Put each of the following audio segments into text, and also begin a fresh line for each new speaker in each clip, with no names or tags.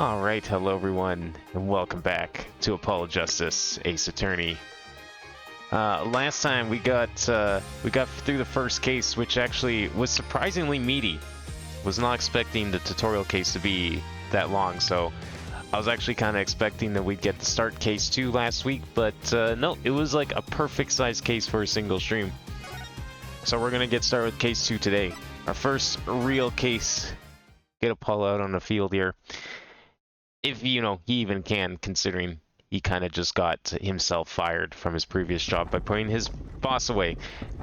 Alright, hello everyone, and welcome back to Apollo Justice, Ace Attorney. Last time we got through the first case, which actually was surprisingly meaty. Was not expecting the tutorial case to be that long, so I was actually kind of expecting that we'd get the start case 2 last week, but no, it was like a perfect size case for a single stream. So we're gonna get started with case 2 today. Our first real case. Get Apollo out on the field here. If, you know, he even can, considering he kind of just got himself fired from his previous job by putting his boss away.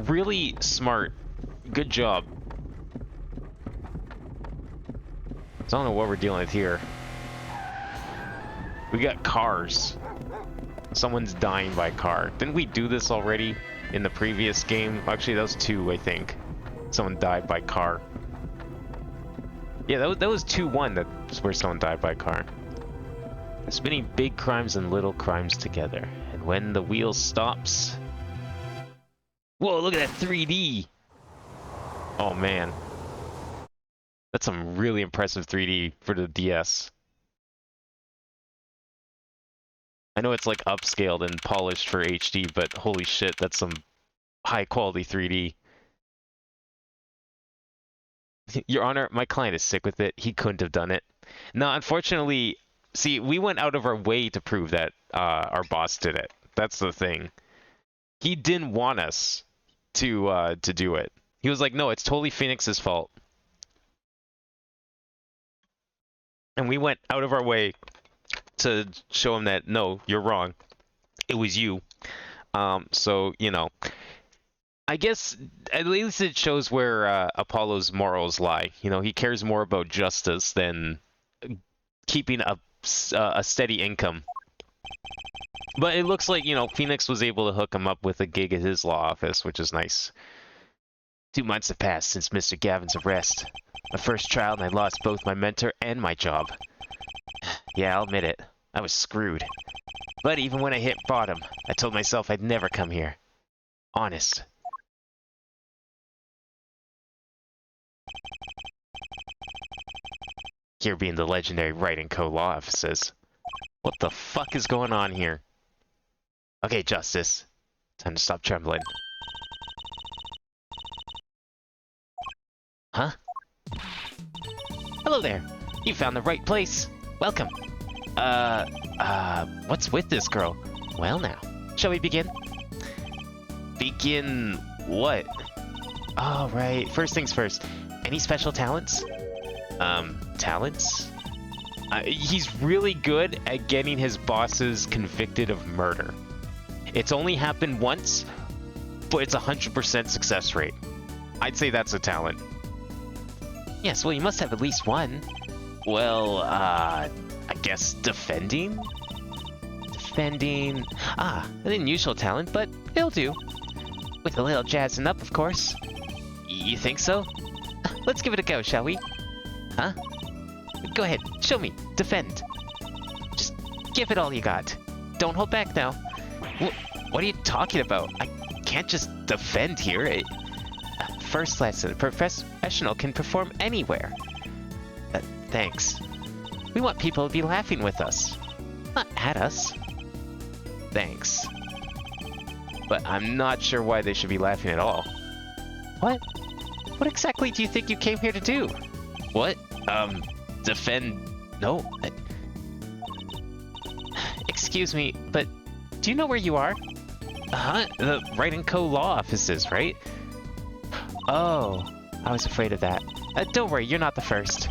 Really smart. Good job. So I don't know what we're dealing with here. We got cars. Someone's dying by car. Didn't we do this already in the previous game? Actually, that was 2, I think. Someone died by car. Yeah, that was 2-1. That's where someone died by car. Spinning big crimes and little crimes together. And when the wheel stops... Whoa, look at that 3D! Oh, man. That's some really impressive 3D for the DS. I know it's like upscaled and polished for HD, but holy shit, that's some high-quality 3D. Your Honor, my client is sick with it. He couldn't have done it. No, unfortunately... See, we went out of our way to prove that our boss did it. That's the thing. He didn't want us to do it. He was like, no, it's totally Phoenix's fault. And we went out of our way to show him that, no, you're wrong. It was you. So, you know, I guess at least it shows where Apollo's morals lie. You know, he cares more about justice than keeping a steady income. But it looks like, you know, Phoenix was able to hook him up with a gig at his law office, which is nice. 2 months have passed since Mr. Gavin's arrest. My first trial, and I lost both my mentor and my job. Yeah, I'll admit it. I was screwed. But even when I hit bottom, I told myself I'd never come here. Honest. Here being the legendary Wright & Co. law offices. What the fuck is going on here? Okay, Justice. Time to stop trembling. Huh? Hello there. You found the right place. Welcome. What's with this girl? Well now, shall we begin? Begin what? Oh, right. First things first. Any special talents? Talents? He's really good at getting his bosses convicted of murder. It's only happened once, but it's 100% success rate. I'd say that's a talent. Yes, well, you must have at least one. Well, I guess defending? Defending... Ah, an unusual talent, but it'll do. With a little jazzing up, of course. You think so? Let's give it a go, shall we? Huh? Go ahead, show me. Defend. Just give it all you got. Don't hold back now. What are you talking about? I can't just defend here. First lesson, a professional can perform anywhere. Thanks. We want people to be laughing with us, not at us. Thanks. But I'm not sure why they should be laughing at all. What? What exactly do you think you came here to do? What? Defend... No. Excuse me, but do you know where you are? Uh-huh, the Wright & Co. law offices, right? Oh, I was afraid of that. Don't worry, you're not the first.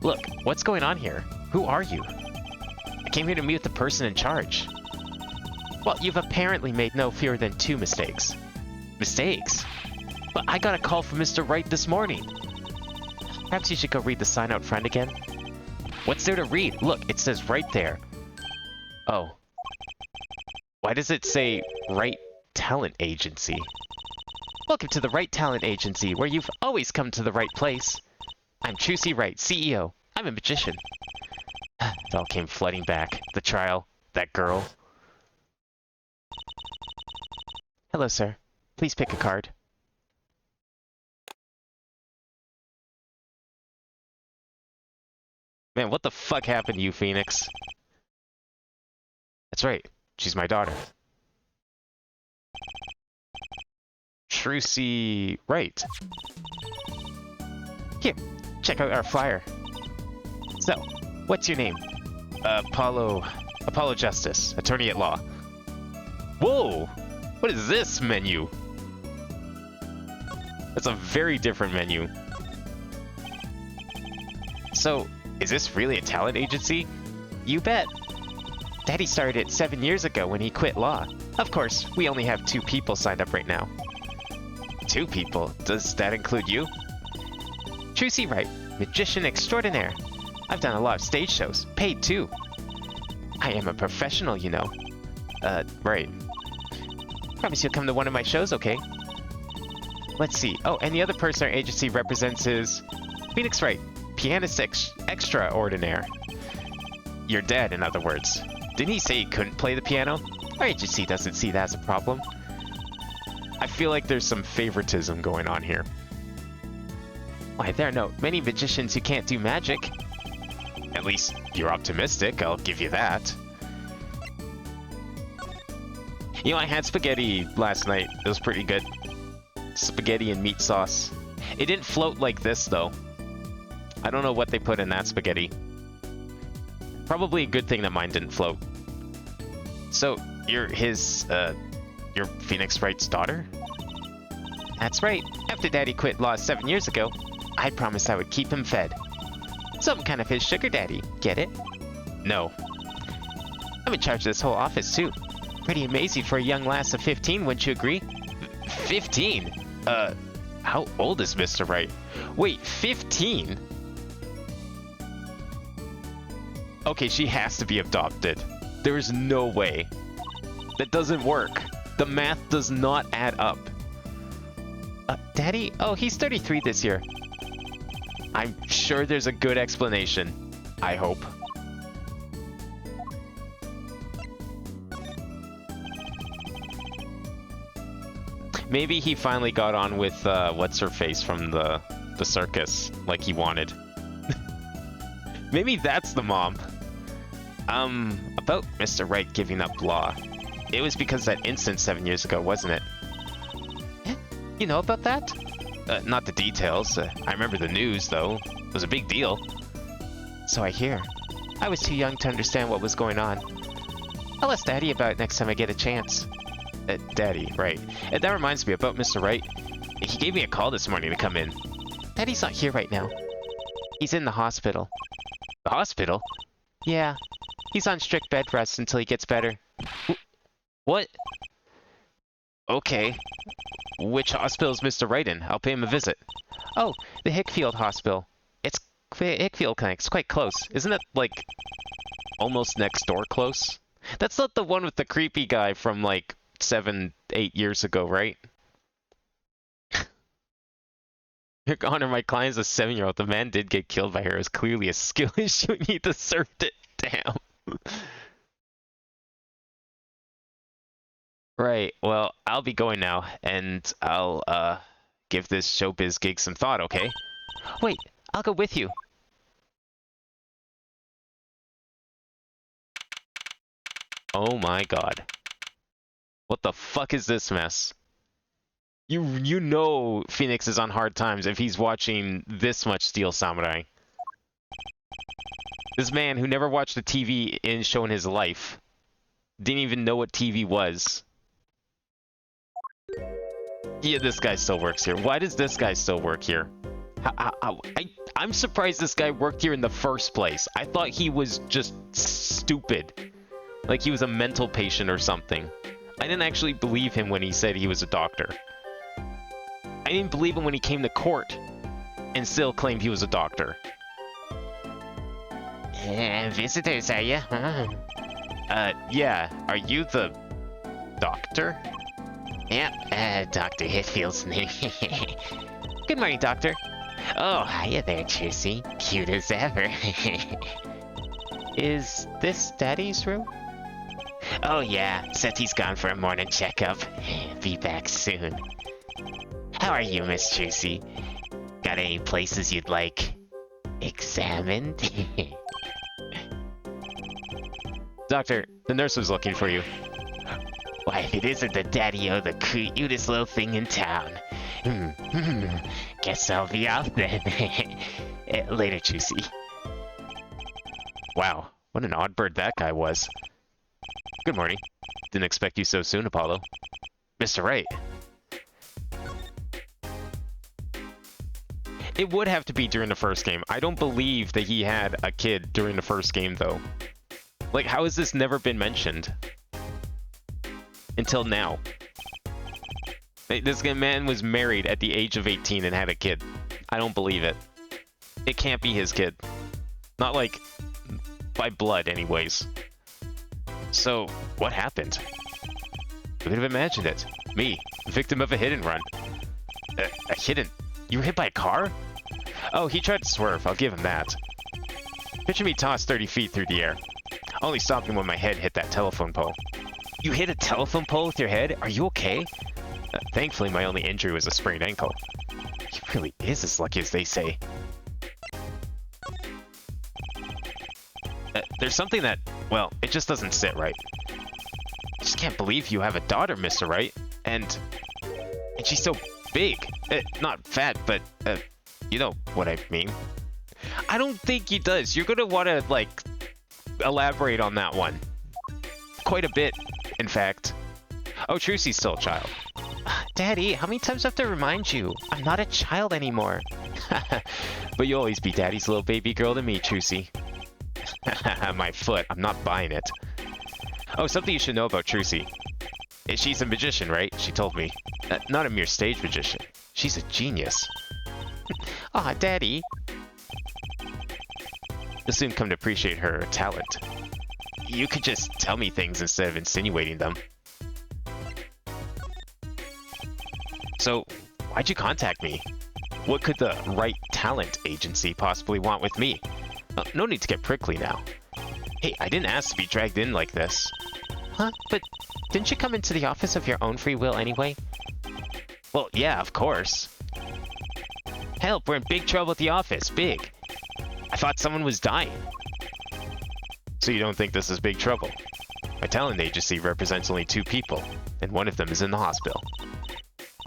Look, what's going on here? Who are you? I came here to meet with the person in charge. Well, you've apparently made no fewer than 2 mistakes. Mistakes? But I got a call from Mr. Wright this morning. Perhaps you should go read the sign out front again. What's there to read? Look, it says right there. Oh. Why does it say Wright Talent Agency? Welcome to the Wright Talent Agency, where you've always come to the right place. I'm Trucy Wright, CEO. I'm a magician. It all came flooding back. The trial. That girl. Hello, sir. Please pick a card. Man, what the fuck happened to you, Phoenix? That's right. She's my daughter. Trucy Wright. Here, check out our flyer. So, what's your name? Apollo Justice, attorney at law. Whoa! What is this menu? That's a very different menu. So, is this really a talent agency? You bet. Daddy started it 7 years ago when he quit law. Of course, we only have 2 people signed up right now. 2 people? Does that include you? Trucy Wright, magician extraordinaire. I've done a lot of stage shows, paid too. I am a professional, you know. Right. Promise you'll come to one of my shows, okay? Let's see. Oh, and the other person our agency represents is Phoenix Wright, pianist extraordinaire. Your dad, in other words. Didn't he say he couldn't play the piano? Our agency doesn't see that as a problem. I feel like there's some favoritism going on here. Why, there are no many magicians who can't do magic. At least you're optimistic, I'll give you that. You know, I had spaghetti last night. It was pretty good. Spaghetti and meat sauce. It didn't float like this, though. I don't know what they put in that spaghetti. Probably a good thing that mine didn't float. So, you're Phoenix Wright's daughter? That's right. After Daddy quit law 7 years ago, I promised I would keep him fed. So I'm kind of his sugar daddy. Get it? No. I'm in charge of this whole office, too. Pretty amazing for a young lass of 15, wouldn't you agree? 15? How old is Mr. Wright? Wait, 15? Okay, she has to be adopted. There is no way. That doesn't work. The math does not add up. Daddy? Oh, he's 33 this year. I'm sure there's a good explanation. I hope. Maybe he finally got on with what's-her-face from the circus, like he wanted. Maybe that's the mom. About Mr. Wright giving up law. It was because of that incident 7 years ago, wasn't it? You know about that? Not the details. I remember the news, though. It was a big deal. So I hear. I was too young to understand what was going on. I'll ask Daddy about it next time I get a chance. Daddy, right. That reminds me about Mr. Wright. He gave me a call this morning to come in. Daddy's not here right now. He's in the hospital. The hospital? Yeah. He's on strict bed rest until he gets better. What? Okay. Which hospital is Mr. Wright in? I'll pay him a visit. Oh, the Hickfield Hospital. It's Hickfield Clinic. It's quite close. Isn't it, like, almost next door close? That's not the one with the creepy guy from, like, 7, 8 years ago, right? Your Honor, my client is a 7-year-old. The man did get killed by her. It was clearly a skill issue and he deserved it. Damn. Right, well, I'll be going now, and I'll, give this showbiz gig some thought, okay? Wait, I'll go with you. Oh my god. What the fuck is this mess? You know Phoenix is on hard times if he's watching this much Steel Samurai. This man who never watched a TV show in his life didn't even know what TV was. Yeah, this guy still works here. Why does this guy still work here? I'm surprised this guy worked here in the first place. I thought he was just stupid. Like he was a mental patient or something. I didn't actually believe him when he said he was a doctor. I didn't believe him when he came to court and still claimed he was a doctor. Visitors, are you? Yeah. Are you the doctor? Yeah, Dr. Hitfield's name. Good morning, Doctor. Oh, hiya there, Trucy. Cute as ever. Is this Daddy's room? Oh, yeah. Said he's gone for a morning checkup. Be back soon. How are you, Miss Trucy? Got any places you'd like examined? Doctor, the nurse was looking for you.
Why, if it isn't the daddy-o, the cutest little thing in town. Guess I'll be out then. Later, Juicy.
Wow, what an odd bird that guy was. Good morning. Didn't expect you so soon, Apollo. Mr. Wright. It would have to be during the first game. I don't believe that he had a kid during the first game, though. Like, how has this never been mentioned? Until now. This man was married at the age of 18 and had a kid. I don't believe it. It can't be his kid. Not like by blood anyways. So what happened? Who could have imagined it? Me, victim of a hit and run. A hit and... You were hit by a car? Oh, he tried to swerve. I'll give him that. Picture me tossed 30 feet through the air. Only stopping when my head hit that telephone pole. You hit a telephone pole with your head? Are you okay? Thankfully, my only injury was a sprained ankle. He really is as lucky as they say. There's something that, well, it just doesn't sit right. I just can't believe you have a daughter, Mr. Wright. And she's so big. Not fat, but, you know what I mean. I don't think he does. You're gonna want to, like, elaborate on that one. Quite a bit, in fact. Oh, Trucy's still a child.
Daddy, how many times do I have to remind you? I'm not a child anymore.
But you'll always be Daddy's little baby girl to me, Trucy. My foot. I'm not buying it. Oh, something you should know about Trucy. She's a magician, right? She told me. Not a mere stage magician. She's a genius.
Aw, Daddy.
You'll soon come to appreciate her talent. You could just tell me things instead of insinuating them. So, why'd you contact me? What could the Right Talent Agency possibly want with me? No need to get prickly now. Hey, I didn't ask to be dragged in like this.
Huh? But didn't you come into the office of your own free will anyway?
Well, yeah, of course.
Help, we're in big trouble at the office. Big.
I thought someone was dying. So you don't think this is big trouble? My talent agency represents only 2 people, and one of them is in the hospital.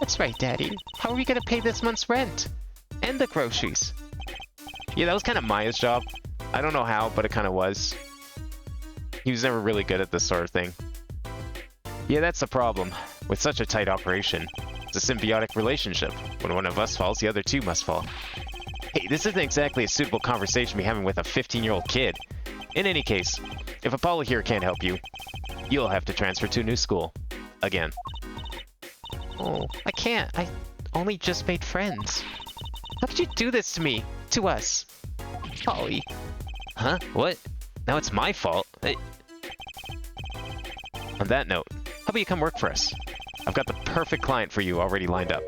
That's right, Daddy. How are we gonna pay this month's rent? And the groceries?
Yeah, that was kind of Maya's job. I don't know how, but it kind of was. He was never really good at this sort of thing. Yeah, that's the problem. With such a tight operation, it's a symbiotic relationship. When one of us falls, the other 2 must fall. Hey, this isn't exactly a suitable conversation to be having with a 15-year-old kid. In any case, if Apollo here can't help you, you'll have to transfer to a new school. Again.
Oh, I can't. I only just made friends. How could you do this to me? To us? Polly.
Huh? What? Now it's my fault. On that note, how about you come work for us? I've got the perfect client for you already lined up.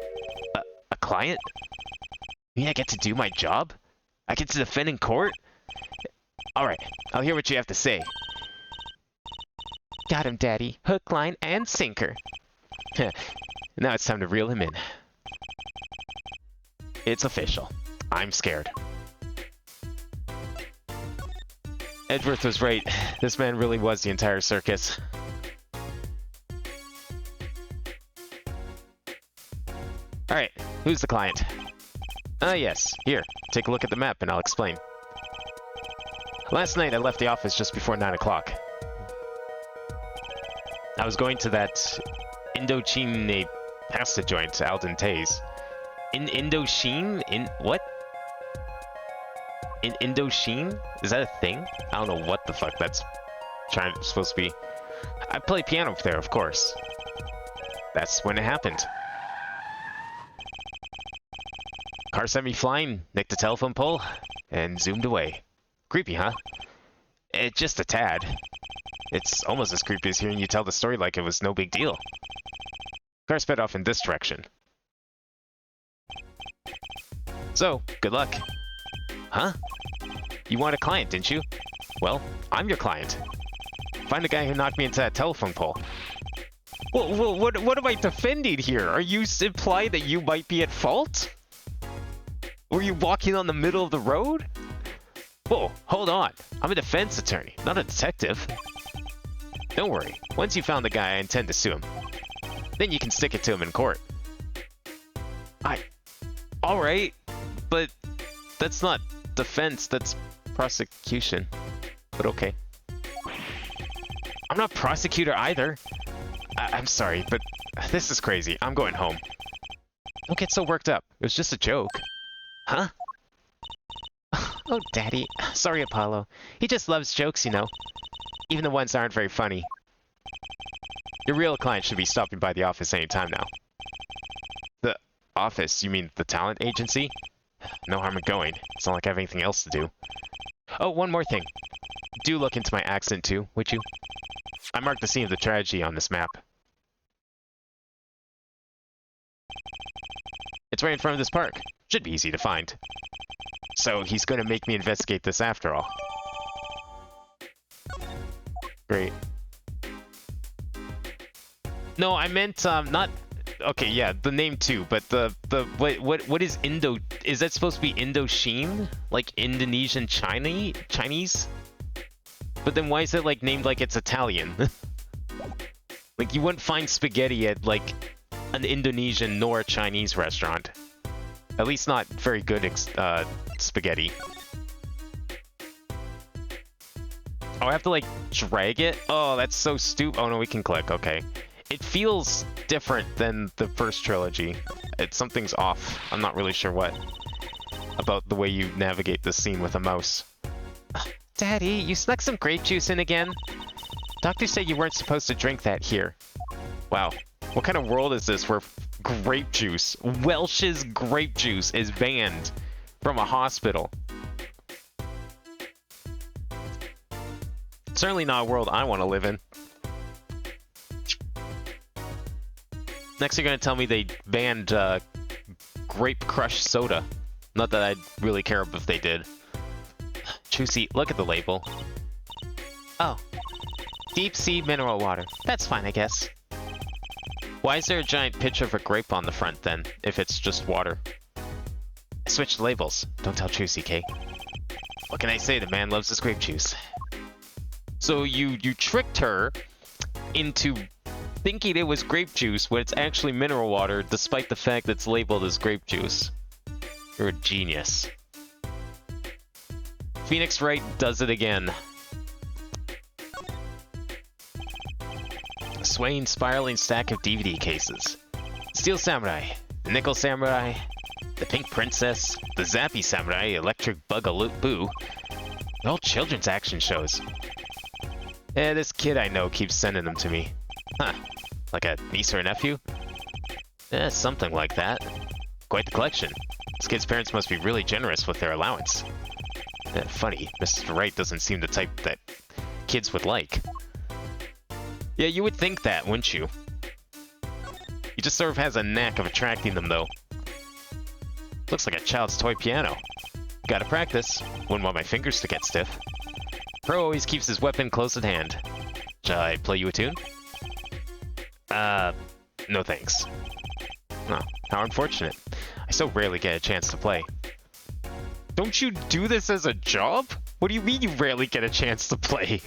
A client? You mean I get to do my job? I get to defend in court? Alright, I'll hear what you have to say.
Got him, Daddy. Hook, line, and sinker.
Now it's time to reel him in. It's official. I'm scared. Edgeworth was right. This man really was the entire circus. Alright, who's the client? Yes. Here, take a look at the map and I'll explain. Last night I left the office just before 9 o'clock. I was going to that Indochine pasta joint, al dente's. Indochine? What? Indochine? Is that a thing? I don't know what the fuck that's supposed to be. I play piano there, of course. That's when it happened. Car sent me flying, nicked the telephone pole, and zoomed away. Creepy, huh? Just a tad. It's almost as creepy as hearing you tell the story like it was no big deal. Car sped off in this direction. So, good luck. Huh? You want a client, didn't you? Well, I'm your client. Find the guy who knocked me into that telephone pole. Well, what am I defending here? Are you implying that you might be at fault? Were you walking on the middle of the road? Whoa, hold on. I'm a defense attorney, not a detective. Don't worry. Once you found the guy, I intend to sue him. Then you can stick it to him in court. Alright, but that's not defense, that's prosecution. But okay. I'm not prosecutor either. I'm sorry, but this is crazy. I'm going home. Don't get so worked up. It was just a joke. Huh?
Oh, Daddy. Sorry, Apollo. He just loves jokes, you know. Even the ones that aren't very funny.
Your real client should be stopping by the office any time now. The office? You mean the talent agency? No harm in going. It's not like I have anything else to do. Oh, one more thing. Do look into my accident too, would you? I marked the scene of the tragedy on this map. It's right in front of this park. Should be easy to find. So he's going to make me investigate this after all. Great. No, I meant not. Okay, yeah, the name too, but what is Indo? Is that supposed to be Indochine? Like Indonesian Chinese? But then why is it like named like it's Italian? Like you wouldn't find spaghetti at like an Indonesian nor a Chinese restaurant. At least not very good spaghetti. Oh, I have to like drag it? Oh, that's so stupid. Oh no, we can click, okay. It feels different than the first trilogy. Something's off. I'm not really sure what. About the way you navigate this scene with a mouse.
Daddy, you snuck some grape juice in again? Doctor said you weren't supposed to drink that here.
Wow. What kind of world is this where grape juice, Welch's grape juice, is banned from a hospital? Certainly not a world I want to live in. Next, you're going to tell me they banned grape crush soda. Not that I'd really care if they did. Juicy, look at the label.
Oh. Deep sea mineral water. That's fine, I guess.
Why is there a giant picture of a grape on the front, then, if it's just water?
I switched labels. Don't tell Juicy, Kate.
What can I say? The man loves his grape juice. So you tricked her into thinking it was grape juice when it's actually mineral water, despite the fact that it's labeled as grape juice. You're a genius. Phoenix Wright does it again. A swaying, spiraling stack of DVD cases. Steel Samurai, the Nickel Samurai, the Pink Princess, the Zappy Samurai, Electric Bugaloo. They're all children's action shows. Yeah, this kid I know keeps sending them to me. Huh. Like a niece or a nephew? Eh, something like that. Quite the collection. This kid's parents must be really generous with their allowance. Funny, Mr. Wright doesn't seem the type that kids would like. Yeah, you would think that, wouldn't you? He just sort of has a knack of attracting them, though. Looks like a child's toy piano. Gotta practice. Wouldn't want my fingers to get stiff. Pro always keeps his weapon close at hand. Shall I play you a tune? No thanks. Oh, how unfortunate. I so rarely get a chance to play. Don't you do this as a job? What do you mean you rarely get a chance to play?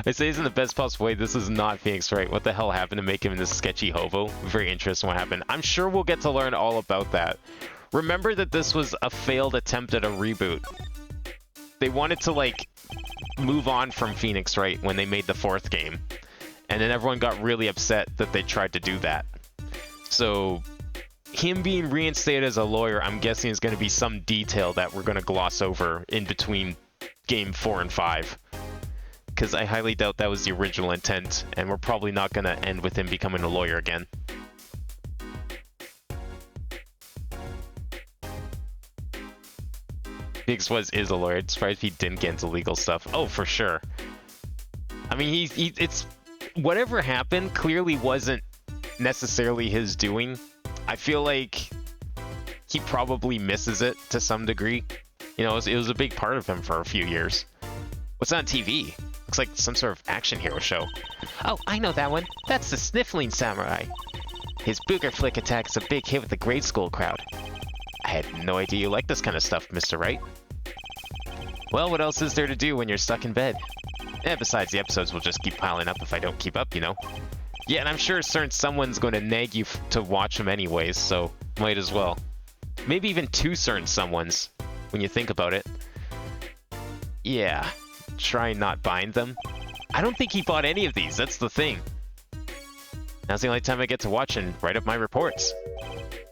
I say this in the best possible way. This is not Phoenix Wright. What the hell happened to make him this sketchy hobo? Very interesting what happened. I'm sure we'll get to learn all about that. Remember that this was a failed attempt at a reboot. They wanted to, like, move on from Phoenix Wright when they made the 4th game. And then everyone got really upset that they tried to do that. So, him being reinstated as a lawyer, I'm guessing is going to be some detail that we're going to gloss over in between game 4 and 5. Because I highly doubt that was the original intent, and we're probably not going to end with him becoming a lawyer again. Biggs is a lawyer. I'm surprised he didn't get into legal stuff. Oh, for sure. I mean, it's whatever happened clearly wasn't necessarily his doing. I feel like he probably misses it to some degree. You know, it was a big part of him for a few years. What's on TV? Looks like some sort of action hero show.
Oh, I know that one. That's the Sniffling Samurai. His booger flick attack is a big hit with the grade school crowd.
I had no idea you like this kind of stuff, Mr. Wright. Well, what else is there to do when you're stuck in bed? Besides, the episodes will just keep piling up if I don't keep up, you know? Yeah, and I'm sure certain someone's going to nag you to watch them anyways, so might as well. Maybe even two certain someones, when you think about it. Yeah, try and not bind them. I don't think he bought any of these, that's the thing. Now's the only time I get to watch and write up my reports.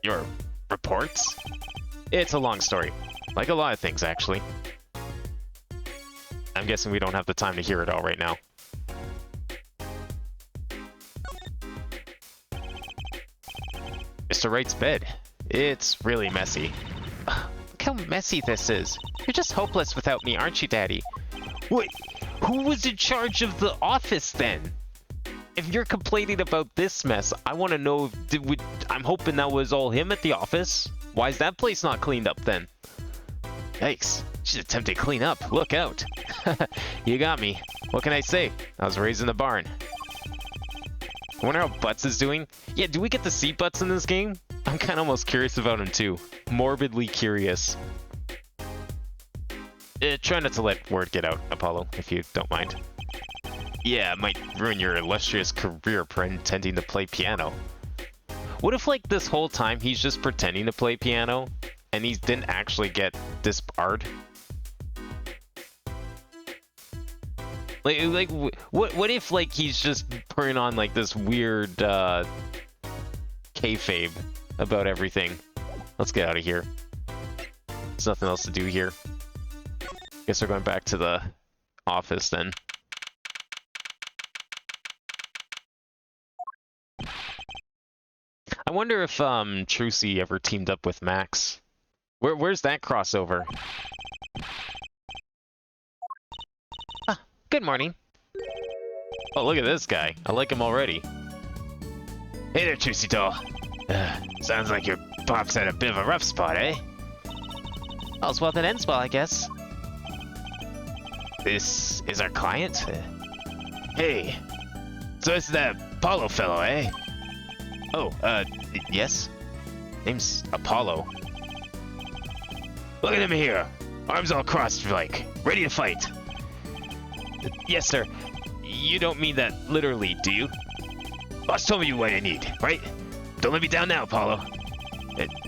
Your reports? It's a long story. Like a lot of things, actually. I'm guessing we don't have the time to hear it all right now. Mr. Wright's bed. It's really messy.
Look how messy this is. You're just hopeless without me, aren't you, Daddy?
Wait, who was in charge of the office then? If you're complaining about this mess, I want to know, I'm hoping that was all him at the office. Why is that place not cleaned up then? Yikes, she's attempting to clean up. Look out. You got me. What can I say? I was raised in the barn. I wonder how Butts is doing. Yeah, do we get to see Butts in this game? I'm kind of almost curious about him too. Morbidly curious. Try not to let word get out, Apollo, if you don't mind. Yeah, it might ruin your illustrious career pretending to play piano. What if, like, this whole time he's just pretending to play piano and he didn't actually get disbarred? Like, what if, like, he's just putting on, like, this weird, kayfabe about everything? Let's get out of here. There's nothing else to do here. Guess we're going back to the office then. I wonder if, Trucy ever teamed up with Max. Where's that crossover?
Good morning.
Oh, look at this guy. I like him already. Hey there, Trucy doll. Sounds like your pop's had a bit of a rough spot, eh?
All's well that ends well, I guess.
This is our client? Hey, so it's that Apollo fellow, eh? Oh, yes? Name's Apollo. Look at him here. Arms all crossed, like, ready to fight. Yes, sir. You don't mean that literally, do you? Boss told me what I need, right? Don't let me down now, Apollo.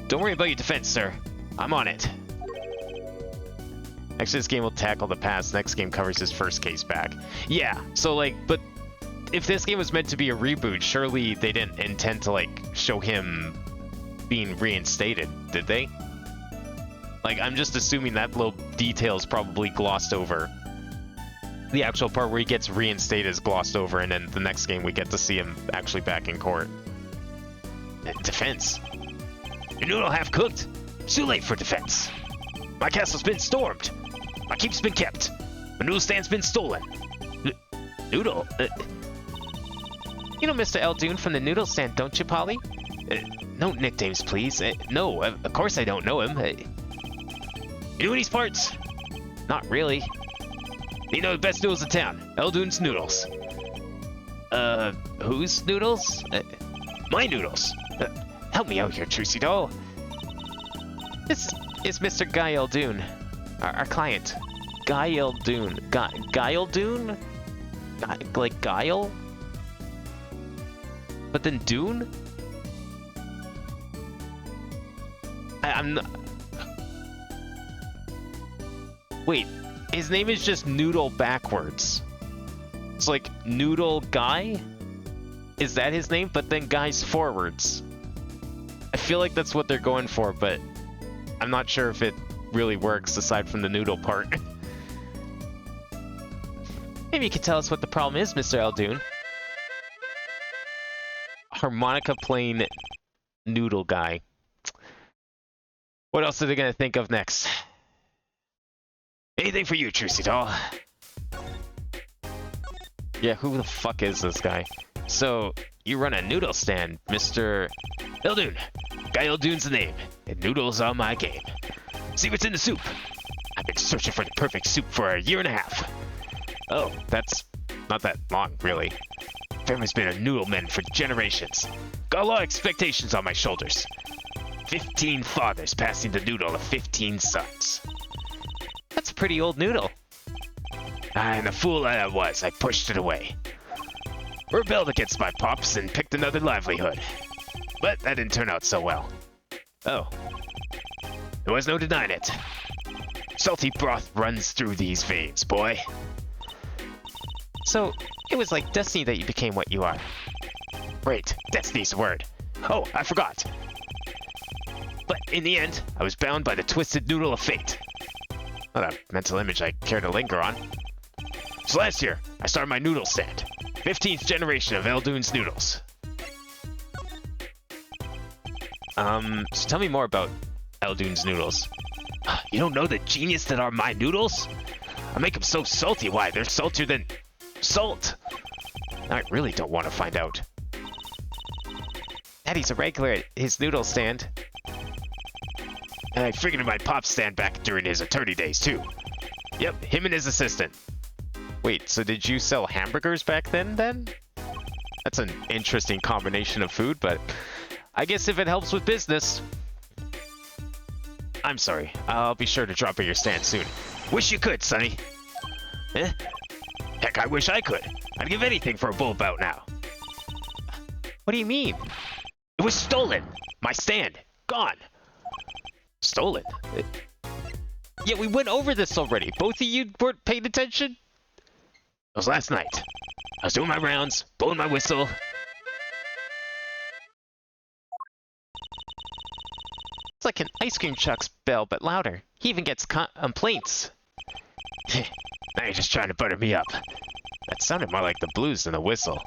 Don't worry about your defense, sir. I'm on it. Actually, this game will tackle the past. Next game covers his first case back. Yeah, so, like, but if this game was meant to be a reboot, surely they didn't intend to, like, show him being reinstated, did they? Like, I'm just assuming that little detail's probably glossed over. The actual part where he gets reinstated is glossed over, and then the next game we get to see him actually back in court. Defense? Your noodle half-cooked? It's too late for defense. My castle's been stormed. My keep's been kept. My noodle stand's been stolen. Noodle?
You know Mr. Eldoon from the noodle stand, don't you, Polly?
No nicknames, please. No, of course I don't know him. You know these parts? Not really. You know the best noodles in town. Eldoon's Noodles. Whose noodles? My noodles. Help me out here, Trucy doll.
This is Mr. Guy Eldoon, our client. Guy Eldoon. Guy Eldoon? Like Guile? But then Dune?
I'm not... Wait, his name is just Noodle backwards. It's like Noodle Guy? Is that his name? But then Guy's forwards. I feel like that's what they're going for, but I'm not sure if it really works aside from the noodle part.
Maybe you could tell us what the problem is, Mr. Eldoon.
Harmonica playing noodle guy. What else are they gonna think of next? Anything for you, Trucy doll. Yeah, who the fuck is this guy? So, you run a noodle stand, Mr. Eldoon. Guy Eldoon's the name, and noodles are my game. See what's in the soup. I've been searching for the perfect soup for a year and a half. Oh, that's not that long, really. Family's been a noodle man for generations. Got a lot of expectations on my shoulders. 15 fathers passing the noodle to 15 sons.
That's a pretty old noodle.
And the fool that I was, I pushed it away. Rebelled against my pops and picked another livelihood. But that didn't turn out so well. Oh. There was no denying it. Salty broth runs through these veins, boy.
So, it was like destiny that you became what you are.
Right, destiny's the word. Oh, I forgot. But in the end, I was bound by the twisted noodle of fate. Not a mental image I care to linger on. So last year, I started my noodle stand. 15th generation of Eldoon's noodles.
So tell me more about Eldoon's noodles.
You don't know the genius that are my noodles? I make them so salty, why, they're saltier than salt. I really don't want to find out.
Daddy's a regular at his noodle stand.
And I figured my pop stand back during his attorney days, too. Yep, him and his assistant.
Wait, so did you sell hamburgers back then? That's an interesting combination of food, but I guess if it helps with business.
I'm sorry. I'll be sure to drop by your stand soon. Wish you could, Sonny. Eh? Heck, I wish I could. I'd give anything for a bull bout now.
What do you mean?
It was stolen. My stand. Gone.
Stolen? Yeah, we went over this already. Both of you weren't paying attention?
It was last night. I was doing my rounds, blowing my whistle.
It's like an ice cream truck's bell, but louder. He even gets complaints.
Now you're just trying to butter me up. That sounded more like the blues than the whistle.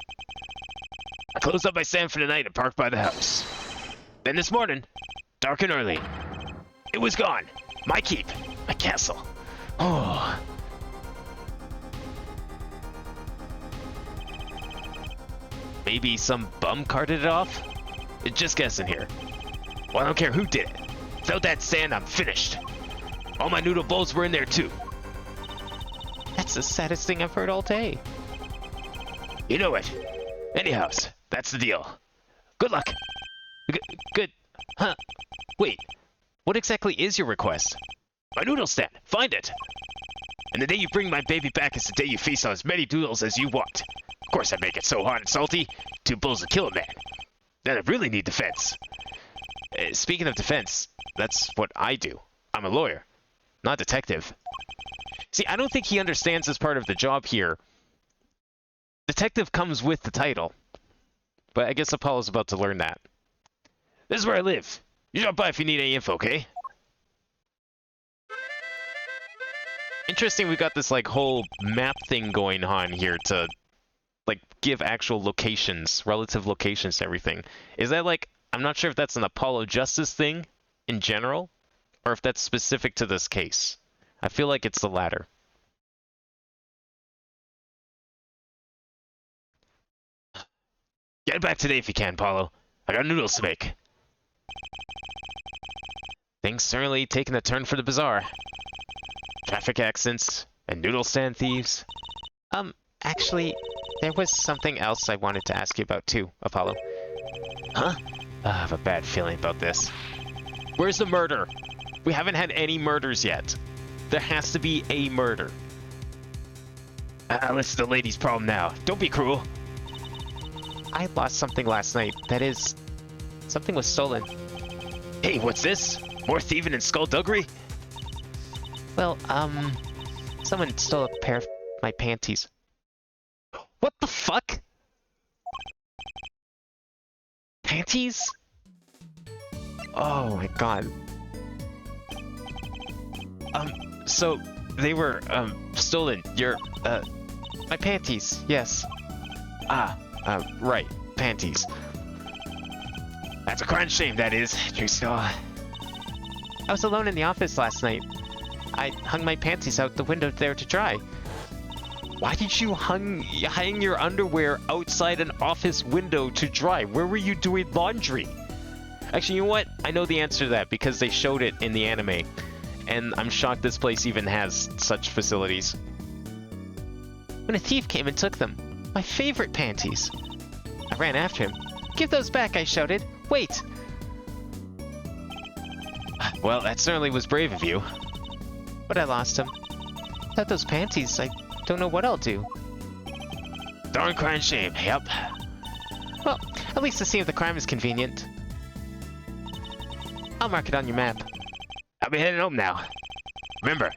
I closed up my stand for the night and parked by the house. Then this morning, dark and early, it was gone. My keep. My castle. Oh.
Maybe some bum carted it off?
Just guessing here. Well, I don't care who did it. Without that stand, I'm finished. All my noodle bowls were in there, too.
That's the saddest thing I've heard all day.
You know it. Anyhow, that's the deal. Good luck.
Good. Huh. Wait. What exactly is your request?
My noodle stand. Find it. And the day you bring my baby back is the day you feast on as many noodles as you want. Of course, I make it so hot and salty, 2 bulls would kill a man. Then I really need defense.
Speaking of defense, that's what I do. I'm a lawyer, not a detective. See, I don't think he understands this part of the job here. Detective comes with the title. But I guess Apollo's about to learn that.
This is where I live. You drop by if you need any info, okay?
Interesting, we got this, like, whole map thing going on here to, like, give actual locations, relative locations to everything. Is that, like, I'm not sure if that's an Apollo Justice thing in general, or if that's specific to this case. I feel like it's the latter.
Get back today if you can, Apollo. I got noodles to make.
Things certainly taking a turn for the bizarre.
Traffic accidents and noodle stand thieves.
Actually, there was something else I wanted to ask you about too, Apollo.
Huh? I have a bad feeling about this.
Where's the murder? We haven't had any murders yet. There has to be a murder.
Listen to the lady's problem now. Don't be cruel.
I lost something last night. That is, something was stolen.
Hey, what's this? More thieving and skullduggery?
Well, someone stole a pair of my panties. What the fuck? Panties? Oh my god. So they were, stolen. My panties, yes. Right, panties.
That's a crying shame, that is, Tristan.
I was alone in the office last night. I hung my panties out the window there to dry. Why did you hang your underwear outside an office window to dry? Where were you doing laundry? Actually, you know what? I know the answer to that because they showed it in the anime. And I'm shocked this place even has such facilities. When a thief came and took them. My favorite panties. I ran after him. Give those back, I shouted. Wait!
Well, that certainly was brave of you.
But I lost him. Without those panties, I don't know what I'll do.
Darn crying shame, yep.
Well, at least the scene of the crime is convenient. I'll mark it on your map.
I'll be heading home now. Remember,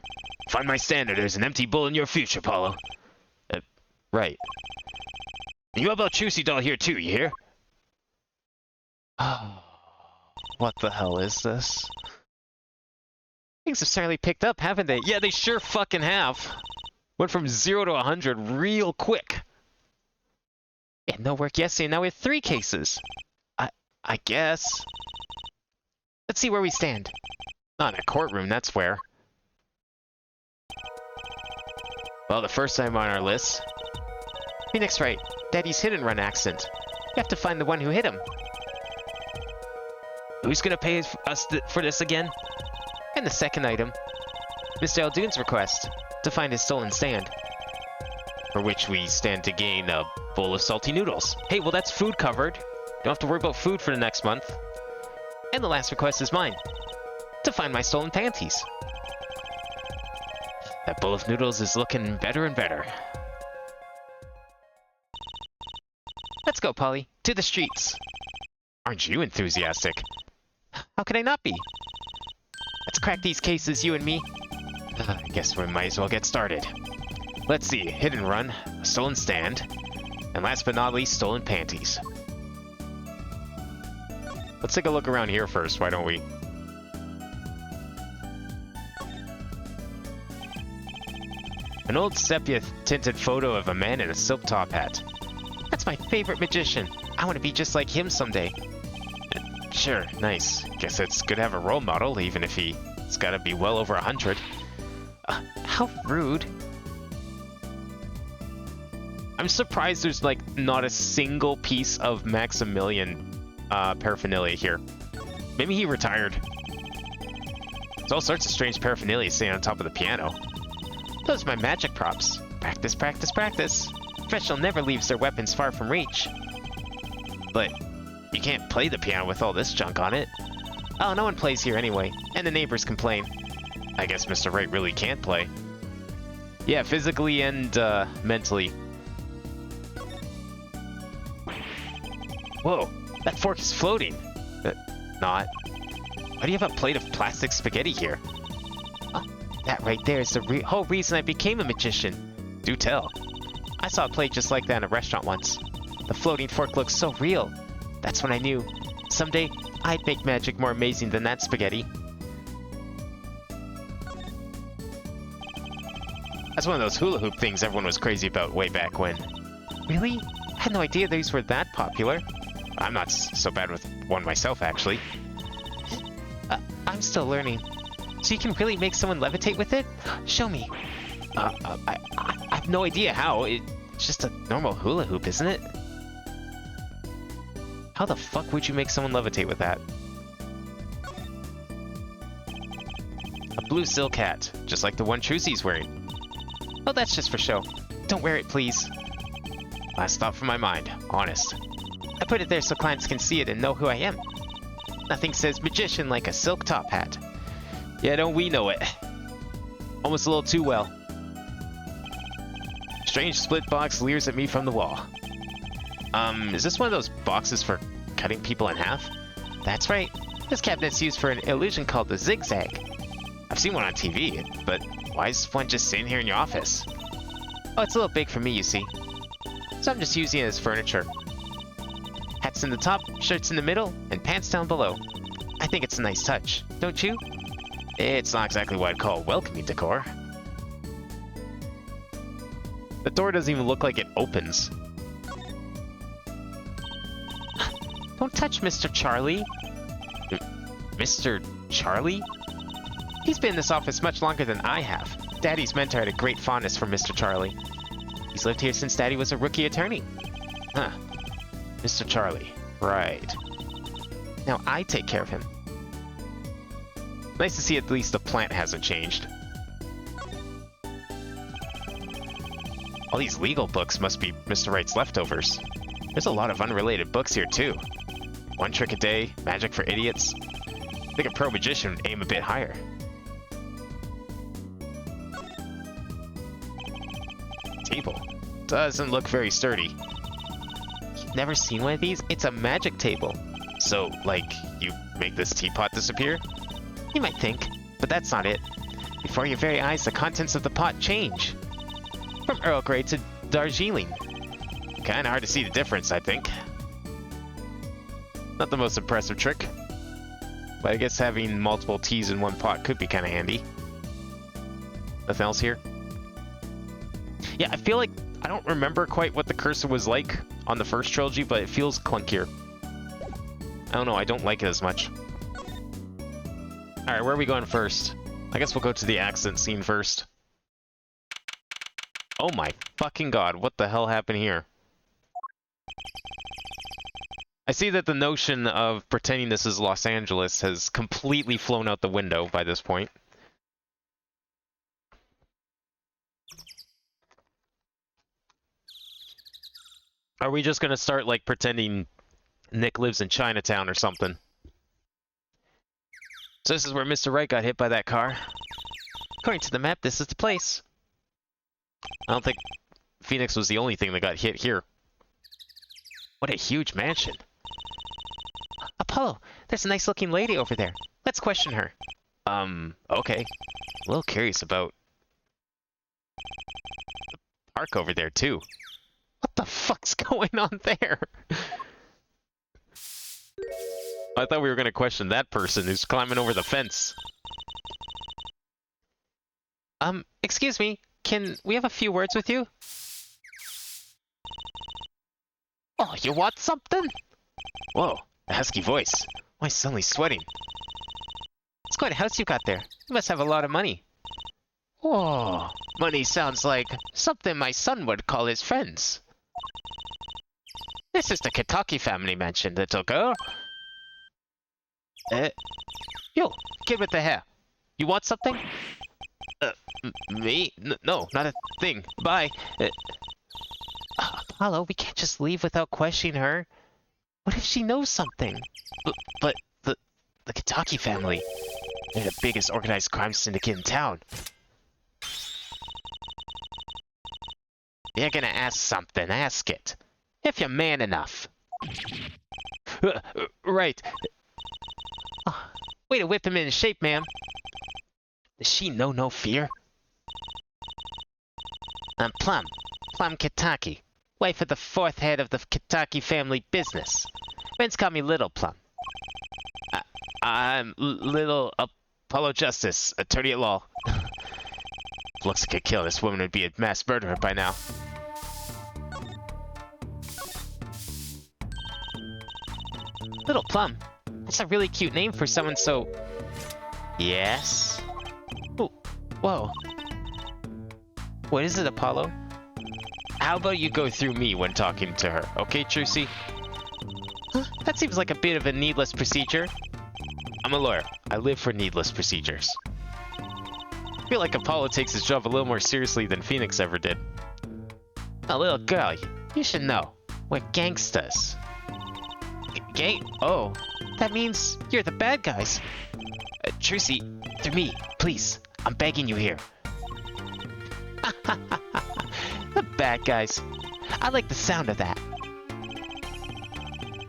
find my stand or there's an empty bowl in your future, Paulo.
Right.
And you have a Trucy doll here too, you hear?
What the hell is this? Things have certainly picked up, haven't they?
Yeah, they sure fucking have. Went from 0 to 100 real quick.
Yeah, no work yesterday, now we have 3 cases.
I guess.
Let's see where we stand.
Not in a courtroom, that's where. Well, the first time on our list.
Phoenix right. Daddy's hit and run accident. You have to find the one who hit him.
Who's gonna pay us for this again?
And the second item. Mr. Eldoon's request to find his stolen stand.
For which we stand to gain a bowl of salty noodles. Hey, well that's food covered. Don't have to worry about food for the next month.
And the last request is mine. To find my stolen panties.
That bowl of noodles is looking better and better.
Let's go, Polly. To the streets.
Aren't you enthusiastic?
How can I not be? Let's crack these cases, you and me.
I guess we might as well get started. Let's see, hit and run, a stolen stand, and last but not least, stolen panties. Let's take a look around here first, why don't we? An old sepia-tinted photo of a man in a silk top hat.
That's my favorite magician. I want to be just like him someday.
Sure, nice. Guess it's good to have a role model, even if he's gotta be well over 100.
How rude.
I'm surprised there's, like, not a single piece of Maximilian paraphernalia here. Maybe he retired. There's all sorts of strange paraphernalia sitting on top of the piano.
Those are my magic props. Practice, practice, practice. Professional never leaves their weapons far from reach.
But you can't play the piano with all this junk on it.
Oh, no one plays here anyway, and the neighbors complain.
I guess Mr. Wright really can't play. Yeah, physically and mentally. Whoa, that fork is floating. Not. Why do you have a plate of plastic spaghetti here?
Oh, that right there is the whole reason I became a magician.
Do tell.
I saw a plate just like that in a restaurant once. The floating fork looks so real. That's when I knew. Someday, I'd make magic more amazing than that spaghetti.
That's one of those hula hoop things everyone was crazy about way back when.
Really? I had no idea these were that popular.
I'm not so bad with one myself, actually.
I'm still learning. So you can really make someone levitate with it? Show me.
I have no idea how. It's just a normal hula hoop, isn't it? How the fuck would you make someone levitate with that? A blue silk hat, just like the one Trucy's wearing.
Oh, that's just for show. Don't wear it, please.
Last thought from my mind, honest.
I put it there so clients can see it and know who I am. Nothing says magician like a silk top hat.
Yeah, don't we know it? Almost a little too well. Strange split box leers at me from the wall. Is this one of those boxes for cutting people in half?
That's right. This cabinet's used for an illusion called the zigzag.
I've seen one on TV, but why is one just sitting here in your office?
Oh, it's a little big for me, you see. So I'm just using it as furniture. Hats in the top, shirts in the middle, and pants down below. I think it's a nice touch, don't you?
It's not exactly what I'd call welcoming decor. The door doesn't even look like it opens.
Don't touch Mr. Charlie.
Mr. Charlie?
He's been in this office much longer than I have. Daddy's mentor had a great fondness for Mr. Charlie. He's lived here since Daddy was a rookie attorney.
Huh. Mr. Charlie. Right.
Now I take care of him.
Nice to see at least the plant hasn't changed. All these legal books must be Mr. Wright's leftovers. There's a lot of unrelated books here, too. One Trick a Day, Magic for Idiots. I think a pro magician would aim a bit higher. Table? Doesn't look very sturdy.
You've never seen one of these? It's a magic table.
So, like, you make this teapot disappear?
You might think, but that's not it. Before your very eyes, the contents of the pot change. From Earl Grey to Darjeeling.
Kinda hard to see the difference, I think. Not the most impressive trick. But I guess having multiple teas in one pot could be kinda handy. Nothing else here? Yeah, I feel like I don't remember quite what the cursor was like on the first trilogy, but it feels clunkier. I don't know, I don't like it as much. Alright, where are we going first? I guess we'll go to the accident scene first. Oh my fucking god, what the hell happened here? I see that the notion of pretending this is Los Angeles has completely flown out the window by this point. Are we just gonna start, like, pretending Nick lives in Chinatown or something? So this is where Mr. Wright got hit by that car.
According to the map, this is the place.
I don't think Phoenix was the only thing that got hit here. What a huge mansion.
Apollo, there's a nice-looking lady over there. Let's question her.
Okay. A little curious about the park over there, too. What the fuck's going on there? I thought we were going to question that person who's climbing over the fence.
Excuse me, can we have a few words with you?
Oh, you want something? Whoa, a husky voice. Why suddenly sweating?
It's quite a house you got there. You must have a lot of money.
Whoa, money sounds like something my son would call his friends. This is the Kitaki family mansion, little girl. Yo, kid with the hair. You want something? Me? No, not a thing. Bye.
Apollo, we can't just leave without questioning her. What if she knows something?
But the Kitaki family, they're the biggest organized crime syndicate in town. You're gonna ask something, ask it. If you're man enough. Right.
Way to whip him into shape, ma'am.
Does she know no fear?
I'm Plum Kitaki, wife of the fourth head of the Kitaki family business. Friends call me Little Plum.
I'm Little Apollo Justice, attorney at law. Looks like a kill. This woman would be a mass murderer by now.
Little Plum? That's a really cute name for someone so...
Yes?
Oh, whoa. What is it, Apollo?
How about you go through me when talking to her, okay, Trucy?
Huh? That seems like a bit of a needless procedure.
I'm a lawyer. I live for needless procedures. I feel like Apollo takes his job a little more seriously than Phoenix ever did.
Now, little girl, you should know. We're gangsters.
Gang? Oh.
That means you're the bad guys.
Trucy, through me, please. I'm begging you here.
The bad guys. I like the sound of that.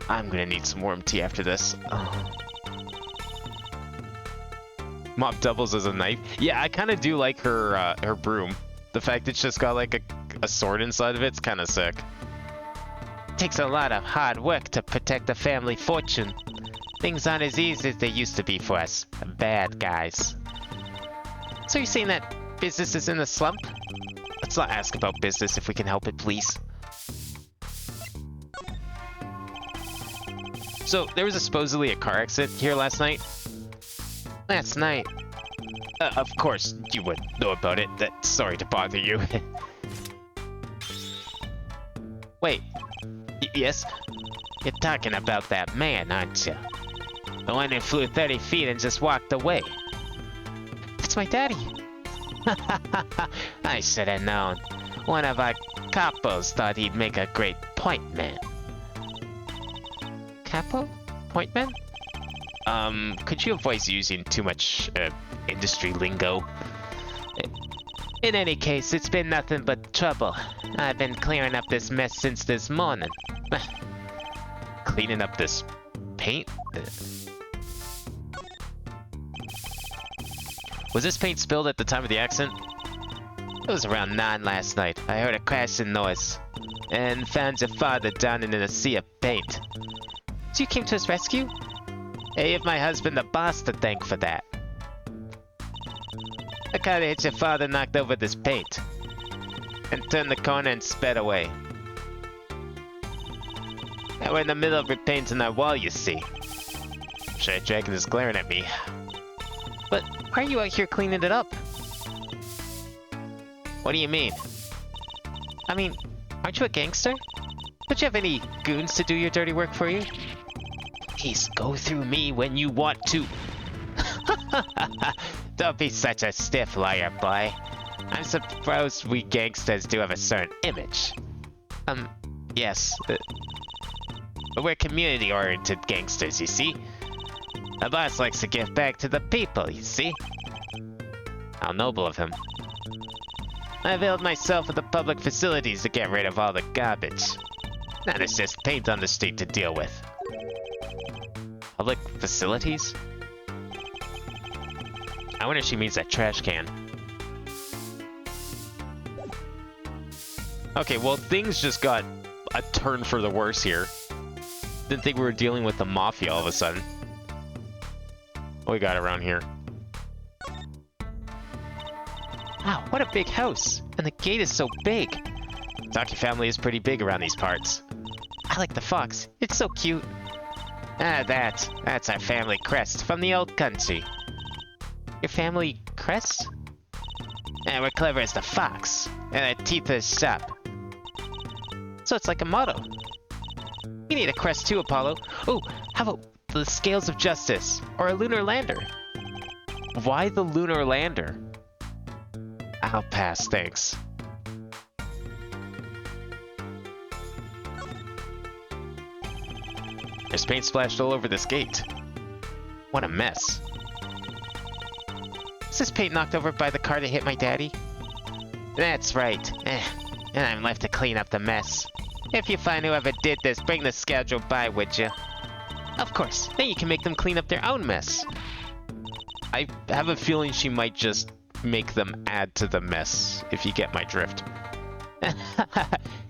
I'm gonna need some warm tea after this. Mop doubles as a knife. Yeah, I kind of do like her her broom. The fact that it's just got like a sword inside of it's kind of sick.
Takes a lot of hard work to protect the family fortune. Things aren't as easy as they used to be for us bad guys. So you're saying that business is in a slump?
Let's not ask about business if we can help it, please. So, there was supposedly a car accident here last night.
Last night?
Of course, you would know about it. Sorry to bother you.
Wait.
Yes?
You're talking about that man, aren't you? The one who flew 30 feet and just walked away. That's my daddy. I should have known. One of our capos thought he'd make a great point man. Capo? Point man?
Could you avoid using too much industry lingo?
In any case, it's been nothing but trouble. I've been clearing up this mess since this morning.
Cleaning up this paint? Was this paint spilled at the time of the accident?
It was around 9 last night. I heard a crashing noise and found your father down in a sea of paint. So you came to his rescue? I have my husband the boss to thank for that. I kinda hit your father, knocked over this paint, and turned the corner and sped away. Now we're in the middle of repainting our wall, you see.
Shit, Dragon is glaring at me.
But why are you out here cleaning it up?
What do you mean?
I mean, aren't you a gangster? Don't you have any goons to do your dirty work for you?
Please go through me when you want to.
Don't be such a stiff liar, boy. I'm supposed we gangsters do have a certain image.
Yes.
But we're community-oriented gangsters, you see? The boss likes to give back to the people, you see?
How noble of him.
I availed myself of the public facilities to get rid of all the garbage. Now there's just paint on the street to deal with.
Public facilities? I wonder if she means that trash can. Okay, well, things just got a turn for the worse here. Didn't think we were dealing with the mafia all of a sudden. What we got around here?
Wow, what a big house! And the gate is so big!
Taki family is pretty big around these parts.
I like the fox. It's so cute. Ah, that's our family crest from the old country. Your family crest? And we're clever as the fox, and our teeth are sharp. So it's like a motto. You need a crest too, Apollo. Oh, how about the scales of justice, or a lunar lander?
Why the lunar lander?
I'll pass, thanks.
There's paint splashed all over this gate. What a mess.
Is this paint knocked over by the car that hit my daddy? That's right. And I'm left to clean up the mess. If you find whoever did this, bring the schedule by, would you? Of course. Then you can make them clean up their own mess.
I have a feeling she might just make them add to the mess, if you get my drift.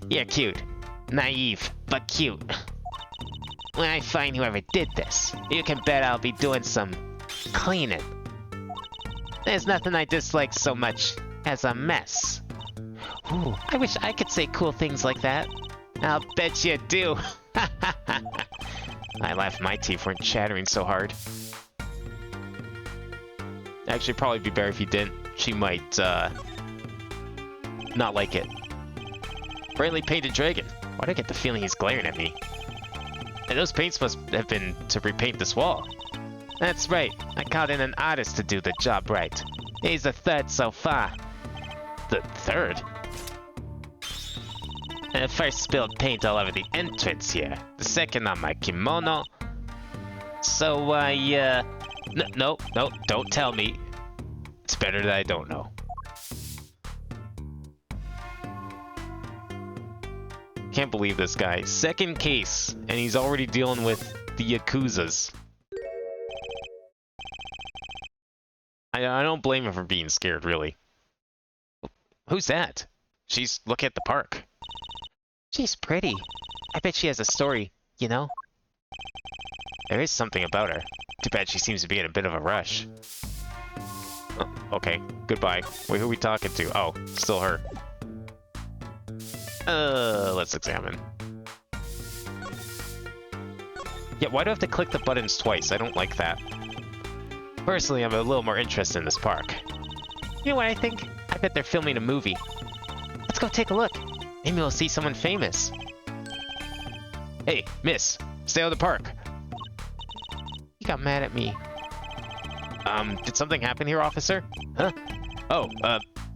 You're cute. Naive, but cute. When I find whoever did this, you can bet I'll be doing some cleaning. There's nothing I dislike so much as a mess. Ooh, I wish I could say cool things like that. I'll bet you do.
I laughed my teeth weren't chattering so hard. Actually, probably be better if you didn't. She might, not like it. Brightly painted dragon. Why do I get the feeling he's glaring at me? And those paints must have been to repaint this wall.
That's right. I called in an artist to do the job right. He's the third so far.
The third?
The first spilled paint all over the entrance here. The second on my kimono. So,
No, don't tell me. It's better that I don't know. Can't believe this guy. Second case, and he's already dealing with the Yakuzas. I don't blame him for being scared, really. Who's that? She's looking at the park.
She's pretty. I bet she has a story, you know?
There is something about her. Too bad she seems to be in a bit of a rush. Oh, okay, goodbye. Wait, who are we talking to? Oh, still her. Let's examine. Yeah, why do I have to click the buttons twice? I don't like that. Personally, I'm a little more interested in this park.
You know what I think? I bet they're filming a movie. Let's go take a look. Maybe we'll see someone famous.
Hey, miss, stay out of the park.
You got mad at me.
Did something happen here, officer? Huh? Oh,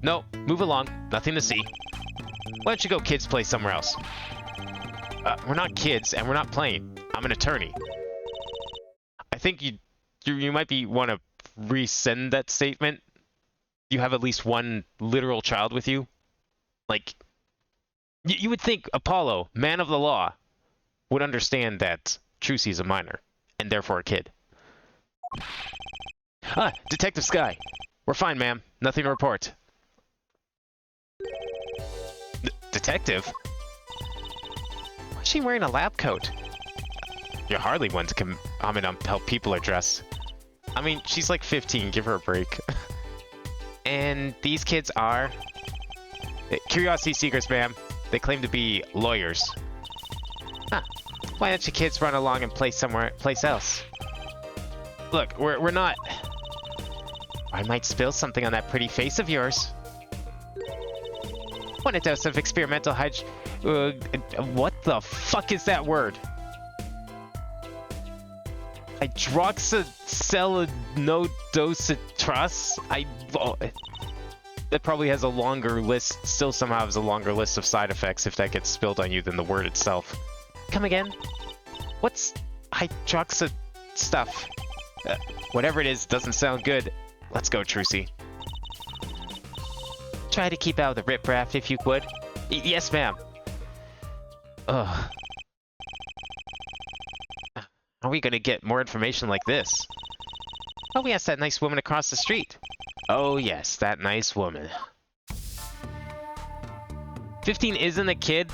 no, move along. Nothing to see. Why don't you go kids play somewhere else? We're not kids, and we're not playing. I'm an attorney. I think you might want to resend that statement. you have at least one literal child with you. Like, you would think Apollo, man of the law, would understand that Trucy's a minor, and therefore a kid. Ah, Detective Sky. We're fine, ma'am. Nothing to report. Detective?
Why is she wearing a lab coat?
You're hardly one to comment on how people are dressed. I mean, she's like 15. Give her a break.
And these kids are?
Curiosity seekers, ma'am. They claim to be lawyers.
Huh. Why don't you kids run along and play place else?
Look, we're not...
I might spill something on that pretty face of yours. Want a dose of experimental
what the fuck is that word? Hydroxycellulosidotras? That probably has a longer list, still somehow has a longer list of side effects if that gets spilled on you than the word itself.
Come again? What's hydroxy stuff?
Whatever it is, doesn't sound good. Let's go, Trucy.
Try to keep out of the riprap if you would.
Yes, ma'am.
Ugh. How are we gonna get more information like this? Oh, we asked that nice woman across the street.
Oh, yes, that nice woman. 15 isn't a kid.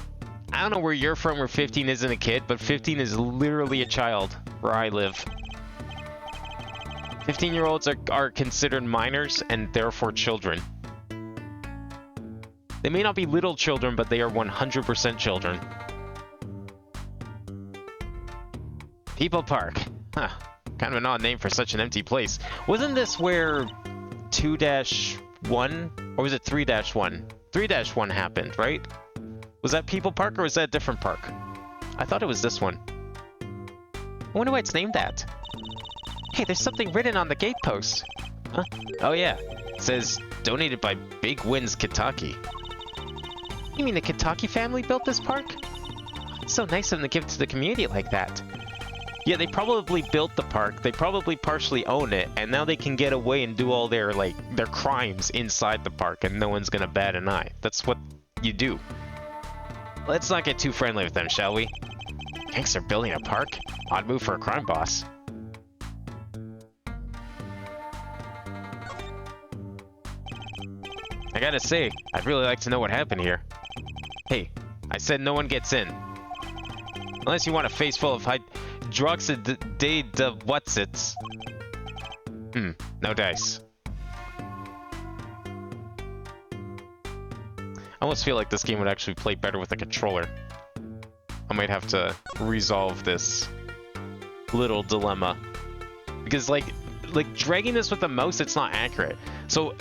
I don't know where you're from where 15 isn't a kid, but 15 is literally a child where I live. 15-year-olds are considered minors and therefore children. They may not be little children, but they are 100% children. People Park. Huh. Kind of an odd name for such an empty place. Wasn't this where 2-1? Or was it 3-1? 3-1 happened, right? Was that People Park or was that a different park? I thought it was this one.
I wonder why it's named that. Hey, there's something written on the gate post.
Huh? Oh yeah. It says, donated by Big Wins Kentucky.
You mean the Kentucky family built this park? It's so nice of them to give it to the community like that.
Yeah, they probably built the park, they probably partially own it, and now they can get away and do all their, their crimes inside the park, and no one's gonna bat an eye. That's what you do. Let's not get too friendly with them, shall we? Thanks for building a park. Odd move for a crime boss. I gotta say, I'd really like to know what happened here. Hey, I said no one gets in. Unless you want a face full of what's-its. No dice. I almost feel like this game would actually play better with a controller. I might have to resolve this little dilemma. Because, like dragging this with the mouse, it's not accurate. So,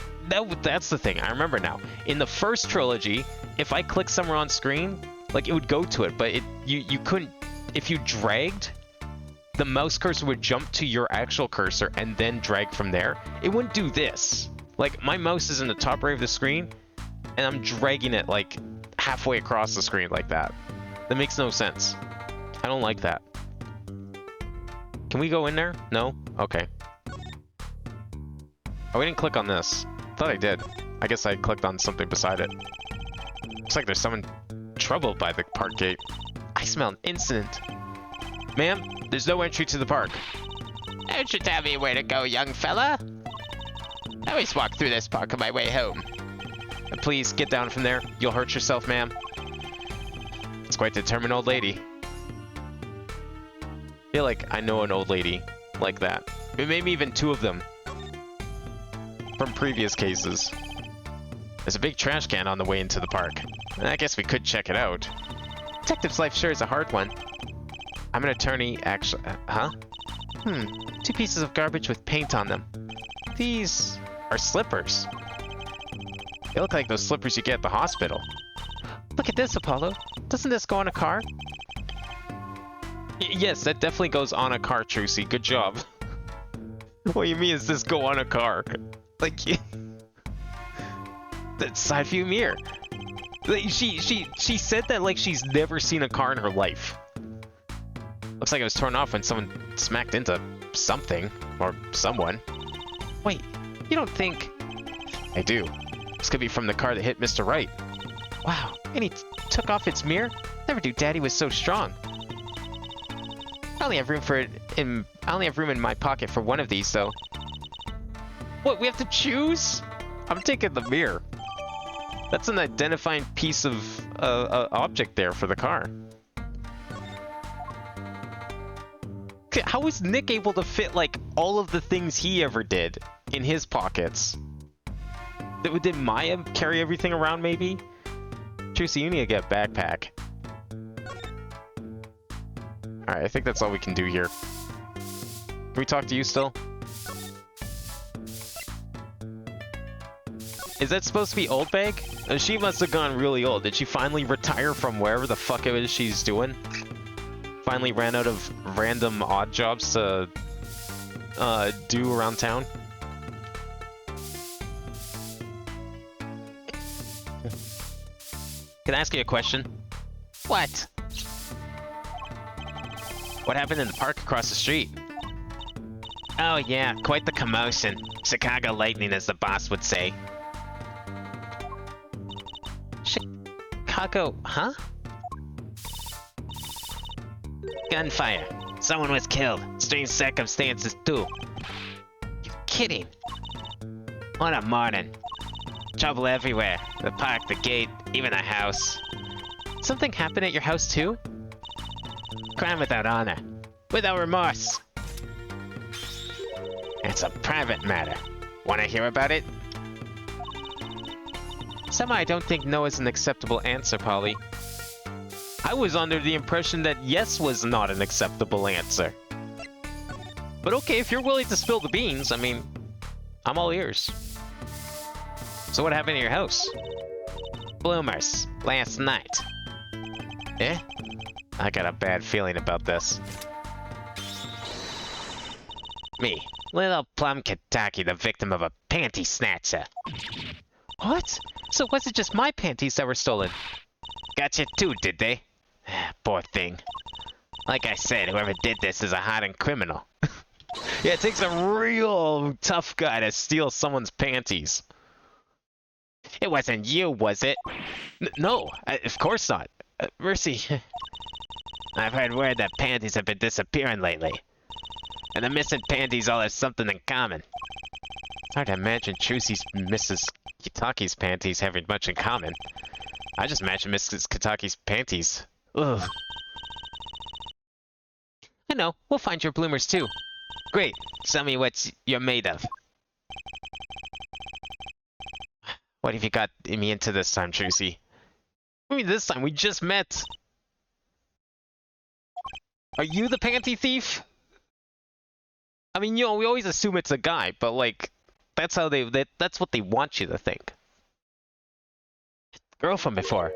that's the thing. I remember now. In the first trilogy, if I clicked somewhere on screen, it would go to it, but you couldn't... If you dragged, the mouse cursor would jump to your actual cursor and then drag from there. It wouldn't do this. My mouse is in the top right of the screen, and I'm dragging it, halfway across the screen like that. That makes no sense. I don't like that. Can we go in there? No? Okay. Oh, we didn't click on this. Thought I did. I guess I clicked on something beside it. Looks like there's someone troubled by the park gate. I smell an incident. Ma'am, there's no entry to the park.
Don't you tell me where to go, young fella. I always walk through this park on my way home.
Please, get down from there. You'll hurt yourself, ma'am. It's quite a determined old lady. I feel like I know an old lady like that. Maybe even two of them. From previous cases. There's a big trash can on the way into the park. I guess we could check it out.
Detective's life sure is a hard one.
I'm an attorney, actually. Huh?
2 pieces of garbage with paint on them.
These are slippers. They look like those slippers you get at the hospital.
Look at this, Apollo. Doesn't this go on a car?
Yes, that definitely goes on a car, Trucy. Good job. What do you mean, does this go on a car? That side view mirror. She said that she's never seen a car in her life. Looks like it was torn off when someone smacked into something or someone.
Wait, you don't think...
I do. This could be from the car that hit Mr. Wright.
Wow, and he took off its mirror? Never knew Daddy was so strong. I only have room in my pocket for one of these, though.
What, we have to choose? I'm taking the mirror. That's an identifying piece of object there for the car. How was Nick able to fit, like, all of the things he ever did in his pockets? Did Maya carry everything around, maybe? Trucy, you need to get a backpack. Alright, I think that's all we can do here. Can we talk to you still? Is that supposed to be old bag? She must have gone really old. Did she finally retire from wherever the fuck it is she's doing? Finally ran out of random odd jobs to do around town? Can I ask you a question?
What?
What happened in the park across the street?
Oh yeah, quite the commotion. Chicago lightning, as the boss would say. Chicago, huh? Gunfire. Someone was killed. Strange circumstances, too. You're kidding. What a morning. Trouble everywhere. The park, the gate, even the house. Something happened at your house, too? Crime without honor. Without remorse. It's a private matter. Want to hear about it? Somehow I don't think no is an acceptable answer, Polly. I was under the impression that yes was not an acceptable answer. But okay, if you're willing to spill the beans, I mean, I'm all ears. So what happened to your house? Bloomers, last night. Eh? I got a bad feeling about this. Me, little Plum Kentucky, the victim of a panty snatcher. What? So was it just my panties that were stolen? Gotcha too, did they? Poor thing. Like I said, whoever did this is a hardened criminal. Yeah, it takes a real tough guy to steal someone's panties. It wasn't you, was it? No, of course not. Mercy. I've heard word that panties have been disappearing lately. And the missing panties all have something in common. It's hard to imagine Trucy's Mrs. Kitaki's panties having much in common. I just imagine Mrs. Kitaki's panties. Ugh. I know. We'll find your bloomers too. Great. Tell me what you're made of. What have you got me into this time, Trucy? I mean, this time we just met. Are you the panty thief? I mean, you know, we always assume it's a guy, but like, that's how that's what they want you to think. Girl from before.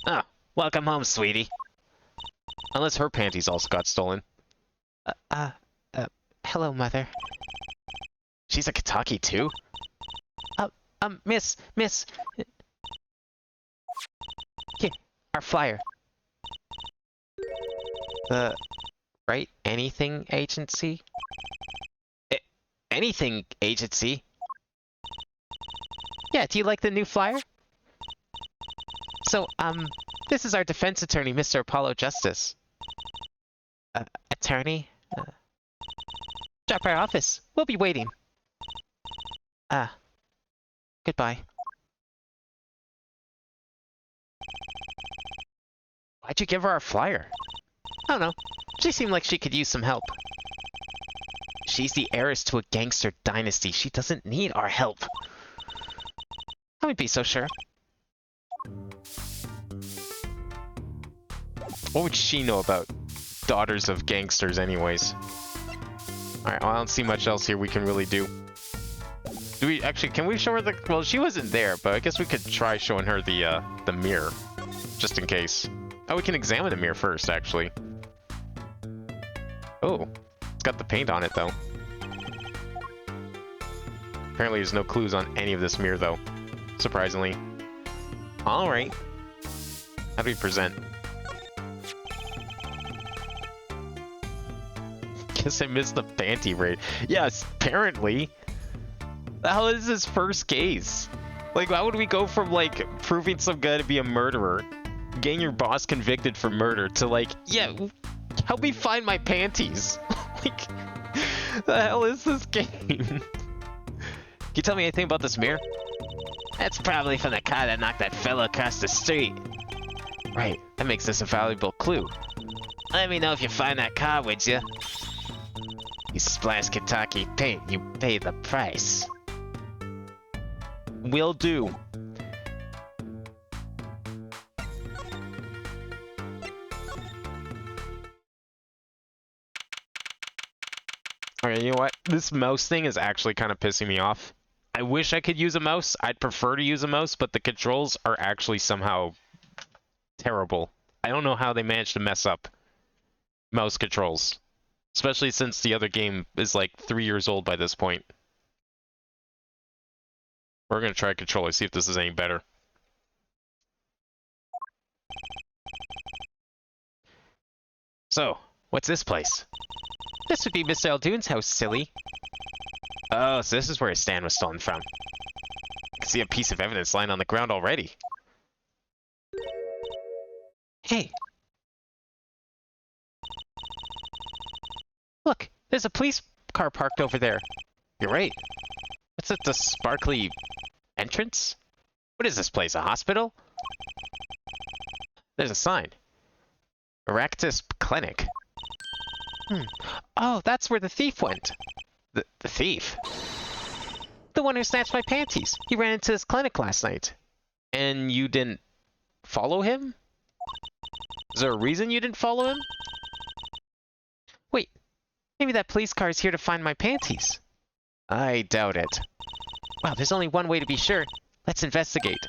Oh, welcome home, sweetie. Unless her panties also got stolen. Hello, Mother. She's a Kitaki too? Miss. Here, our flyer. The Right Anything Agency? Anything Agency? Yeah, do you like the new flyer? So, this is our defense attorney, Mr. Apollo Justice. Attorney? Drop by our office. We'll be waiting. Goodbye. Why'd you give her our flyer? I don't know. She seemed like she could use some help. She's the heiress to a gangster dynasty. She doesn't need our help. I wouldn't be so sure. What would she know about daughters of gangsters anyways? Alright, well, I don't see much else here we can really do. Do we actually, can we show her the, well, she wasn't there, but I guess we could try showing her the mirror, just in case. Oh, we can examine the mirror first, actually. Oh, it's got the paint on it, though. Apparently there's no clues on any of this mirror, though, surprisingly. Alright. How do we present? Guess I missed the panty raid. Yes, apparently.
The hell is his first case? Like, how would we go from, like, proving some guy to be a murderer, getting your boss convicted for murder, to, like, yeah, help me find my panties? Like, the hell is this game? Can you tell me anything about this mirror? That's probably from the car that knocked that fellow across the street. Right, that makes this a valuable clue. Let me know if you find that car, would you? You splash Kentucky paint, you pay the price. Will do. Alright, you know what? This mouse thing is actually kind of pissing me off. I wish I could use a mouse. I'd prefer to use a mouse, but the controls are actually somehow terrible. I don't know how they managed to mess up mouse controls. Especially since the other game is like 3 years old by this point. We're gonna try controller, see if this is any better. So, what's this place? This would be Mr. Aldoon's house, silly. Oh, so this is where his stand was stolen from. I can see a piece of evidence lying on the ground already. Hey. Look, there's a police car parked over there. You're right. What's at the sparkly entrance? What is this place, a hospital? There's a sign. Eractus Clinic. Oh, that's where the thief went. The thief? The one who snatched my panties. He ran into this clinic last night. And you didn't follow him? Is there a reason you didn't follow him? Wait, maybe that police car is here to find my panties. I doubt it. Wow, there's only one way to be sure. Let's investigate.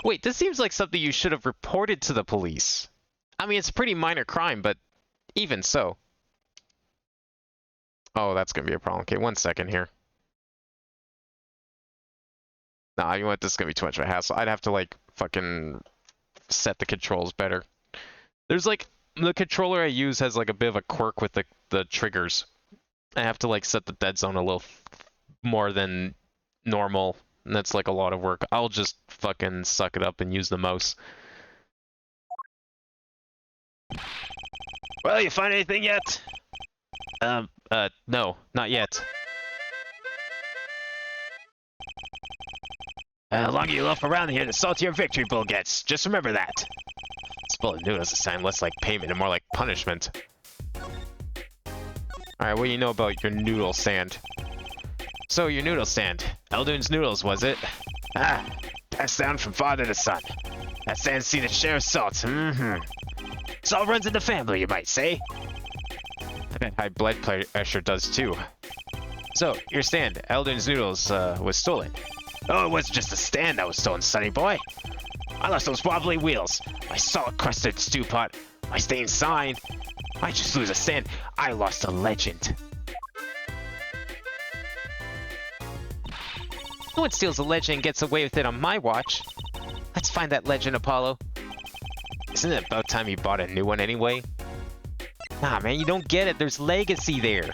Wait, this seems like something you should have reported to the police. I mean, it's a pretty minor crime, but even so. Oh, that's gonna be a problem. Okay, 1 second here. Nah, you know what? This is gonna be too much of a hassle. I'd have to, like, fucking set the controls better. There's, like, the controller I use has, like, a bit of a quirk with the triggers. I have to, like, set the dead zone a little more than normal. And that's, like, a lot of work. I'll just fucking suck it up and use the mouse. Well, you find anything yet? No, not yet. The longer you loaf around here, the saltier Victory Bowl gets. Just remember that. This bowl of noodles is sound less like payment and more like punishment. Alright, what do you know about your noodle stand? So, your noodle stand. Eldoon's Noodles, was it? Ah, passed down from father to son. That stand's seen its share of salt. Salt runs in the family, you might say. I bet high blood pressure does too. So, your stand, Eldoon's Noodles, was stolen. Oh, it wasn't just the stand that was stolen, sonny boy. I lost those wobbly wheels, my salt-crusted stew pot, my stained sign. I just lose a stand. I lost a legend. No one steals a legend and gets away with it on my watch. Let's find that legend, Apollo. Isn't it about time you bought a new one anyway? Nah, man, you don't get it. There's legacy there.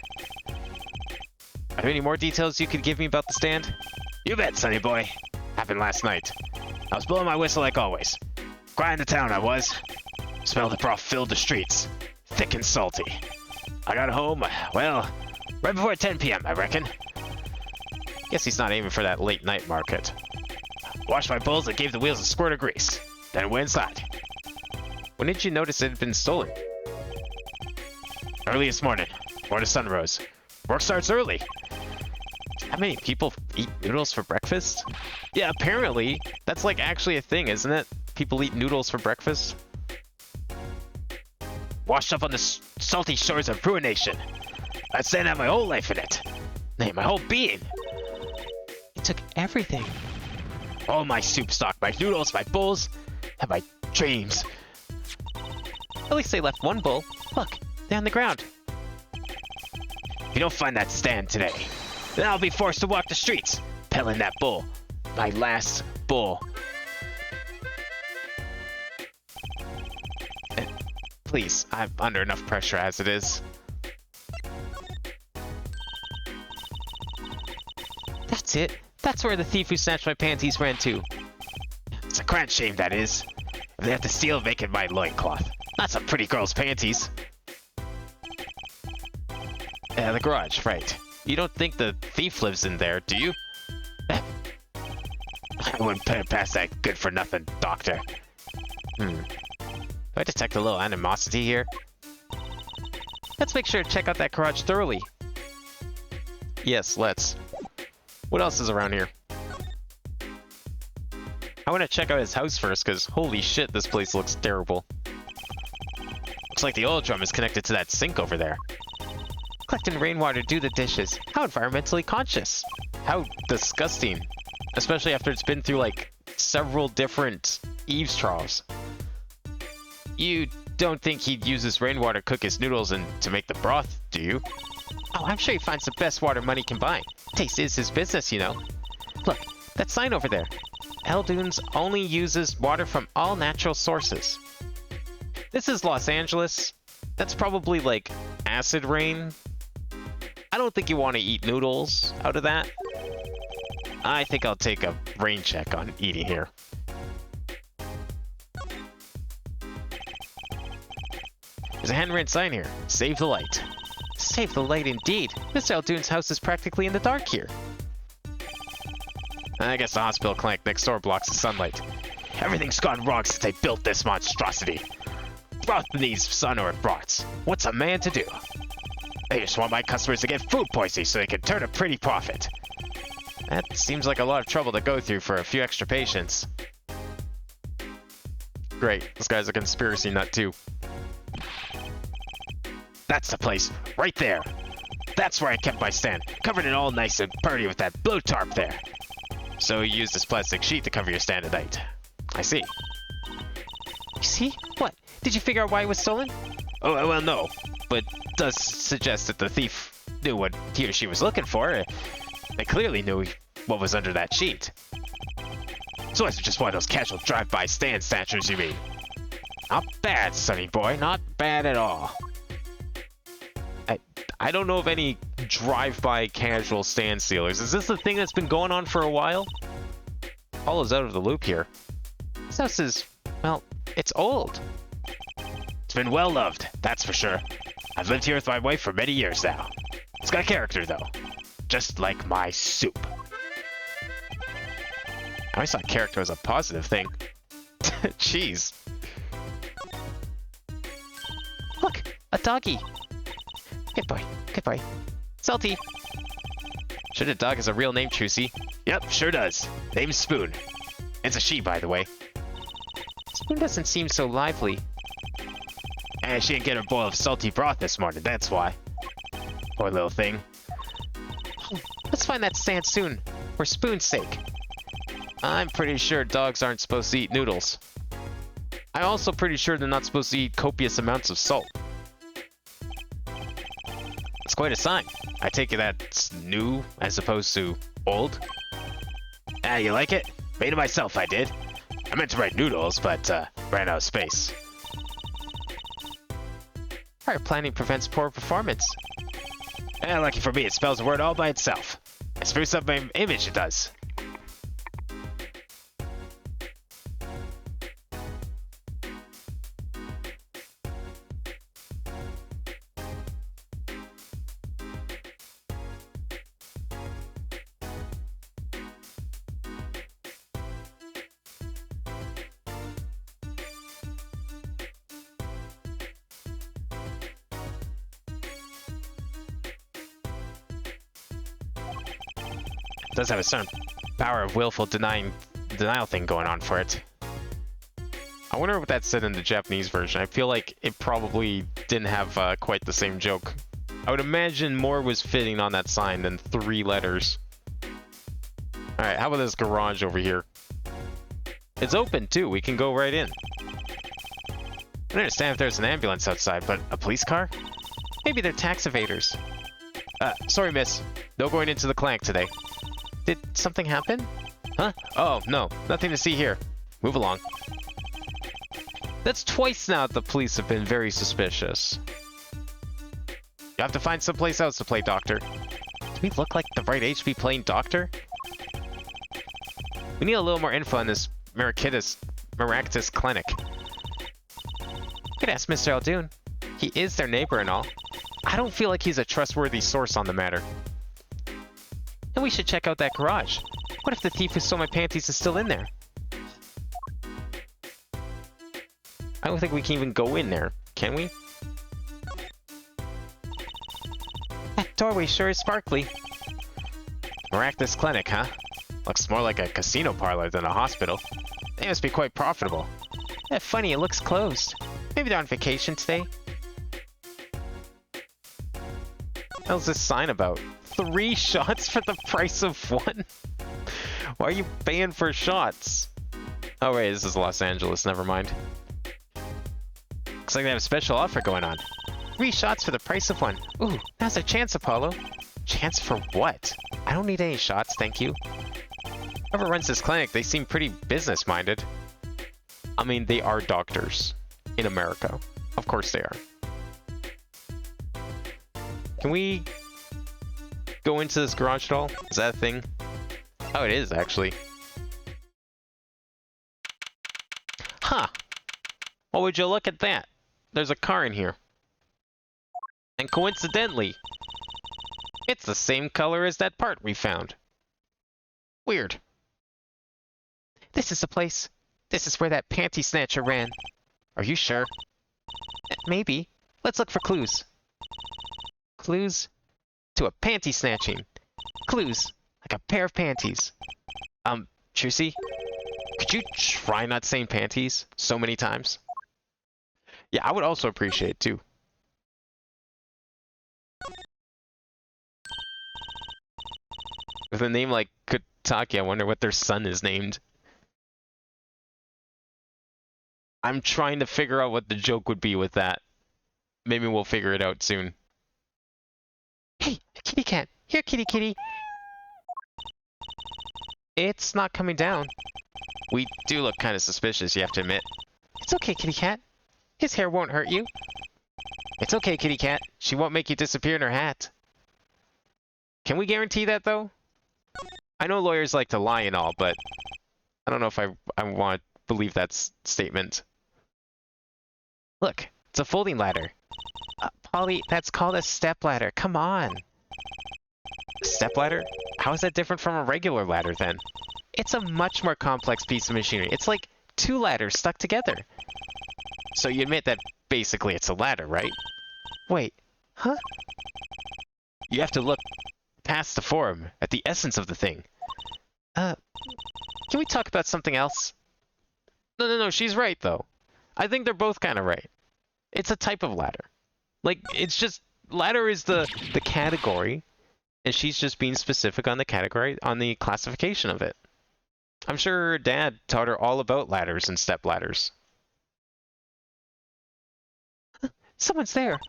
Are there any more details you could give me about the stand? You bet, sonny boy. Happened last night. I was blowing my whistle like always. Quiet in the town I was. Smell the broth filled the streets. Thick and salty. I got home, well, right before 10 p.m., I reckon. Guess he's not aiming for that late night market. Washed my bowls and gave the wheels a squirt of grease. Then went inside. When did you notice it had been stolen? Early this morning, before the sun rose. Work starts early. How many people eat noodles for breakfast? Yeah, apparently. That's like actually a thing, isn't it? People eat noodles for breakfast. Washed up on the salty shores of ruination. I'd stand out my whole life in it. Nay, my whole being. It took everything. All my soup stock, my noodles, my bowls, and my dreams. At least they left one bowl. Look, they're on the ground. If you don't find that stand today, then I'll be forced to walk the streets, peddling that bowl. My last bowl. Please, I'm under enough pressure as it is.
That's it. That's where the thief who snatched my panties ran to.
It's a grand shame, that is. If they have to steal, make it my loincloth. Not some pretty girl's panties.
The garage, right. You don't think the thief lives in there, do you?
I wouldn't put it past that good-for-nothing doctor.
Do I detect a little animosity here? Let's make sure to check out that garage thoroughly. Yes, let's. What else is around here? I want to check out his house first, because holy shit, this place looks terrible. Looks like the oil drum is connected to that sink over there. Collecting rainwater to do the dishes. How environmentally conscious. How disgusting. Especially after it's been through, like, several different eaves troughs. You don't think he'd use this rainwater to cook his noodles and to make the broth, do you? Oh, I'm sure he finds the best water money can buy. Taste is his business, you know. Look, that sign over there. Eldunes only uses water from all natural sources. This is Los Angeles. That's probably like acid rain. I don't think you want to eat noodles out of that. I think I'll take a rain check on eating here. There's a handwritten sign here. Save the light. Save the light indeed. Mr. Eldune's house is practically in the dark here. I guess the hospital clinic next door blocks the sunlight.
Everything's gone wrong since they built this monstrosity. Broth needs sun or it rots. What's a man to do? They just want my customers to get food poisoning so they can turn a pretty profit.
That seems like a lot of trouble to go through for a few extra patients. Great, this guy's a conspiracy nut too.
That's the place, right there. That's where I kept my stand, covered it all nice and pretty with that blue tarp there.
So you used this plastic sheet to cover your stand at night. I see. You see? What? Did you figure out why it was stolen?
Oh, well, no. But it does suggest that the thief knew what he or she was looking for. They clearly knew what was under that sheet. So it's just one of those casual drive-by stand snatchers, you mean? Not bad, sonny boy. Not bad at all.
I don't know of any drive-by casual stand stealers. Is this the thing that's been going on for a while? Paul out of the loop here. This house is, well, it's old.
It's been well loved, that's for sure. I've lived here with my wife for many years now. It's got character, though. Just like my soup.
I always thought character was a positive thing. Jeez. Look, a doggy. Good boy, good boy. Salty. Sure the dog has a real name, Trucy.
Yep, sure does. Name's Spoon. It's a she, by the way.
Spoon doesn't seem so lively.
And she didn't get her bowl of salty broth this morning, that's why. Poor little thing.
Let's find that stand soon, for Spoon's sake. I'm pretty sure dogs aren't supposed to eat noodles. I'm also pretty sure they're not supposed to eat copious amounts of salt. It's quite a sign. I take it that's new as opposed to old.
Ah, you like it? Made it myself, I did. I meant to write noodles, but ran out of space.
Prior planning prevents poor performance.
Lucky for me, it spells a word all by itself. It spruces up my image, it does.
It does have a certain power of willful denial thing going on for it. I wonder what that said in the Japanese version. I feel like it probably didn't have quite the same joke. I would imagine more was fitting on that sign than 3 letters. Alright, how about this garage over here? It's open too, we can go right in. I don't understand if there's an ambulance outside, but a police car? Maybe they're tax evaders. Sorry miss, no going into the clank today. Did something happen? Huh? Oh, no. Nothing to see here. Move along. That's twice now the police have been very suspicious. You have to find someplace else to play doctor. Do we look like the right age to be playing doctor? We need a little more info on this Maractus clinic. Could ask Mr. Aldoon. He is their neighbor and all. I don't feel like he's a trustworthy source on the matter. And we should check out that garage. What if the thief who stole my panties is still in there? I don't think we can even go in there, can we? That doorway sure is sparkly. Maractus Clinic, huh? Looks more like a casino parlor than a hospital. They must be quite profitable. Funny, it looks closed. Maybe they're on vacation today. What's this sign about? 3 shots for the price of 1? Why are you paying for shots? Oh wait, this is Los Angeles, never mind. Looks like they have a special offer going on. 3 shots for the price of 1. Ooh, now's a chance, Apollo. Chance for what? I don't need any shots, thank you. Whoever runs this clinic, they seem pretty business-minded. I mean, they are doctors in America. Of course they are. Can we go into this garage at all? Is that a thing? Oh, it is, actually. Huh. Well, would you look at that? There's a car in here. And coincidentally, it's the same color as that part we found. Weird. This is the place. This is where that panty snatcher ran. Are you sure? Maybe. Let's look for clues. Clues to a panty snatching. Clues like a pair of panties. Trucy, could you try not saying panties so many times? Yeah, I would also appreciate it too. With a name like Kutaki, I wonder what their son is named. I'm trying to figure out what the joke would be with that. Maybe we'll figure it out soon. Hey, kitty cat. Here, kitty kitty. It's not coming down. We do look kind of suspicious, you have to admit. It's okay, kitty cat. His hair won't hurt you. It's okay, kitty cat. She won't make you disappear in her hat. Can we guarantee that, though? I know lawyers like to lie and all, but I don't know if I want to believe that statement. Look, it's a folding ladder. Polly, that's called a stepladder. Come on. A stepladder? How is that different from a regular ladder, then? It's a much more complex piece of machinery. It's like 2 ladders stuck together. So you admit that basically it's a ladder, right? Wait, huh? You have to look past the form, at the essence of the thing. Can we talk about something else? No, she's right, though. I think they're both kind of right. It's a type of ladder. Like, it's just, ladder is the category, and she's just being specific on the category, on the classification of it. I'm sure her dad taught her all about ladders and step ladders. Someone's there.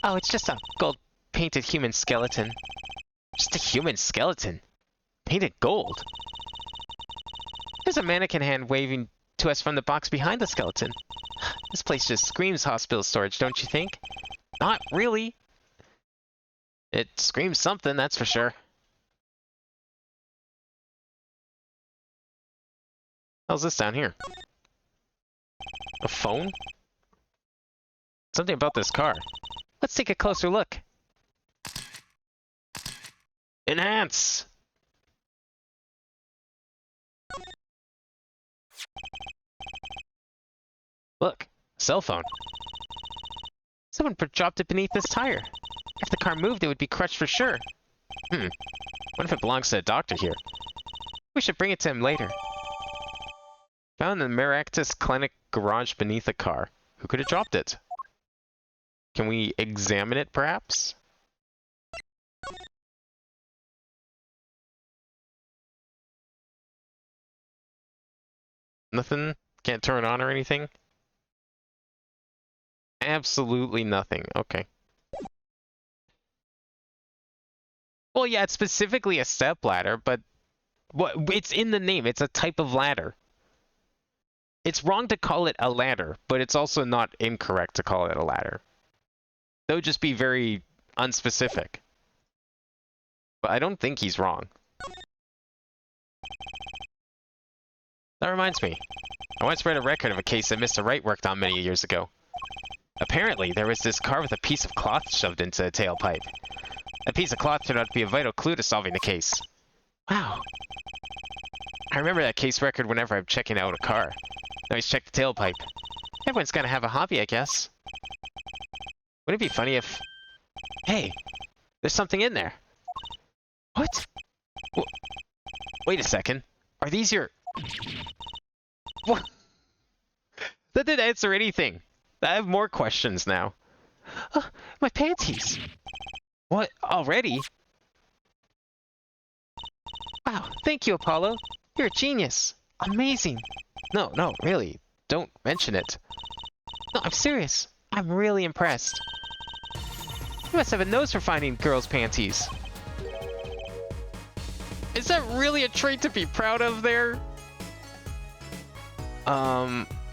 Oh, it's just a gold-painted human skeleton. Just a human skeleton? Painted gold? There's a mannequin hand waving to us from the box behind the skeleton. This place just screams hospital storage, don't you think? Not really. It screams something, that's for sure. How's this down here? A phone? Something about this car. Let's take a closer look. Enhance! Look, cell phone. Someone dropped it beneath this tire. If the car moved, it would be crushed for sure. What if it belongs to a doctor here? We should bring it to him later. Found in the Maractus Clinic garage beneath a car. Who could have dropped it? Can we examine it, perhaps? Nothing? Can't turn it on or anything? Absolutely nothing. Okay. Well, yeah, it's specifically a step ladder, but it's in the name. It's a type of ladder. It's wrong to call it a ladder, but it's also not incorrect to call it a ladder. That would just be very unspecific. But I don't think he's wrong. That reminds me. I once read a record of a case that Mr. Wright worked on many years ago. Apparently, there was this car with a piece of cloth shoved into the tailpipe. A piece of cloth turned out to be a vital clue to solving the case. Wow. I remember that case record whenever I'm checking out a car. I always check the tailpipe. Everyone's gotta have a hobby, I guess. Wouldn't it be funny if... Hey, there's something in there. What? Wait a second. Are these your... What? That didn't answer anything. I have more questions now. My panties. What? Already? Wow, thank you, Apollo. You're a genius. Amazing. No, really. Don't mention it. No, I'm serious. I'm really impressed. You must have a nose for finding girls' panties. Is that really a trait to be proud of there?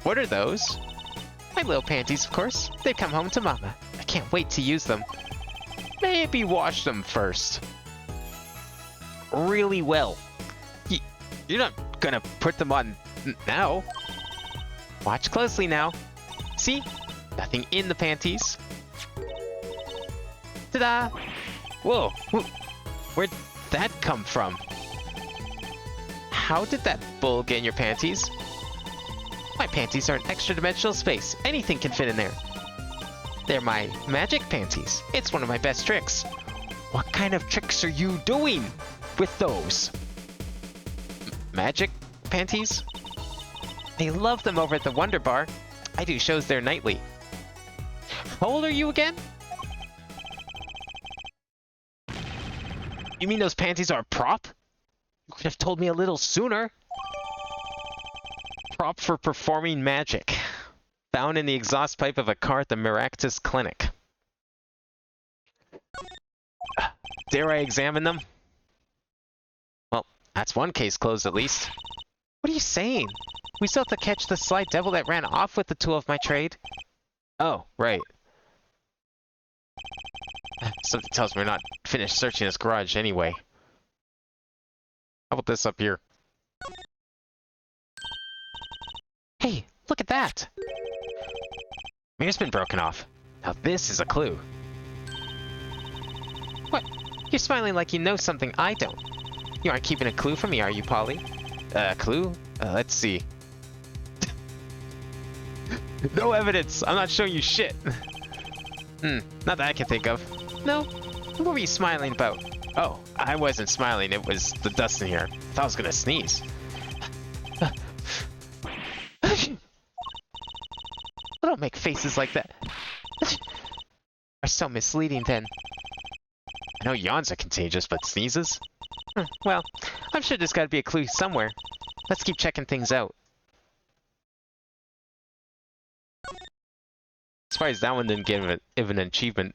What are those? My little panties, of course. They come home to Mama. I can't wait to use them. Maybe wash them first. Really well. You're not gonna put them on now. Watch closely now. See? Nothing in the panties. Ta-da! Whoa! Where'd that come from? How did that bull get in your panties? My panties are an extra-dimensional space. Anything can fit in there. They're my magic panties. It's one of my best tricks. What kind of tricks are you doing with those? Magic panties? They love them over at the Wonder Bar. I do shows there nightly. How old are you again? You mean those panties are a prop? You could have told me a little sooner. Prop for performing magic. Found in the exhaust pipe of a car at the Maractus Clinic. Dare I examine them? Well, that's one case closed at least. What are you saying? We still have to catch the sly devil that ran off with the tool of my trade. Oh, right. Something tells me we're not finished searching this garage anyway. How about this up here? Hey, look at that! Mirror's been broken off. Now this is a clue. What? You're smiling like you know something I don't. You aren't keeping a clue from me, are you, Polly? Clue? Let's see. No evidence! I'm not showing you shit! Not that I can think of. No? What were you smiling about? Oh, I wasn't smiling, it was the dust in here. I thought I was gonna sneeze. Don't make faces like that. Are so misleading then. I know yawns are contagious, but sneezes? Well, I'm sure there's gotta be a clue somewhere. Let's keep checking things out. Surprised that one didn't give it an achievement.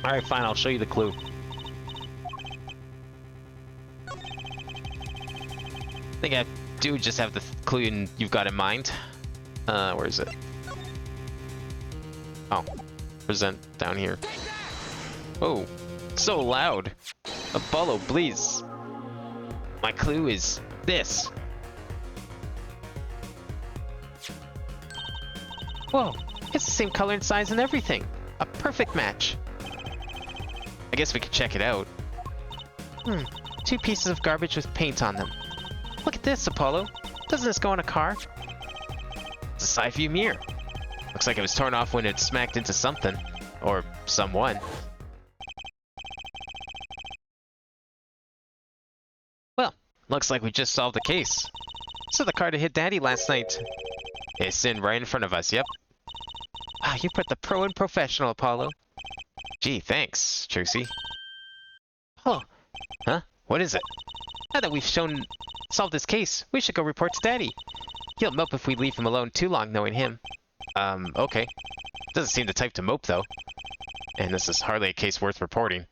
Alright, fine, I'll show you the clue. I think I do just have the clue you've got in mind. Where is it? Oh, present down here. Oh, so loud. Apollo, please. My clue is this. Whoa, it's the same color and size and everything. A perfect match. I guess we could check it out. Two pieces of garbage with paint on them. Look at this, Apollo. Doesn't this go in a car? It's a side view mirror. Looks like it was torn off when it smacked into something. Or someone. Well, looks like we just solved the case. So the car that hit Daddy last night. It's sitting right in front of us, yep. Wow, you put the pro in professional, Apollo. Gee, thanks, Trucy. Oh, huh? What is it? Now that we've solved this case, we should go report to Daddy. He'll mope if we leave him alone too long, knowing him. Okay. Doesn't seem the type to mope, though. And this is hardly a case worth reporting.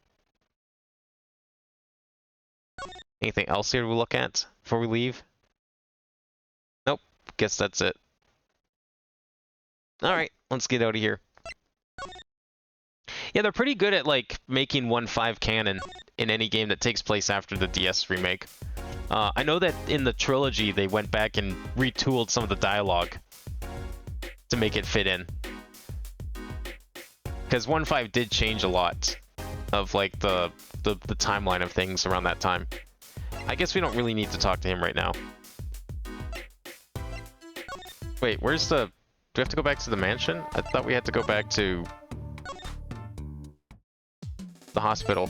Anything else here we'll look at before we leave? Nope. Guess that's it. Alright, let's get out of here.
Yeah, they're pretty good at, like, making 1.5 canon in any game that takes place after the DS remake. I know that in the trilogy, they went back and retooled some of the dialogue to make it fit in. Because 1.5 did change a lot of, like, the timeline of things around that time. I guess we don't really need to talk to him right now. Wait, where's the... Do we have to go back to the mansion? I thought we had to go back to the hospital.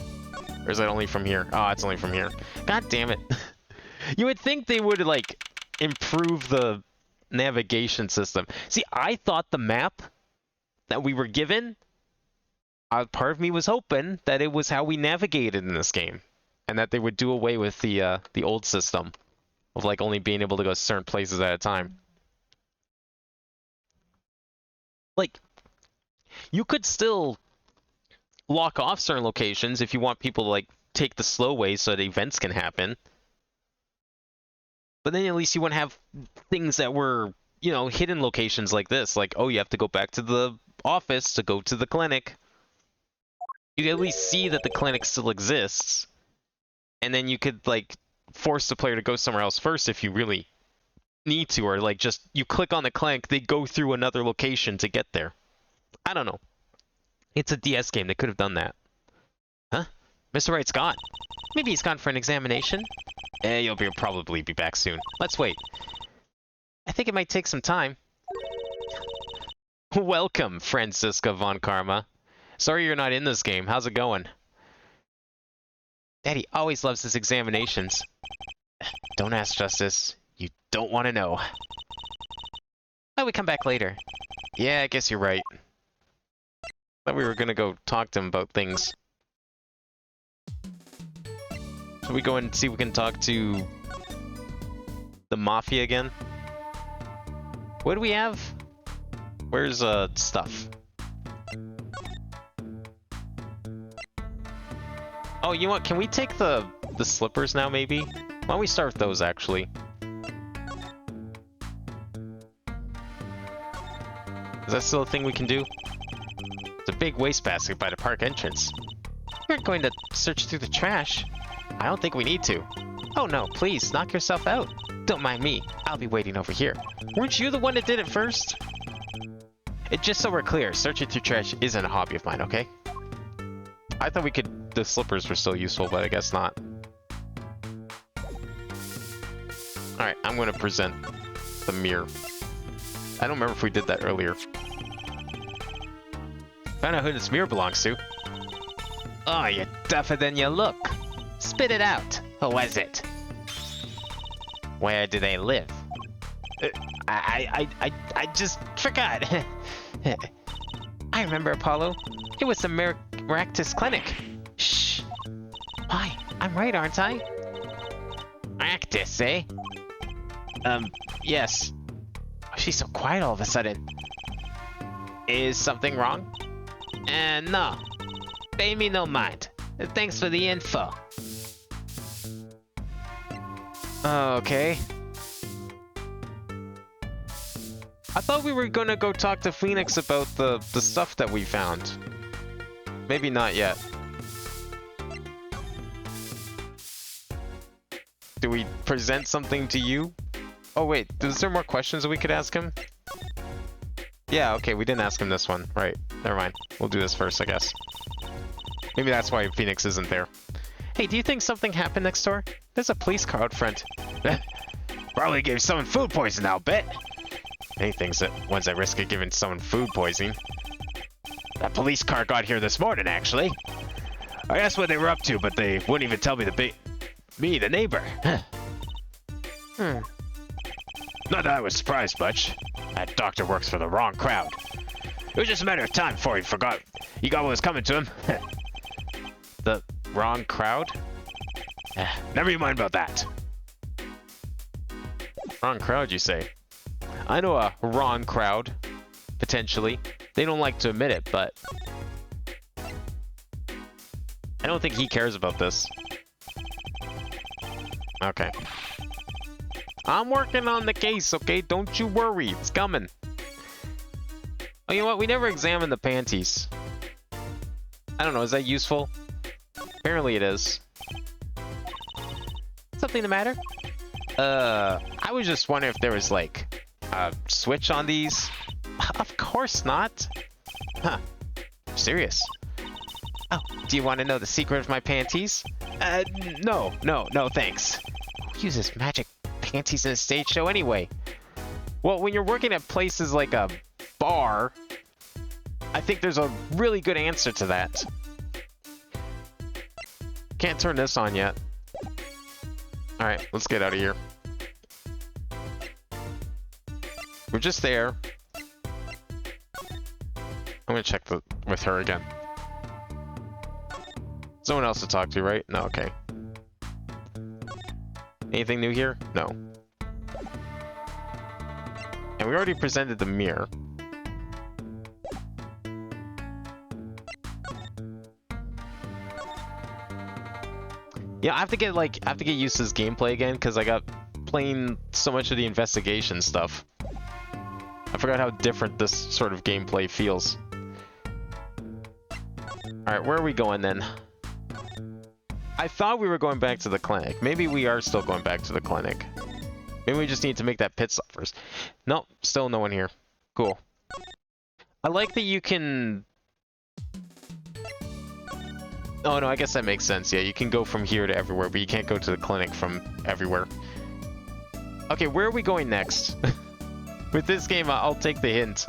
Or is that only from here? Oh, it's only from here. God damn it. You would think they would, like, improve the navigation system. See, I thought the map that we were given, part of me was hoping that it was how we navigated in this game. And that they would do away with the old system of, like, only being able to go certain places at a time. Like, you could still lock off certain locations if you want people to, like, take the slow way so that events can happen. But then at least you wouldn't have things that were, you know, hidden locations like this. Like, oh, you have to go back to the office to go to the clinic. You'd at least see that the clinic still exists. And then you could, like, force the player to go somewhere else first if you really need to, or like just you click on the clinic, they go through another location to get there. I don't know. It's a DS game. They could have done that. Huh? Mr. Wright's gone. Maybe he's gone for an examination. You'll probably be back soon. Let's wait. I think it might take some time. Welcome, Franziska von Karma. Sorry you're not in this game. How's it going? Daddy always loves his examinations. Don't ask, Justice. You don't want to know. Why don't we come back later? Yeah, I guess you're right. Thought we were gonna go talk to him about things. Should we go and see if we can talk to the Mafia again? What do we have? Where's stuff? Oh, you know what? Can we take the slippers now, maybe? Why don't we start with those, actually? Is that still a thing we can do? It's a big wastebasket by the park entrance. We're going to search through the trash. I don't think we need to. Oh no, please, knock yourself out. Don't mind me. I'll be waiting over here. Weren't you the one that did it first? Just so we're clear, searching through trash isn't a hobby of mine, okay? I thought the slippers were still useful, but I guess not. Alright, I'm going to present the mirror. I don't remember if we did that earlier. Found out who this mirror belongs to. Oh, you're tougher than you look. Spit it out. Who was it? Where do they live? I just forgot. I remember, Apollo. It was the Maractus Clinic. Shh. Why? I'm right, aren't I? Maractus, eh? Yes. She's so quiet all of a sudden. Is something wrong? No. Pay me no mind. Thanks for the info. Okay. I thought we were gonna go talk to Phoenix about the stuff that we found. Maybe not yet. Do we present something to you? Oh wait, is there more questions that we could ask him? Yeah, okay, we didn't ask him this one. Right, never mind. We'll do this first, I guess. Maybe that's why Phoenix isn't there. Hey, do you think something happened next door? There's a police car out front. Probably gave someone food poisoning, I'll bet. Anything's one's at risk of giving someone food poisoning. That police car got here this morning, actually. I asked what they were up to, but they wouldn't even tell me the neighbor. Not that I was surprised much. That doctor works for the wrong crowd. It was just a matter of time before he got what was coming to him. The wrong crowd? Never you mind about that. Wrong crowd, you say? I know a wrong crowd, potentially. They don't like to admit it, but I don't think he cares about this. Okay. I'm working on the case, okay? Don't you worry. It's coming. Oh, you know what? We never examined the panties. I don't know, is that useful? Apparently it is.
Something the matter?
I was just wondering if there was, like, a switch on these.
Of course not.
Huh. Serious?
Oh, do you want to know the secret of my panties?
No, thanks.
Who uses magic panties in a stage show anyway?
Well, when you're working at places like a bar, I think there's a really good answer to that. Can't turn this on yet. Alright, let's get out of here. We're just there. I'm gonna check with her again. Someone else to talk to, right? No, okay. Anything new here? No. And we already presented the mirror. Yeah, I have to get used to this gameplay again because I got playing so much of the investigation stuff. I forgot how different this sort of gameplay feels. Alright, where are we going then? I thought we were going back to the clinic. Maybe we are still going back to the clinic. Maybe we just need to make that pit stop first. Nope, still no one here. Cool. I like that you can... Oh no, I guess that makes sense. Yeah, you can go from here to everywhere, but you can't go to the clinic from everywhere. Okay, where are we going next? With this game, I'll take the hint.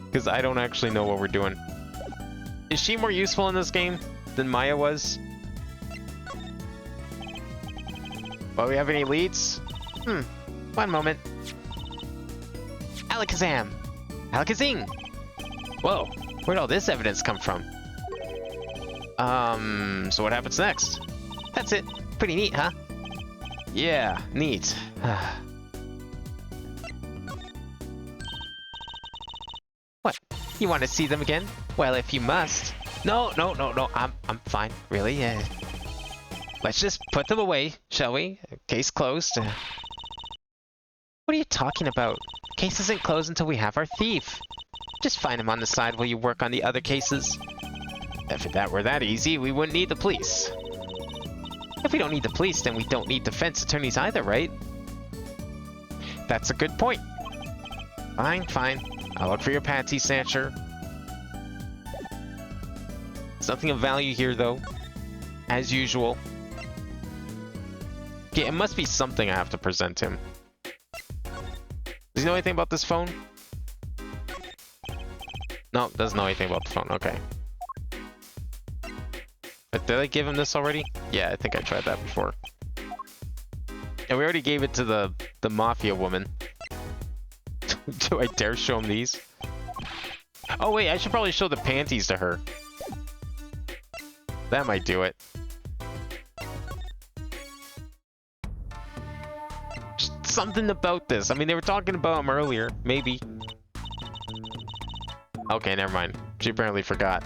Because I don't actually know what we're doing. Is she more useful in this game than Maya was? Well, we have any leads?
One moment. Alakazam! Alakazing!
Whoa,
Where'd all this evidence come from?
so what happens next?
That's it. Pretty neat, huh?
Yeah, neat.
What? You want to see them again? Well, if you must.
No,
I'm fine, really. Let's just put them away, shall we? Case closed. What are you talking about? Case isn't closed until we have our thief. Just find him on the side while you work on the other cases.
If that were that easy, we wouldn't need the police.
If we don't need the police, then we don't need defense attorneys either, right?
That's a good point.
Fine.
I'll look for your panty snatcher.
There's nothing of value here, though. As usual.
Okay, it must be something I have to present him. Does he know anything about this phone? No, doesn't know anything about the phone. Okay. But did I give him this already? Yeah, I think I tried that before. And we already gave it to the mafia woman. Do I dare show him these? Oh wait, I should probably show the panties to her. That might do it. Just something about this. I mean, they were talking about him earlier. Maybe. Okay, never mind. She apparently forgot.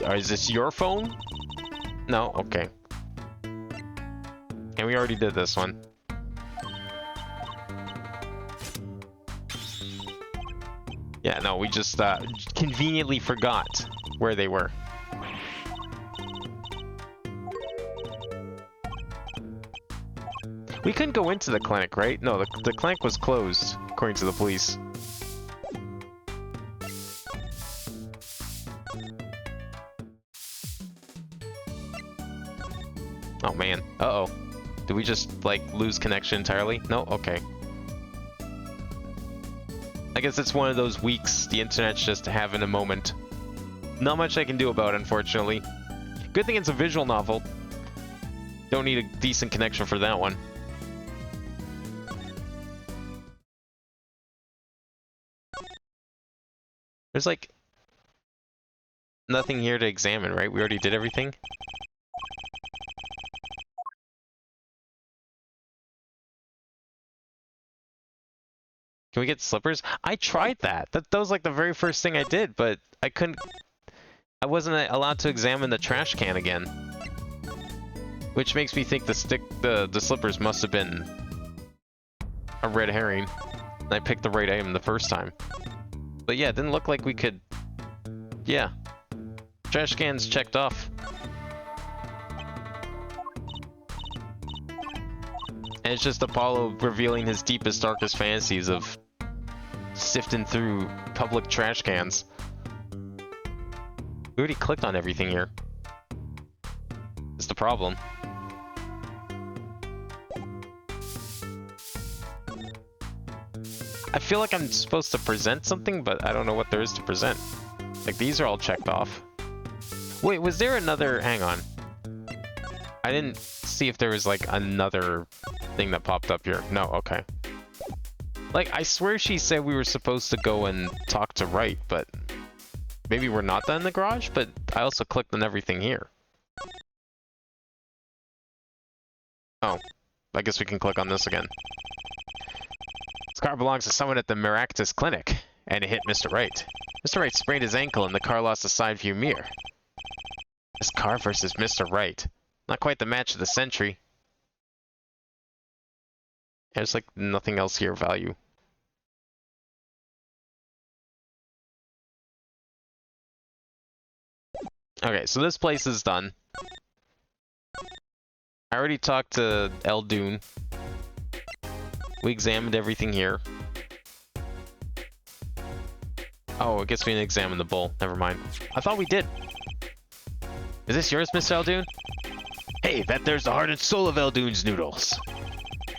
Is this your phone? No? Okay. And we already did this one. Yeah, no, we just conveniently forgot where they were. We couldn't go into the clinic, right? No, the clinic was closed, according to the police. Oh man, uh-oh. Did we just, like, lose connection entirely? No? Okay. I guess it's one of those weeks the internet's just having a moment. Not much I can do about it, unfortunately. Good thing it's a visual novel. Don't need a decent connection for that one. There's, like, nothing here to examine, right? We already did everything? Can we get slippers? I tried that. That was like the very first thing I did, but I couldn't... I wasn't allowed to examine the trash can again. Which makes me think the slippers must have been a red herring. And I picked the right item the first time. But yeah, it didn't look like we could...
Yeah. Trash cans checked off. And it's just Apollo revealing his deepest, darkest fantasies of sifting through public trash cans. We already clicked on everything here. That's the problem. I feel like I'm supposed to present something, but I don't know what there is to present. Like, these are all checked off. Wait, was there another... Hang on. I didn't see if there was, like, another thing that popped up here. No, okay. Like, I swear she said we were supposed to go and talk to Wright, but... Maybe we're not done in the garage, but I also clicked on everything here. Oh. I guess we can click on this again. This car belongs to someone at the Maractus Clinic, and it hit Mr. Wright. Mr. Wright sprained his ankle and the car lost a side view mirror. This car versus Mr. Wright. Not quite the match of the century. There's like nothing else here of value. Okay, so this place is done. I already talked to Eldoon. We examined everything here. Oh, I guess we didn't examine the bowl. Never mind. I thought we did. Is this yours, Mr. Eldoon? Hey, that there's the heart and soul of Eldoon's noodles.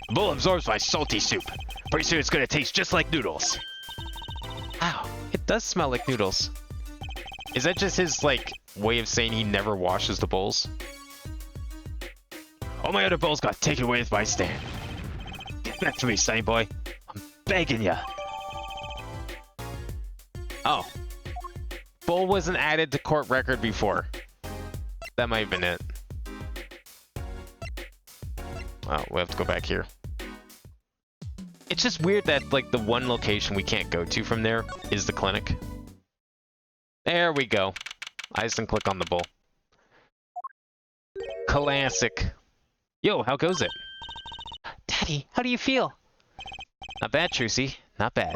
The bowl absorbs my salty soup. Pretty soon it's gonna taste just like noodles. Wow, it does smell like noodles. Is that just his, like, way of saying he never washes the bowls? All my other bowls got taken away with my stand. Get back to me, Sunny Boy. I'm begging ya. Oh. Bowl wasn't added to court record before. That might have been it. Oh, we have to go back here. It's just weird that, like, the one location we can't go to from there is the clinic. There we go. I just didn't click on the bowl. Classic. Yo, how goes it? Daddy, how do you feel? Not bad, Trucy. Not bad.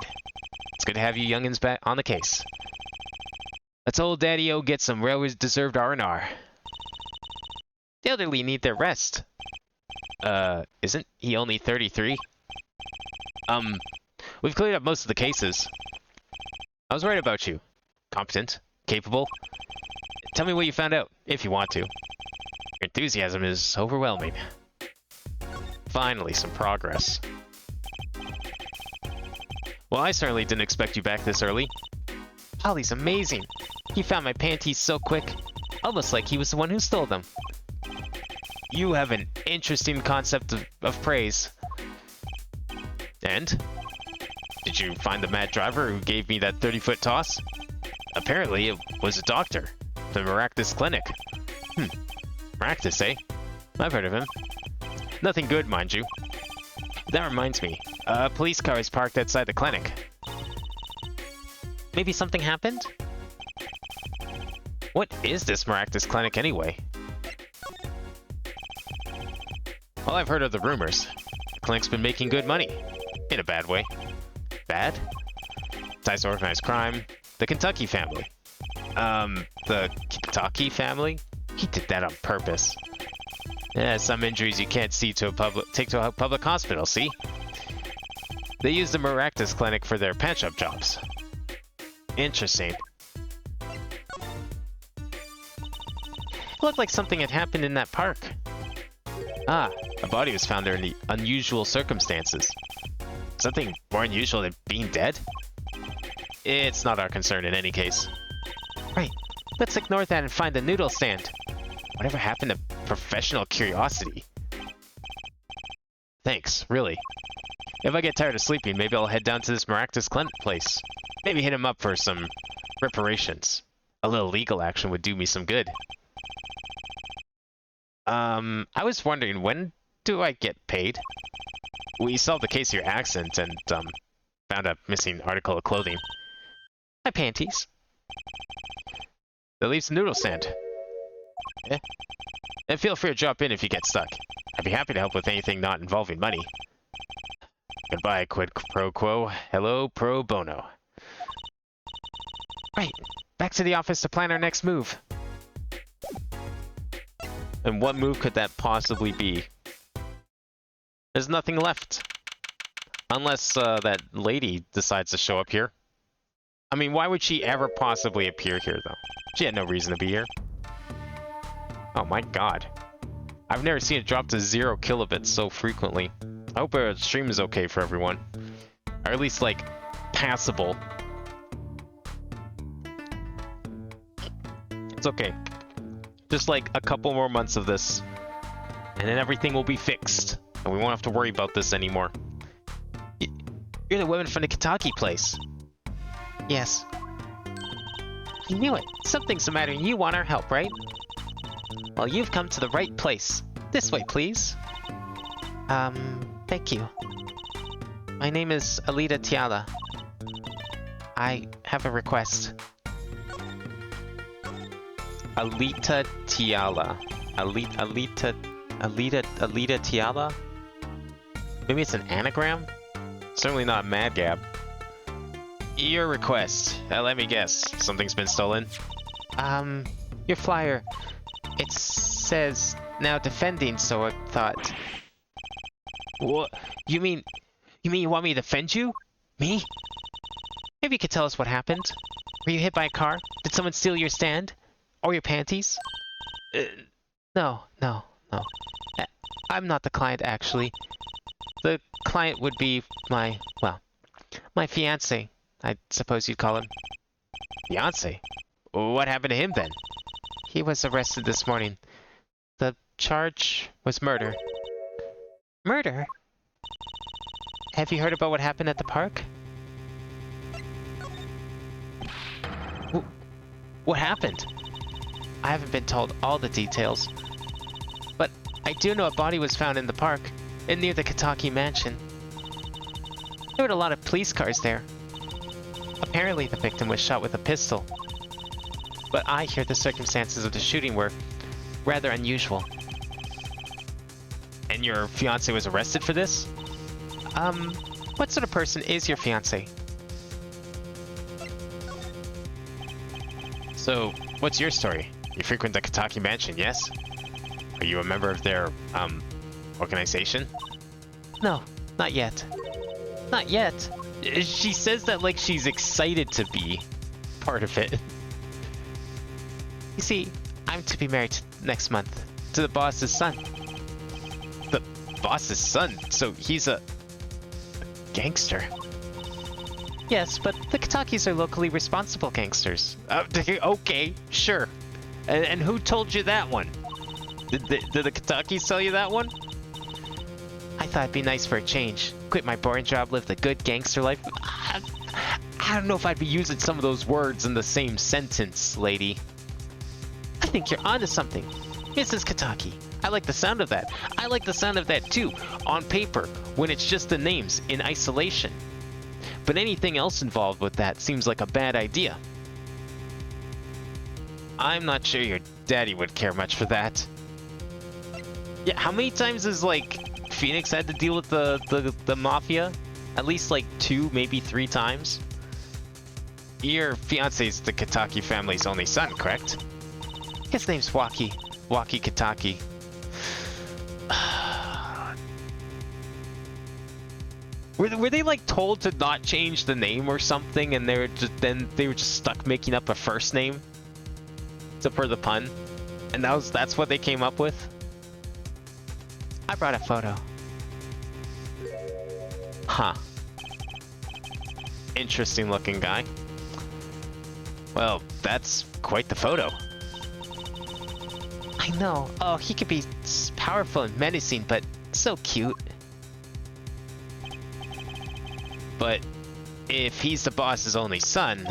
It's good to have you youngins back on the case. Let's old Daddy-O get some well-deserved R&R. The elderly need their rest. Isn't he only 33? We've cleared up most of the cases. I was right about you. Competent. Capable. Tell me what you found out, if you want to. Your enthusiasm is overwhelming. Finally, some progress. Well, I certainly didn't expect you back this early. Holly's amazing. He found my panties so quick, almost like he was the one who stole them. You have an interesting concept of praise. And? Did you find the mad driver who gave me that 30-foot toss? Apparently, it was a doctor. The Maractus Clinic. Maractus, eh? I've heard of him. Nothing good, mind you. That reminds me. A police car is parked outside the clinic. Maybe something happened? What is this Maractus Clinic anyway? Well, I've heard of the rumors. The clinic's been making good money. In a bad way. Bad? Ties to organized crime. The Kentucky family. The Kentucky family? He did that on purpose. Yeah, some injuries you can't take to a public hospital, see? They use the Maractus Clinic for their patch-up jobs. Interesting. It looked like something had happened in that park. Ah, a body was found there in the unusual circumstances. Something more unusual than being dead? It's not our concern in any case. Right, let's ignore that and find the noodle stand. Whatever happened to professional curiosity? Thanks, really. If I get tired of sleeping, maybe I'll head down to this Maractus Clinic place. Maybe hit him up for some reparations. A little legal action would do me some good. I was wondering, when do I get paid? We solved the case of your accident and, found a missing article of clothing. My panties. That leaves the noodle stand. Eh? And feel free to drop in if you get stuck. I'd be happy to help with anything not involving money. Goodbye, quid pro quo. Hello, pro bono. Right. Back to the office to plan our next move.
And what move could that possibly be? There's nothing left. Unless that lady decides to show up here. I mean, why would she ever possibly appear here, though? She had no reason to be here. Oh my god. I've never seen it drop to 0 kilobits so frequently. I hope our stream is okay for everyone. Or at least, like, passable. It's okay. Just like a couple more months of this. And then everything will be fixed. And we won't have to worry about this anymore.
You're the woman from the Kitaki place. Yes. I knew it. Something's the matter and you want our help, right? Well, you've come to the right place. This way, please. Thank you. My name is Alita Tiala. I have a request.
Alita Tiala. Alita Tiala? Maybe it's an anagram? Certainly not Mad Gab. Your request. Let me guess. Something's been stolen?
Your flyer. It says now defending, so I thought.
What?
You mean you want me to defend you? Me? Maybe you could tell us what happened. Were you hit by a car? Did someone steal your stand? Or your panties? No. I'm not the client, actually. The client would be my fiancé, I suppose you'd call him.
Fiancé? What happened to him then?
He was arrested this morning. The charge was murder. Murder? Have you heard about what happened at the park?
What happened?
I haven't been told all the details. But I do know a body was found in the park, near the Kitaki mansion. There were a lot of police cars there. Apparently the victim was shot with a pistol. But I hear the circumstances of the shooting were rather unusual.
And your fiancé was arrested for this?
What sort of person is your fiancé?
So, what's your story? You frequent the Kitaki mansion, yes? Are you a member of their, organization?
No, not yet. Not yet.
She says that like she's excited to be part of it.
You see, I'm to be married next month to the boss's son.
The boss's son? So he's a gangster?
Yes, but the Kitakis are locally responsible gangsters.
Okay, sure. And who told you that one? Did the Kitakis tell you that one?
I thought it'd be nice for a change. Quit my boring job, live the good gangster life.
I don't know if I'd be using some of those words in the same sentence, lady.
I think you're onto something. Mrs. Kitaki.
I like the sound of that. I like the sound of that too, on paper, when it's just the names in isolation. But anything else involved with that seems like a bad idea. I'm not sure your daddy would care much for that. Yeah, how many times has, like, Phoenix had to deal with the Mafia? At least, like, 2, maybe 3 times? Your fiancé's the Kitaki family's only son, correct?
His name's Waki.
Waki Kitaki. Were they like told to not change the name or something, and they were just stuck making up a first name? So for the pun, and that's what they came up with.
I brought a photo.
Huh. Interesting looking guy. Well, that's quite the photo.
I know. Oh, he could be powerful and menacing, but so cute.
But if he's the boss's only son,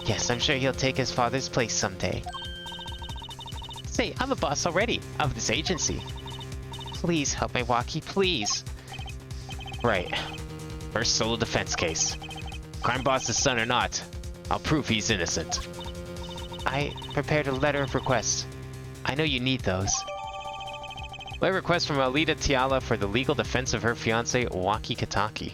yes, I'm sure he'll take his father's place someday. Say, I'm a boss already of this agency. Please help my Waki, please.
Right. First solo defense case. Crime boss's son or not, I'll prove he's innocent.
I prepared a letter of request. I know you need those.
My request from Alita Tiala for the legal defense of her fiancé, Waki Kitaki.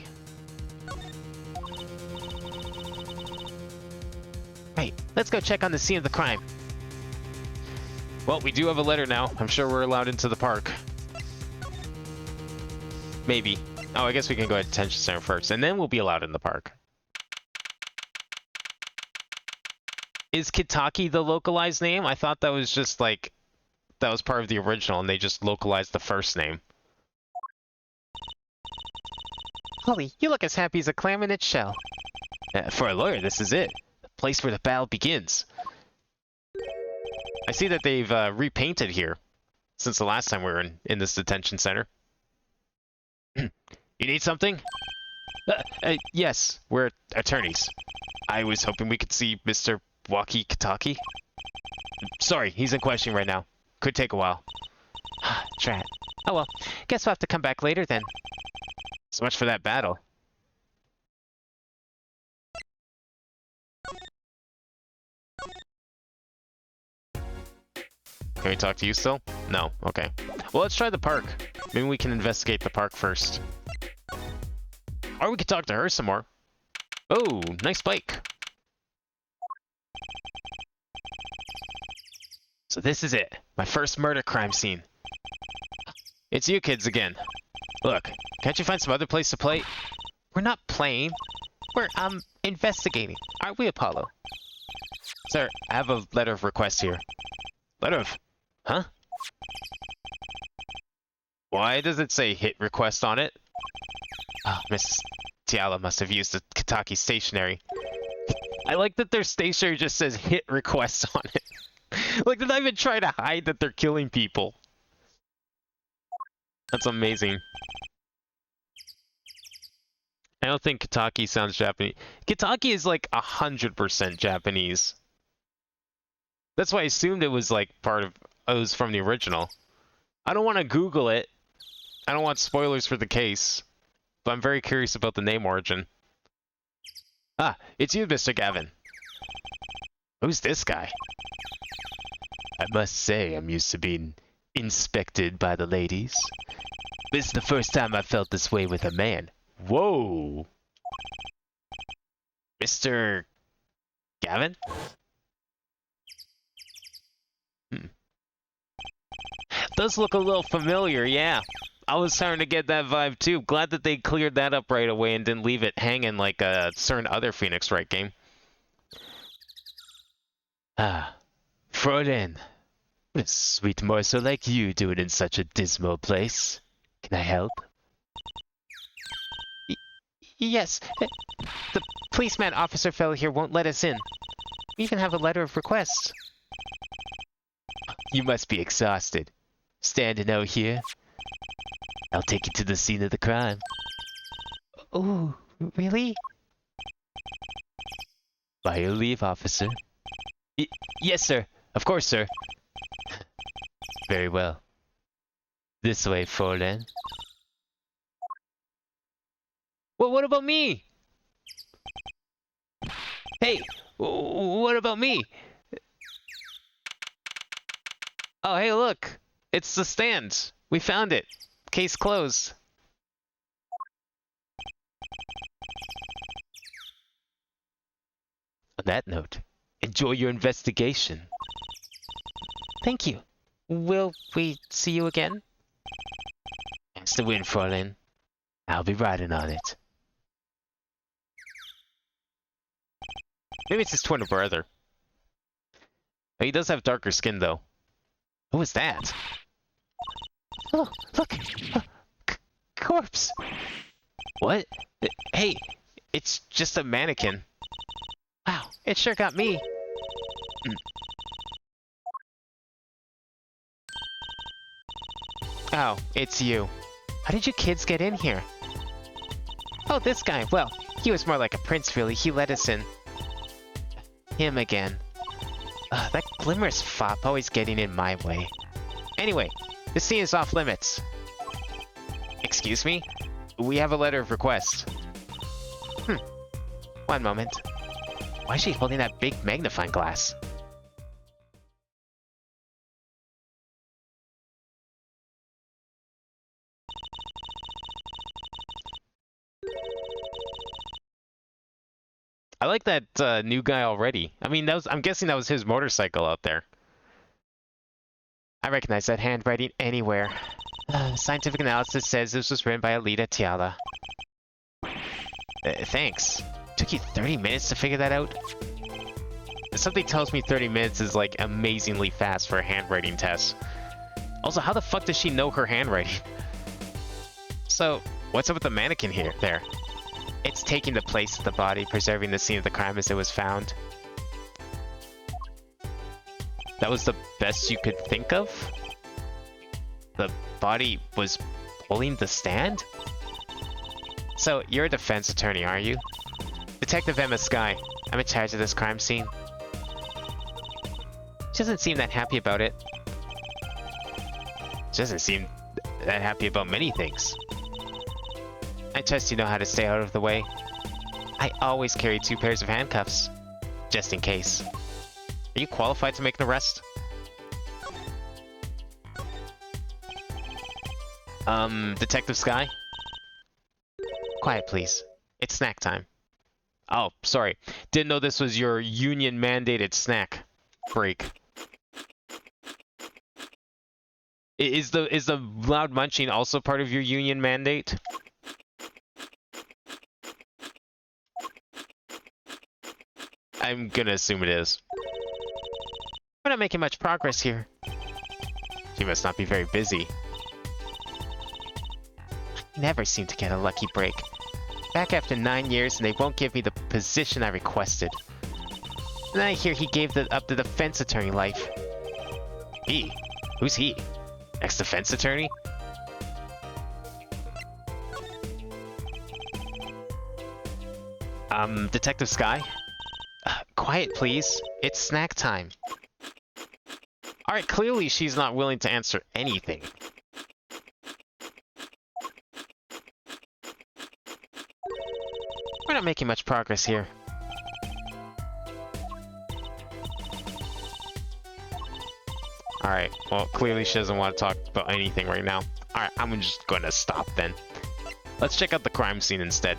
Right. let's go check on the scene of the crime.
Well, we do have a letter now. I'm sure we're allowed into the park. Maybe. Oh, I guess we can go to detention center first, and then we'll be allowed in the park. Is Kitaki the localized name? I thought that was just like... that was part of the original, and they just localized the first name.
Holly, you look as happy as a clam in its shell.
For a lawyer, this is it. The place where the battle begins. I see that they've repainted here since the last time we were in this detention center. You need something? Yes, we're attorneys. I was hoping we could see Mr. Waki Kitaki. Sorry, he's in questioning right now. Could take a while.
Drat. Oh well, guess we'll have to come back later then.
So much for that battle. Can we talk to you still? No. Okay. Well, let's try the park. Maybe we can investigate the park first. Or we could talk to her some more. Oh, nice bike. So this is it. My first murder crime scene. It's you kids again. Look, can't you find some other place to play?
We're not playing. We're, investigating. Aren't we, Apollo?
Sir, I have a letter of request here. Letter of... Huh? Why does it say hit request on it? Oh, Miss Tiala must have used the Kitaki stationery. I like that their stationery just says hit request on it. Like, they're not even trying to hide that they're killing people. That's amazing. I don't think Kitaki sounds Japanese. Kitaki is like 100% Japanese. That's why I assumed it was like part of... it was from the original. I don't want to Google it. I don't want spoilers for the case. But I'm very curious about the name origin. Ah, it's you, Mr. Gavin. Who's this guy? I must say I'm used to being inspected by the ladies. This is the first time I felt this way with a man. Whoa! Mr. Gavin? Does look a little familiar, yeah. I was starting to get that vibe too. Glad that they cleared that up right away and didn't leave it hanging like a certain other Phoenix Wright game. Ah, Fräulein. What a sweet morsel like you doing in such a dismal place. Can I help?
Yes. The policeman officer fellow here won't let us in. We even have a letter of request.
You must be exhausted. Standing out here. I'll take you to the scene of the crime.
Oh, really?
By your leave, officer. Yes, sir. Of course, sir. Very well. This way, Fräulein. Well, what about me? Hey, what about me? Oh, hey, look. It's the stand. We found it. Case closed. On that note, enjoy your investigation.
Thank you. Will we see you again?
That's the win, Fräulein. I'll be riding on it. Maybe it's his twin brother. He does have darker skin, though. Who was that?
Oh, look! Corpse!
What? Hey, it's just a mannequin.
Wow, it sure got me. Oh, it's you. How did you kids get in here? Oh, this guy. Well, he was more like a prince, really. He let us in. Him again. That glimmerous fop always getting in my way. Anyway, this scene is off limits.
Excuse me? We have a letter of request.
One moment. Why is she holding that big magnifying glass?
I like that new guy already. I mean, I'm guessing that was his motorcycle out there.
I recognize that handwriting anywhere. Scientific analysis says this was written by Alita Tiala. Thanks. Took you 30 minutes to figure that out?
Something tells me 30 minutes is like amazingly fast for a handwriting test. Also, how the fuck does she know her handwriting? So, what's up with the mannequin here? There.
It's taking the place of the body, preserving the scene of the crime as it was found.
That was the best you could think of?
The body was pulling the stand? So, you're a defense attorney, are you? Detective Emma Skye. I'm in charge of this crime scene. She doesn't seem that happy about it.
She doesn't seem that happy about many things.
I trust you know how to stay out of the way. I always carry 2 pairs of handcuffs, just in case.
Are you qualified to make an arrest? Detective Skye?
Quiet, please. It's snack time.
Oh, sorry. Didn't know this was your union-mandated snack break. Is the loud munching also part of your union mandate? I'm gonna assume it is.
We're not making much progress here.
She must not be very busy.
I never seem to get a lucky break. Back after 9 years and they won't give me the position I requested. And then I hear he gave up the defense attorney life.
He? Who's he? Ex-defense attorney? Detective Skye?
Quiet, please. It's snack time.
Alright, clearly she's not willing to answer anything.
We're not making much progress here.
Alright, well, clearly she doesn't want to talk about anything right now. Alright, I'm just going to stop then. Let's check out the crime scene instead.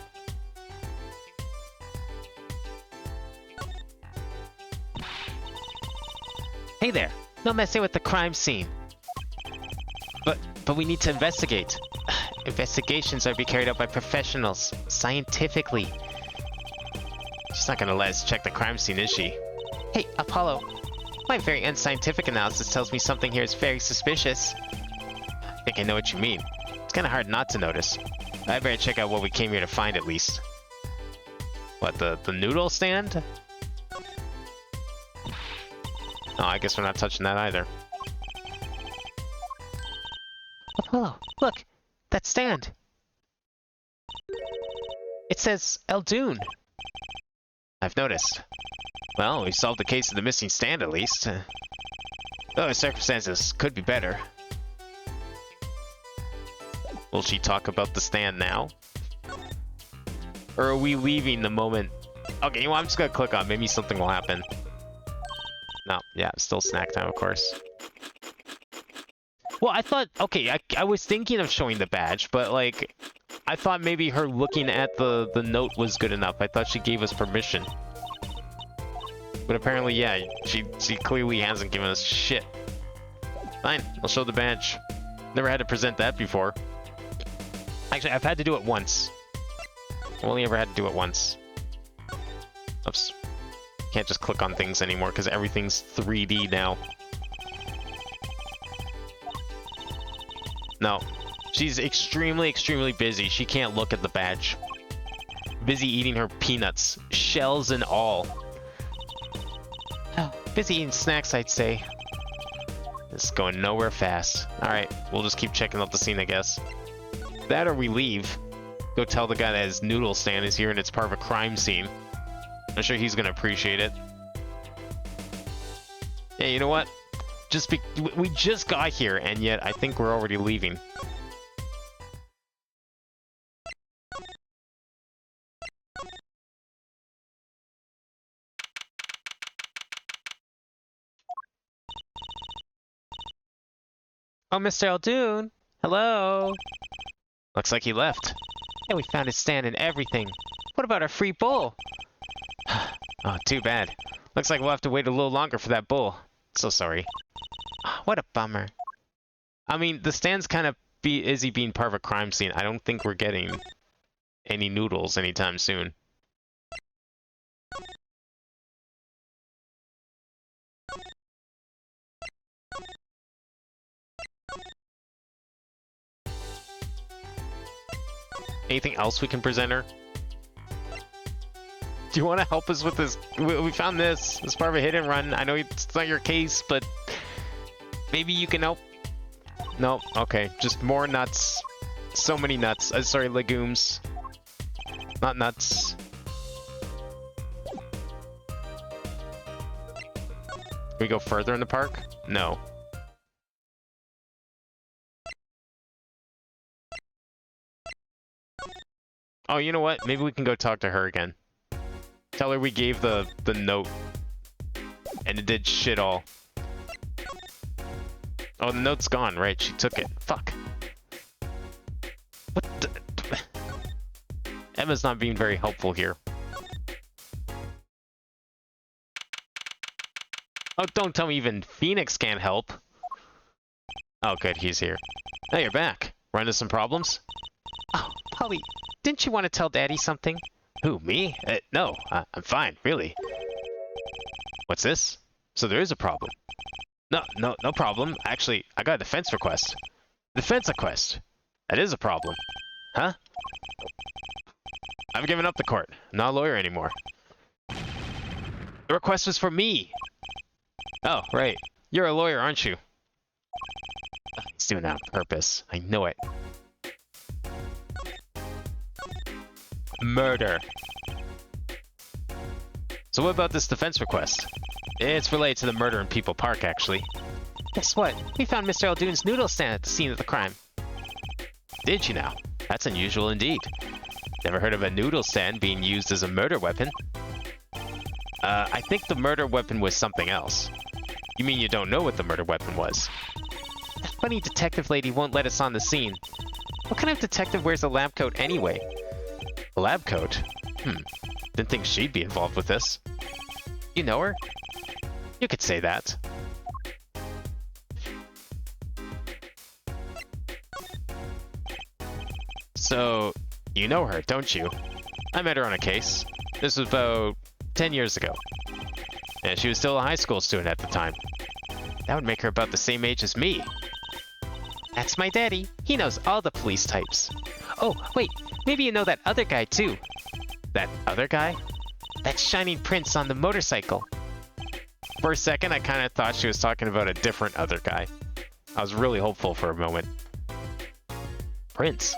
Hey there, no messing with the crime scene. But we need to investigate. Investigations are to be carried out by professionals, scientifically.
She's not gonna let us check the crime scene, is she?
Hey, Apollo. My very unscientific analysis tells me something here is very suspicious.
I think I know what you mean. It's kinda hard not to notice. I better check out what we came here to find at least. What, the noodle stand? Oh, I guess we're not touching that either.
Apollo, look! That stand! It says Eldoon.
I've noticed. Well, we solved the case of the missing stand at least. Though the circumstances could be better. Will she talk about the stand now? Or are we leaving the moment? Okay, you know what? I'm just gonna click on. Maybe something will happen. No, yeah, still snack time, of course. Well, I thought, okay, I was thinking of showing the badge, but like, I thought maybe her looking at the note was good enough. I thought she gave us permission. But apparently, yeah, she clearly hasn't given us shit. Fine, I'll show the badge. Never had to present that before. Actually, I've had to do it once. I've only ever had to do it once. Oops. Can't just click on things anymore because everything's 3D now. No. She's extremely, extremely busy. She can't look at the badge. Busy eating her peanuts, shells and all.
Oh, busy eating snacks, I'd say.
It's going nowhere fast. Alright, we'll just keep checking out the scene, I guess. That or we leave. Go tell the guy that his noodle stand is here and it's part of a crime scene. I'm sure he's gonna appreciate it. Yeah, you know what? We just got here, and yet I think we're already leaving.
Oh, Mr. Eldoon. Hello.
Looks like he left.
Yeah, we found his stand and everything. What about our free bowl? Oh, too bad. Looks like we'll have to wait a little longer for that bull. So sorry. What a bummer. I mean, the stand's kind of Izzy being part of a crime scene. I don't think we're getting any noodles anytime soon. Anything else we can present her? Do you want to help us with this? We found this as part of a hit and run. I know it's not your case, but maybe you can help. No, okay, just more nuts. So many nuts. Sorry, legumes. Not nuts. Can we go further in the park? No. Oh, you know what? Maybe we can go talk to her again. Tell her we gave the note. And it did shit all. Oh, the note's gone, right? She took it. Fuck. What the... Emma's not being very helpful here. Oh, don't tell me even Phoenix can't help. Oh, good, he's here. Hey, you're back. Run into some problems? Oh, Polly, didn't you want to tell Daddy something? Who, me? No, I'm fine, really. What's this? So there is a problem. No problem. Actually, I got a defense request. Defense request? That is a problem. Huh? I've given up the court. I'm not a lawyer anymore. The request was for me! Oh, right. You're a lawyer, aren't you? He's doing that on purpose. I know it. Murder. So what about this defense request? It's related to the murder in People Park, actually. Guess what? We found Mr. Eldoon's noodle stand at the scene of the crime. Did you now? That's unusual indeed. Never heard of a noodle stand being used as a murder weapon. I think the murder weapon was something else. You mean you don't know what the murder weapon was? That funny detective lady won't let us on the scene. What kind of detective wears a lab coat anyway? A lab coat? Didn't think she'd be involved with this. You know her? You could say that. So, you know her, don't you? I met her on a case. This was about 10 years ago. And she was still a high school student at the time. That would make her about the same age as me. That's my daddy. He knows all the police types. Oh, wait, maybe you know that other guy too. That other guy? That shining prince on the motorcycle. For a second, I kind of thought she was talking about a different other guy. I was really hopeful for a moment. Prince?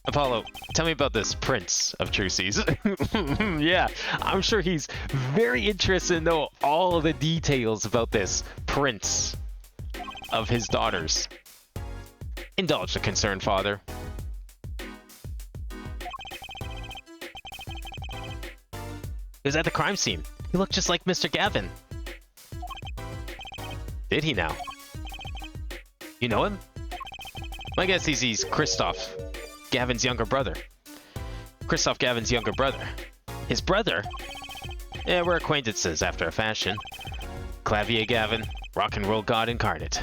Apollo, tell me about this Prince of True Seas. Yeah, I'm sure he's very interested to know all of the details about this Prince of his daughters. Indulge the concerned father. He was at the crime scene. He looked just like Mr. Gavin. Did he now? You know him? My guess is he's Christoph, Gavin's younger brother. Christoph Gavin's younger brother. His brother? Yeah, we're acquaintances after a fashion. Clavier Gavin, rock and roll god incarnate.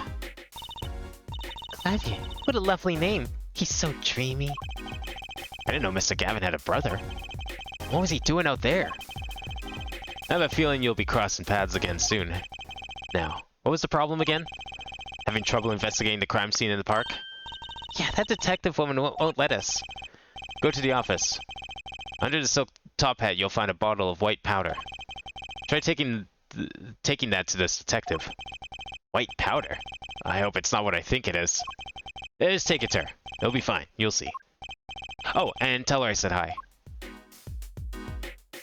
Clavier, what a lovely name. He's so dreamy. I didn't know Mr. Gavin had a brother. What was he doing out there? I have a feeling you'll be crossing paths again soon. Now, what was the problem again? Having trouble investigating the crime scene in the park? Yeah, that detective woman won't let us. Go to the office. Under the silk top hat, you'll find a bottle of white powder. Try taking that to this detective. White powder? I hope it's not what I think it is. Just take it to her. It'll be fine. You'll see. Oh, and tell her I said hi.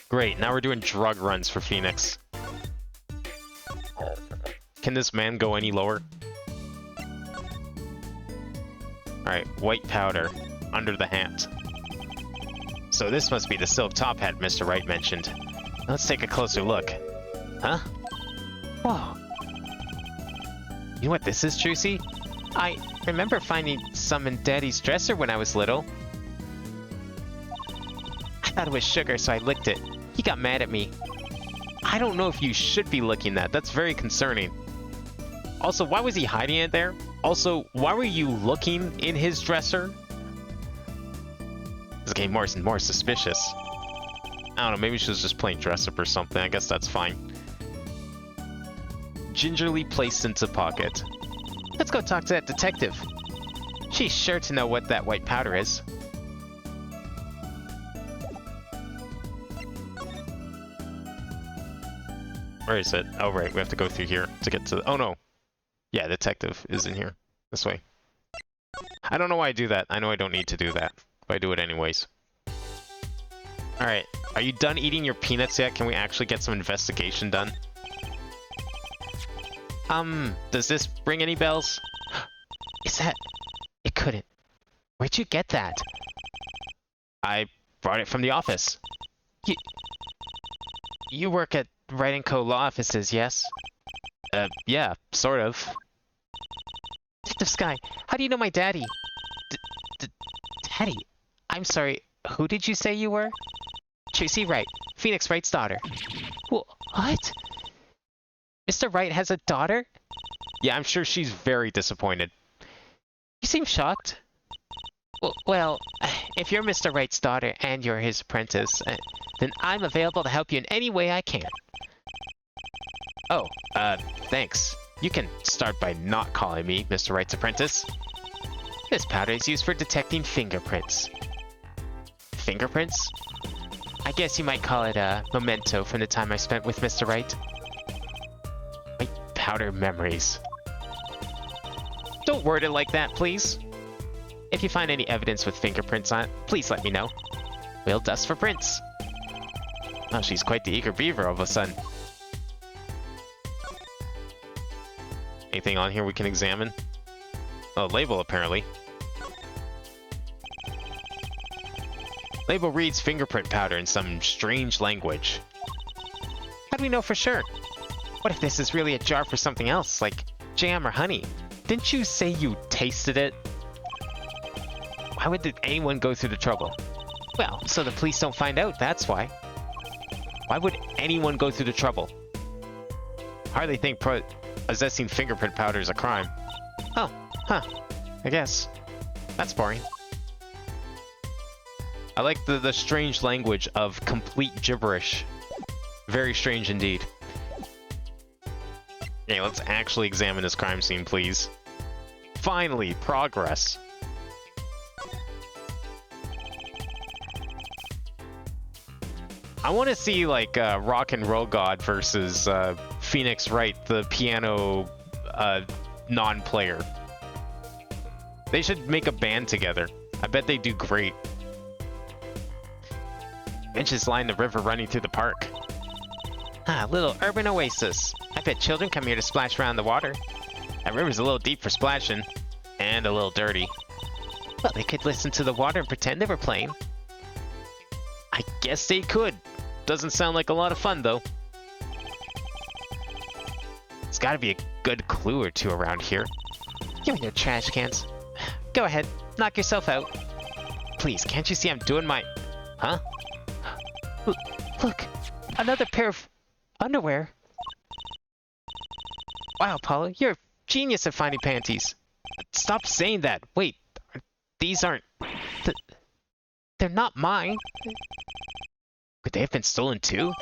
Great, now we're doing drug runs for Phoenix. Can this man go any lower? Alright, white powder under the hat. So this must be the silk top hat Mr. Wright mentioned. Let's take a closer look. Huh? Whoa. You know what this is, Trucy? I remember finding some in Daddy's dresser when I was little. thought it was sugar, so I licked it. He got mad at me.
I don't know if you should be licking that. That's very concerning. Also, why was he hiding it there? Also, why were you looking in his dresser? This is getting more and more suspicious. I don't know, maybe she was just playing dress up or something. I guess that's fine. Gingerly placed into pocket.
Let's go talk to that detective. She's sure to know what that white powder is.
Where is it? Oh, right. We have to go through here to get to... Oh, no. Yeah, detective is in here. This way. I don't know why I do that. I know I don't need to do that. But I do it anyways. Alright. Are you done eating your peanuts yet? Can we actually get some investigation done? Does this ring any bells?
Is that... It couldn't. Where'd you get that?
I brought it from the office.
You work at Wright & Co. law offices, yes?
Yeah, sort of.
Detective Sky, how do you know my daddy? Daddy? I'm sorry, who did you say you were? Tracy Wright, Phoenix Wright's daughter. What? Mr. Wright has a daughter?
Yeah, I'm sure she's very disappointed.
You seem shocked. Well, if you're Mr. Wright's daughter and you're his apprentice, then I'm available to help you in any way I can.
Oh, thanks. You can start by not calling me Mr. Wright's apprentice.
This powder is used for detecting fingerprints.
Fingerprints?
I guess you might call it a memento from the time I spent with Mr. Wright.
My powder memories. Don't word it like that, please.
If you find any evidence with fingerprints on it, please let me know. We'll dust for prints.
Oh, she's quite the eager beaver all of a sudden. Anything on here we can examine? Oh, label apparently. Label reads fingerprint powder in some strange language.
How do we know for sure? What if this is really a jar for something else, like jam or honey?
Didn't you say you tasted it? Why would anyone go through the trouble?
Well, so the police don't find out, that's why.
Why would anyone go through the trouble? Hardly think possessing fingerprint powder is a crime.
Oh, huh. I guess.
That's boring. I like the strange language of complete gibberish. Very strange indeed. Okay, let's actually examine this crime scene, please. Finally, progress. I want to see, like, Rock and Roll God versus Phoenix Wright, the piano non-player. They should make a band together. I bet they do great. Benches line the river running through the park.
Ah, little urban oasis. I bet children come here to splash around the water.
That river's a little deep for splashing. And a little dirty.
Well, they could listen to the water and pretend they were playing.
I guess they could. Doesn't sound like a lot of fun, though. There's gotta be a good clue or two around here.
You and your trash cans. Go ahead, knock yourself out.
Please, can't you see I'm doing my... Huh?
Look, another pair of underwear. Wow, Paula, you're a genius at finding panties.
Stop saying that. Wait, these aren't...
They're not mine.
Could they have been stolen too?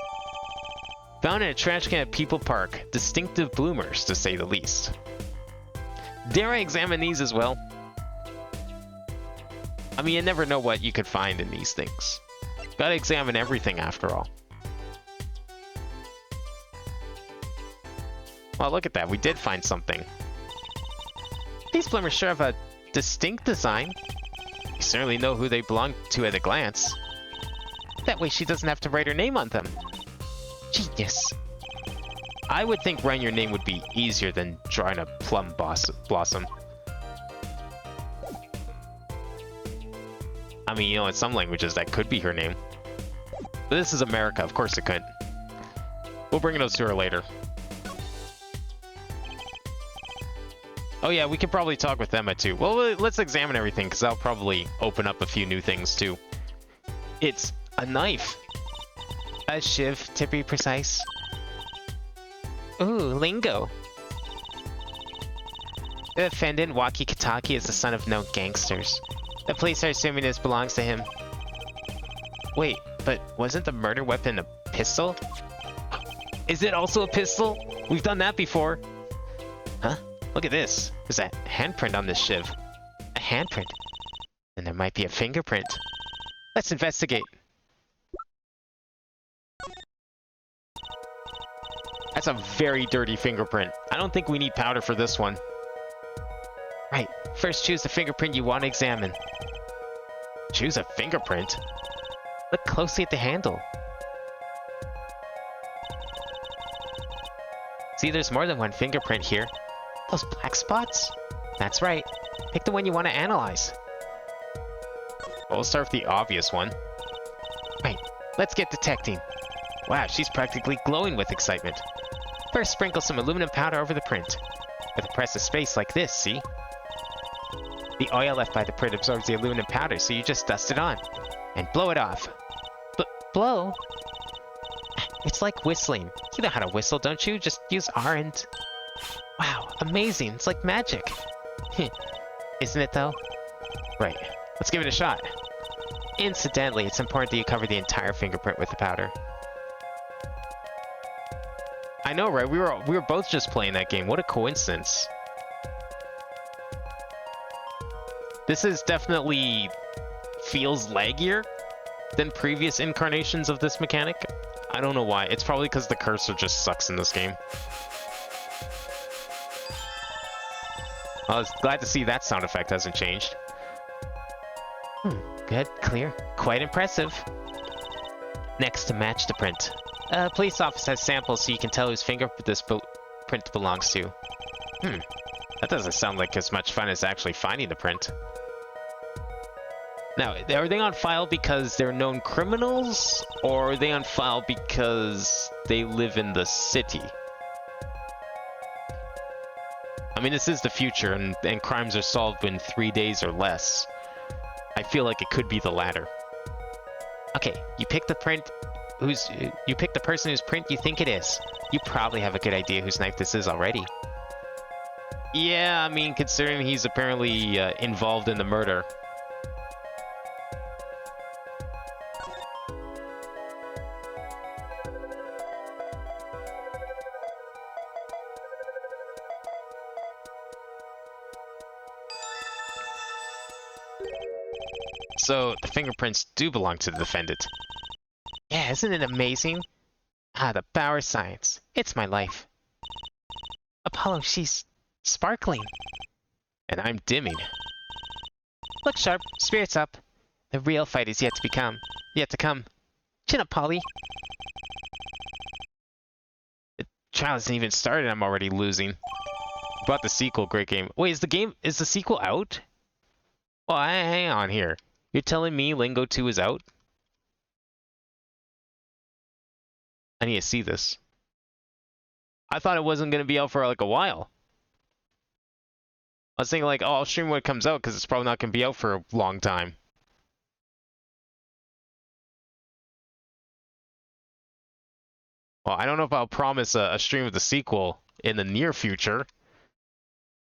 Found in a trash can at People Park. Distinctive bloomers, to say the least. Dare I examine these as well? I mean, you never know what you could find in these things. Gotta examine everything after all. Well, look at that. We did find something.
These bloomers sure have a distinct design.
You certainly know who they belong to at a glance.
That way she doesn't have to write her name on them. Genius.
I would think writing your name would be easier than drawing a plum blossom. I mean, you know, in some languages that could be her name. But this is America, of course it couldn't. We'll bring those to her later. Oh yeah, we could probably talk with Emma too. Well, let's examine everything, because that'll probably open up a few new things too. It's A knife.
A shiv, to be precise. Ooh, lingo. The defendant, Waki Kataki, is the son of known gangsters. The police are assuming this belongs to him. Wait, but wasn't the murder weapon a pistol?
Is it also a pistol? We've done that before.
Huh?
Look at this.
There's a handprint on this shiv. A handprint? And there might be a fingerprint. Let's investigate.
That's a very dirty fingerprint. I don't think we need powder for this one.
Right. First choose the fingerprint you want to examine.
Choose a fingerprint?
Look closely at the handle. See, there's more than one fingerprint here. Those black spots? That's right. Pick the one you want to analyze.
Well, we'll start with the obvious one.
Right. Let's get detecting.
Wow, she's practically glowing with excitement.
First, sprinkle some aluminum powder over the print. With a press of space like this, see? The oil left by the print absorbs the aluminum powder, so you just dust it on. And blow it off. Blow? It's like whistling. You know how to whistle, don't you? Just use R and... Wow, amazing. It's like magic. Isn't it, though?
Right. Let's give it a shot.
Incidentally, it's important that you cover the entire fingerprint with the powder.
I know, right? We were both just playing that game. What a coincidence. This is definitely feels laggier than previous incarnations of this mechanic. I don't know why. It's probably because the cursor just sucks in this game. I was glad to see that sound effect hasn't changed.
Good, clear. Quite impressive. Next, to match the print. A police officer has samples so you can tell whose finger this print belongs to.
That doesn't sound like as much fun as actually finding the print. Now, are they on file because they're known criminals, or are they on file because they live in the city? I mean, this is the future, and crimes are solved in 3 days or less. I feel like it could be the latter.
Okay, you pick the person whose print you think it is. You probably have a good idea whose knife this is already.
Yeah, I mean, considering he's apparently involved in the murder. So, the fingerprints do belong to the defendant.
Yeah, isn't it amazing? Ah, the power science. It's my life. Apollo, she's sparkling.
And I'm dimming.
Look sharp, spirits up. The real fight is yet to come. Chin up, Polly.
The trial hasn't even started, I'm already losing. Bought the sequel, great game. Wait, is the sequel out? Well, hang on here. You're telling me Lingo 2 is out? I need to see this. I thought it wasn't going to be out for like a while. I was thinking like, oh, I'll stream when it comes out because it's probably not going to be out for a long time. Well, I don't know if I'll promise a stream of the sequel in the near future.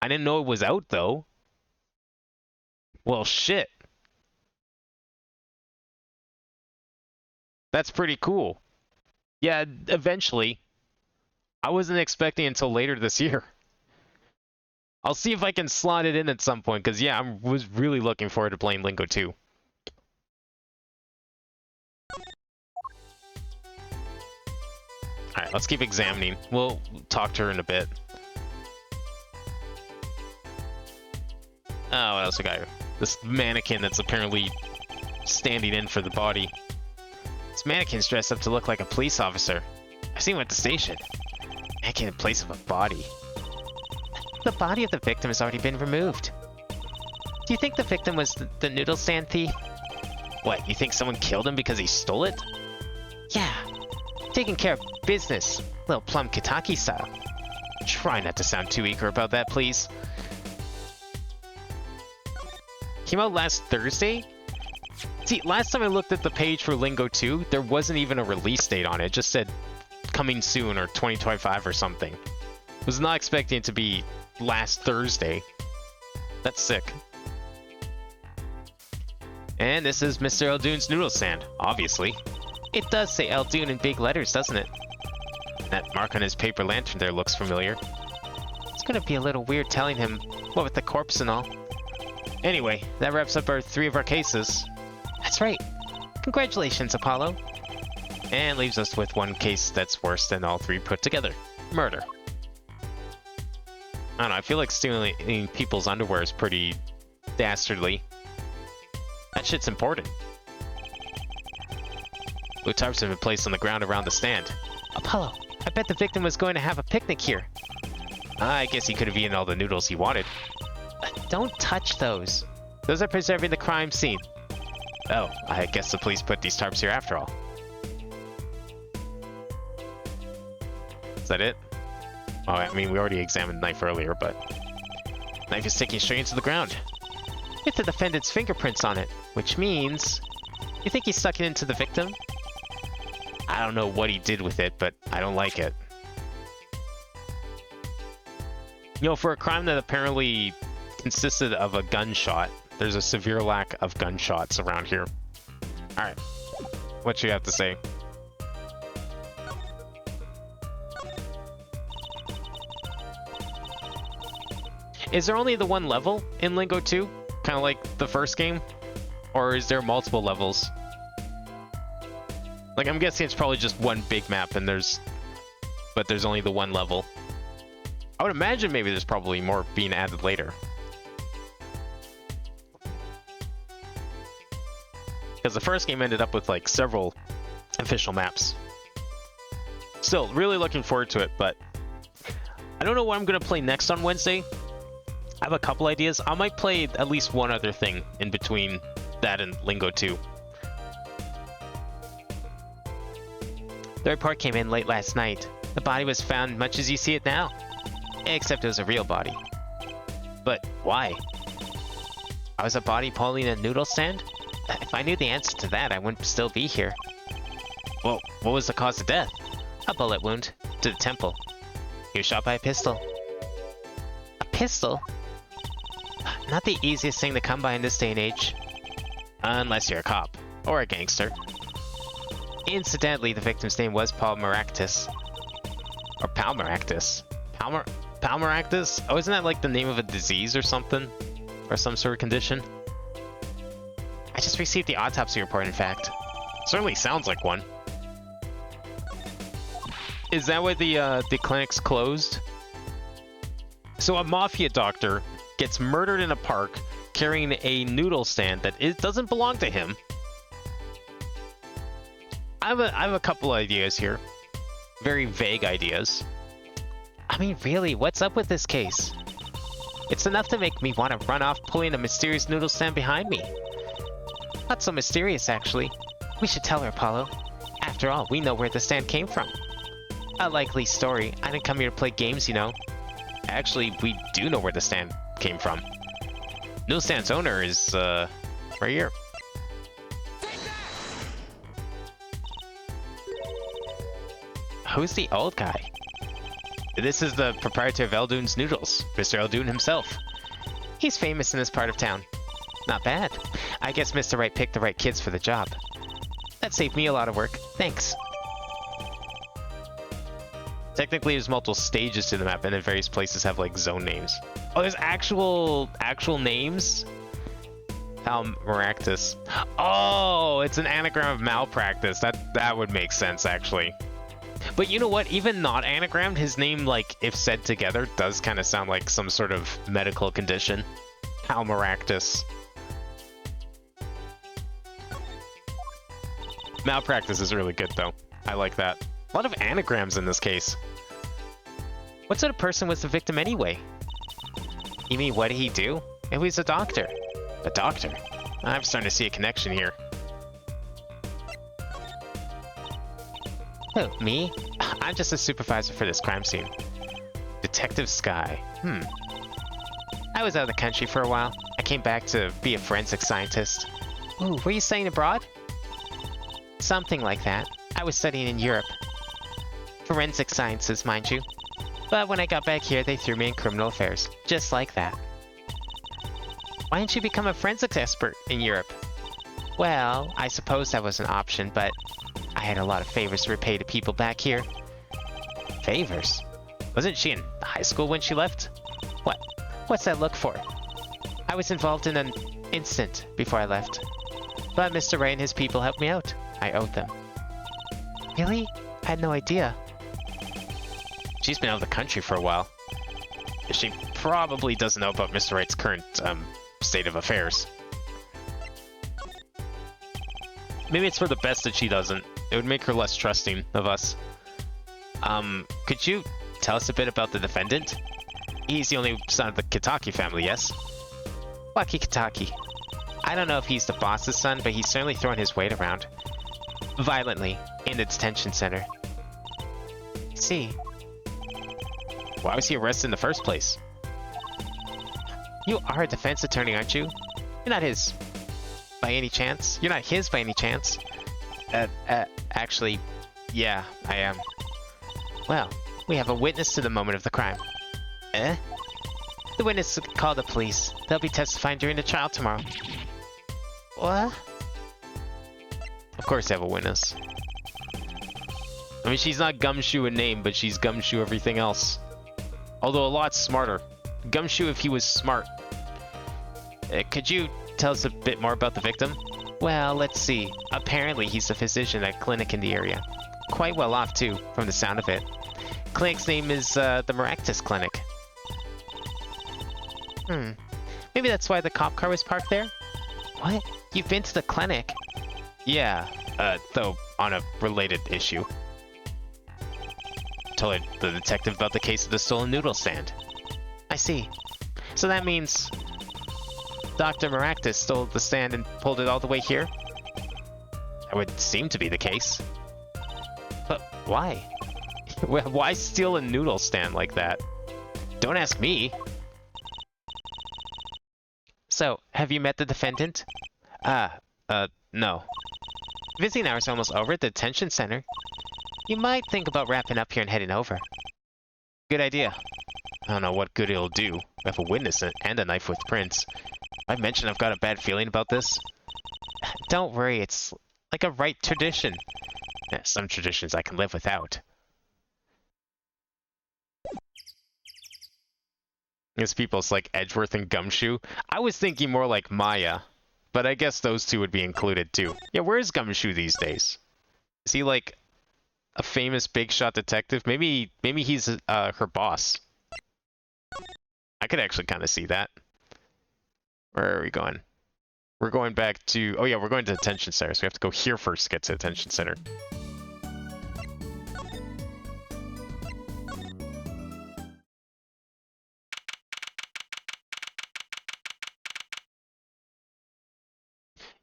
I didn't know it was out though. Well, shit. That's pretty cool. Yeah, eventually. I wasn't expecting until later this year. I'll see if I can slot it in at some point, because yeah, I was really looking forward to playing Lingo 2. Alright, let's keep examining. We'll talk to her in a bit. Oh, what else we got here? This mannequin that's apparently standing in for the body. This mannequin's dressed up to look like a police officer. I've seen him at the station. Mannequin in place of a body.
The body of the victim has already been removed. Do you think the victim was the noodle stand thief?
What, you think someone killed him because he stole it?
Yeah. Taking care of business. Little Plum Kitaki style.
Try not to sound too eager about that, please. Came out last Thursday?
It's
See, last time I looked at the page for Lingo 2, there wasn't even a release date on it. It just said coming soon or 2025 or something. I was not expecting it to be last Thursday. That's sick. And this is Mr. Eldoon's noodle stand, obviously. It does say Eldoon in big letters, doesn't it? That mark on his paper lantern there looks familiar. It's gonna be a little weird telling him, what with the corpse and all. Anyway, that wraps up three of our cases. That's right. Congratulations, Apollo. And leaves us with one case that's worse than all three put together. Murder. I don't know, I feel like stealing people's underwear is pretty dastardly. That shit's important. Blue tarps have been placed on the ground around the stand. Apollo, I bet the victim was going to have a picnic here. I guess he could have eaten all the noodles he wanted. Don't touch those. Those are preserving the crime scene. Oh, I guess the police put these tarps here after all. Is that it? Oh, I mean, we already examined the knife earlier, but... Knife is sticking straight into the ground. With the defendant's fingerprints on it, which means... You think he stuck it into the victim? I don't know what he did with it, but I don't like it. You know, for a crime that apparently consisted of a gunshot, there's a severe lack of gunshots around here. Alright, what you have to say? Is there only the one level in Lingo 2? Kind of like the first game? Or is there multiple levels? Like, I'm guessing it's probably just one big map and there's only the one level. I would imagine maybe there's probably more being added later. Because the first game ended up with like several official maps. Still, really looking forward to it, but I don't know what I'm going to play next on Wednesday. I have a couple ideas. I might play at least one other thing in between that and Lingo 2. The report came in late last night. The body was found much as you see it now. Except it was a real body. But why? I was a body pulling a noodle stand? If I knew the answer to that, I wouldn't still be here. Well, what was the cause of death? A bullet wound to the temple. He was shot by a pistol. A pistol? Not the easiest thing to come by in this day and age. Unless you're a cop. Or a gangster. Incidentally, the victim's name was Paul Maractus. Or Palmaractus. Palmaractus? Oh, isn't that like the name of a disease or something? Or some sort of condition? I just received the autopsy report, in fact. Certainly sounds like one. Is that why the clinic's closed? So a mafia doctor gets murdered in a park carrying a noodle stand that doesn't belong to him. I have a couple ideas here. Very vague ideas. I mean, really, what's up with this case? It's enough to make me want to run off pulling a mysterious noodle stand behind me. Not so mysterious, actually. We should tell her, Apollo. After all, we know where the stand came from. A likely story. I didn't come here to play games, you know. Actually, we do know where the stand came from. Noodle stand's owner is, right here. Who's the old guy? This is the proprietor of Eldoon's Noodles, Mr. Eldoon himself. He's famous in this part of town. Not bad. I guess Mr. Wright picked the right kids for the job. That saved me a lot of work. Thanks. Technically, there's multiple stages to the map, and then various places have, like, zone names. Oh, there's actual names? Malpractice. Oh, it's an anagram of malpractice. That would make sense, actually. But you know what? Even not anagrammed, his name, like, if said together, does kind of sound like some sort of medical condition. Malpractice. Malpractice is really good, though. I like that. A lot of anagrams in this case. What sort of person was the victim anyway? You mean, what did he do? He was a doctor. A doctor? I'm starting to see a connection here. Who, me? I'm just a supervisor for this crime scene. Detective Sky. I was out of the country for a while. I came back to be a forensic scientist.
Ooh, were you studying abroad? Something like that. I was studying in Europe. Forensic sciences, mind you. But when I got back here, they threw me in criminal affairs. Just like that. Why didn't you become a forensics expert in Europe? Well, I suppose that was an option, but I had a lot of favors to repay to people back here. Favors? Wasn't she in high school when she left? What? What's that look for? I was involved in an incident before I left. But Mr. Ray and his people helped me out. I owed them. Really? I had no idea.
She's been out of the country for a while. She probably doesn't know about Mr. Wright's current, state of affairs. Maybe it's for the best that she doesn't. It would make her less trusting of us. Could you tell us a bit about the defendant? He's the only son of the Kitaki family, yes?
Waki Kitaki. I don't know if he's the boss's son, but he's certainly throwing his weight around. Violently, in the detention center. See.
Why was he arrested in the first place?
You are a defense attorney, aren't you? You're not his. By any chance? You're not his by any chance? Actually, yeah, I am. Well, we have a witness to the moment of the crime. Eh? The witness called the police. They'll be testifying during the trial tomorrow. What?
Of course they have a witness. I mean, she's not Gumshoe in name, but she's Gumshoe everything else. Although a lot smarter. Gumshoe if he was smart.
Could you tell us a bit more about the victim? Well, let's see. Apparently he's a physician at a clinic in the area. Quite well off too, from the sound of it. Clinic's name is the Maractus Clinic. Maybe that's why the cop car was parked there? What? You've been to the clinic?
Yeah, though on a related issue. Told the detective about the case of the stolen noodle stand.
I see. So that means Dr. Maractus stole the stand and pulled it all the way here?
That would seem to be the case.
But why?
Well, why steal a noodle stand like that? Don't ask me.
So, have you met the defendant?
No.
Visiting hours are almost over at the detention center. You might think about wrapping up here and heading over.
Good idea. I don't know what good it'll do. We have a witness and a knife with prints. I mentioned I've got a bad feeling about this.
Don't worry, it's like a right tradition.
Yeah, some traditions I can live without. It's people's like Edgeworth and Gumshoe. I was thinking more like Maya, but I guess those two would be included too. Yeah, where is Gumshoe these days? Is he like a famous big shot detective? Maybe he's her boss. I could actually kind of see that. Where are we going? We're going back to... Oh yeah, we're going to detention center, so we have to go here first to get to detention center.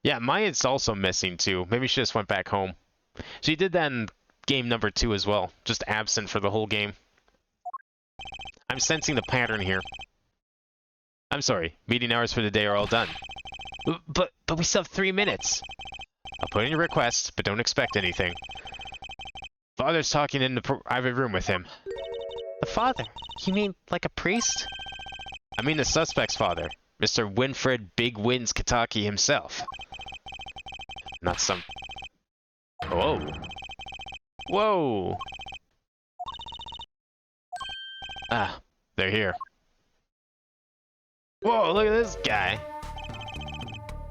Yeah, Maya's also missing too. Maybe she just went back home. She did that in game number 2 as well. Just absent for the whole game. I'm sensing the pattern here. I'm sorry, meeting hours for the day are all done.
But we still have 3 minutes.
I'll put in your request, but don't expect anything. Father's talking in the private room with him.
The father? You mean like a priest?
I mean the suspect's father, Mr. Winfred Big Wins Kitaki himself. Not some... Whoa. Whoa. Ah, they're here. Whoa, look at this guy.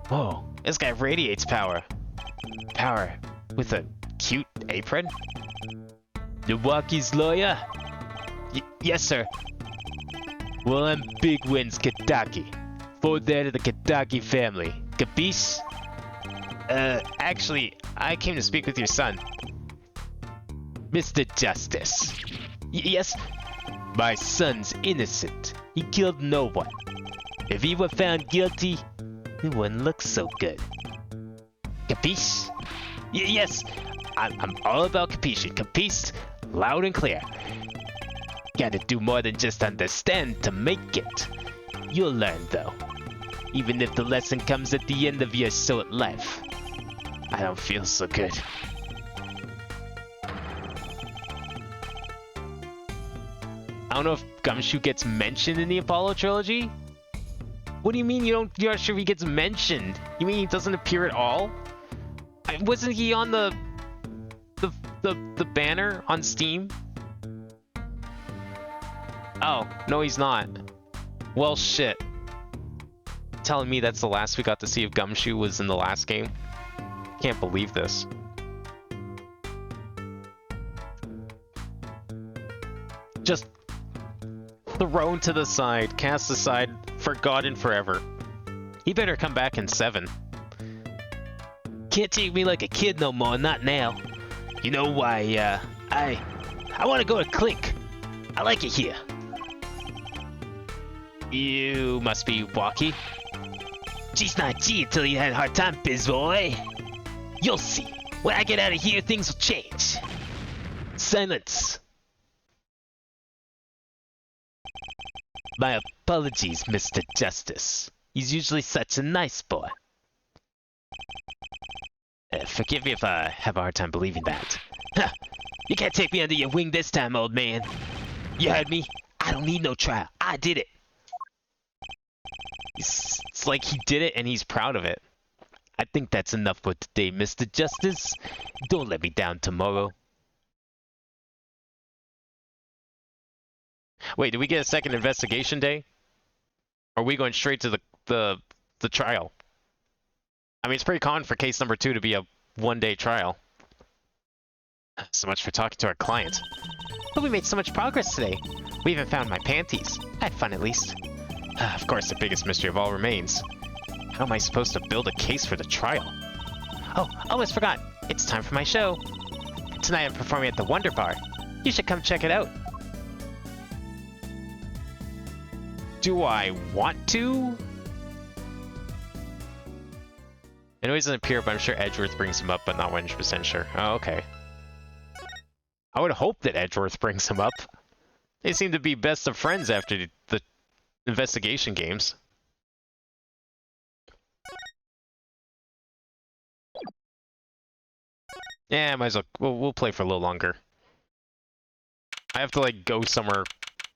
Whoa, this guy radiates power. Power with a cute apron? Milwaukee's lawyer? Yes, sir. Well, I'm Big Wins Kitaki. Fourth head of the Kitaki family. Capiche? Actually, I came to speak with your son. Mr. Justice. Yes? My son's innocent. He killed no one. If he were found guilty, it wouldn't look so good. Capiche? Yes, I'm all about capiche. Capiche? Loud and clear. Gotta do more than just understand to make it. You'll learn, though. even if the lesson comes at the end of your short life. I don't feel so good. I don't know if Gumshoe gets mentioned in the Apollo trilogy? What do you mean you're not sure if he gets mentioned? You mean he doesn't appear at all? Wasn't he on the banner on Steam? Oh, no he's not. Well, shit. Telling me that's the last we got to see of Gumshoe was in the last game? Can't believe this. Just thrown to the side, cast aside, forgotten forever. He better come back in 7. Can't take me like a kid no more, not now. You know why, I want to go to Clink. I like it here. You must be Walkie. G's not G until you had a hard time, biz boy. You'll see. When I get out of here, things will change. Silence. My apologies, Mr. Justice. He's usually such a nice boy. Forgive me if I have a hard time believing that. Huh. You can't take me under your wing this time, old man. You heard me? I don't need no trial. I did it. It's like he did it and he's proud of it. I think that's enough for today, Mr. Justice. Don't let me down tomorrow. Wait, did we get a second investigation day? Or are we going straight to the trial? I mean, it's pretty common for case number 2 to be a one-day trial. So much for talking to our client. But we made so much progress today. We even found my panties. I had fun, at least. Of course, the biggest mystery of all remains. How am I supposed to build a case for the trial? Oh, almost forgot. It's time for my show. Tonight I'm performing at the Wonder Bar. You should come check it out. Do I want to? I know he doesn't appear, but I'm sure Edgeworth brings him up, but not 100% sure. Oh, okay. I would hope that Edgeworth brings him up. They seem to be best of friends after the investigation games. Yeah, might as well. We'll play for a little longer. I have to like go somewhere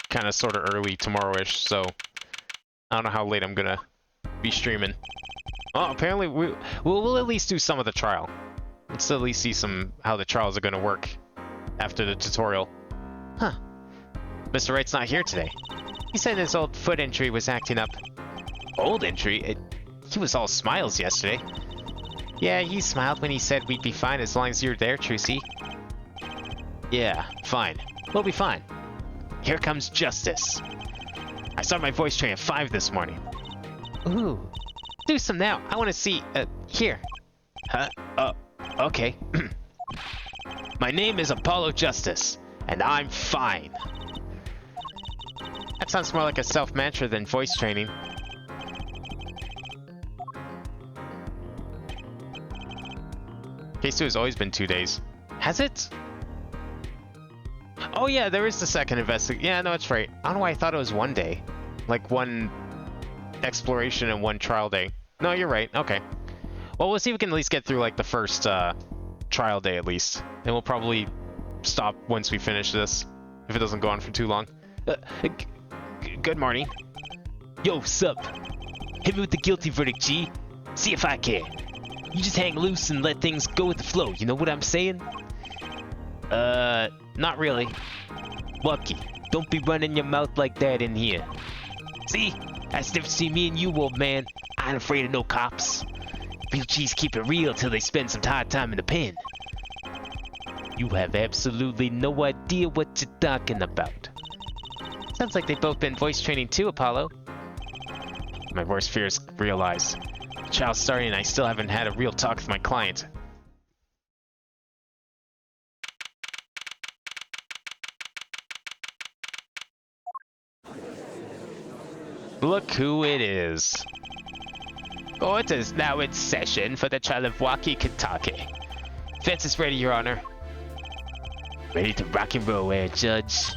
kind of sort of early tomorrow-ish, so I don't know how late I'm gonna be streaming. Oh, apparently we'll at least do some of the trial. Let's at least see how the trials are gonna work after the tutorial. Huh. Mr. Wright's not here today. He said his old foot injury was acting up. Old injury? He was all smiles yesterday. Yeah, he smiled when he said we'd be fine as long as you're there, Trucy. Yeah, fine. We'll be fine. Here comes Justice. I started my voice train at 5 this morning. Ooh. Do some now. I want to see, here. Huh? Okay. My name is Apollo Justice, and I'm fine. That sounds more like a self-mantra than voice training. Case 2 has always been 2 days. Has it? Oh yeah, there is the second investigation. Yeah, no, it's right. I don't know why I thought it was 1 day. Like 1 exploration and 1 trial day. No, you're right. Okay. Well, we'll see if we can at least get through like the first trial day at least. And we'll probably stop once we finish this. If it doesn't go on for too long. Good morning. Yo, sup? Hit me with the guilty verdict, G. See if I can. You just hang loose and let things go with the flow, you know what I'm saying? Not really. Lucky, don't be running your mouth like that in here. See? That's the difference between me and you, old man. I ain't afraid of no cops. Real G's keep it real till they spend some hard time in the pen. You have absolutely no idea what you're talking about. Sounds like they've both been voice training too, Apollo. My worst fears realized. The trial's starting and I still haven't had a real talk with my client. Look who it is. Court is now in session for the trial of Waki Kitake. Defense is ready, Your Honor. Ready to rock and roll, Judge?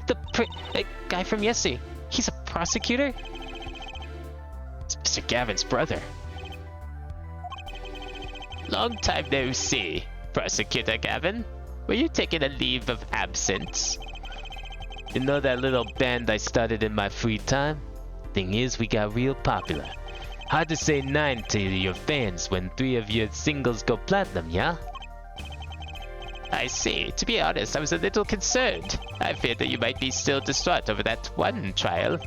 The guy from yesterday. He's a prosecutor?
Professor Gavin's brother. Long time no see, Prosecutor Gavin. Were you taking a leave of absence? You know that little band I started in my free time? Thing is, we got real popular. Hard to say nine to your fans when 3 of your singles go platinum, yeah? I see. To be honest, I was a little concerned. I feared that you might be still distraught over that one trial.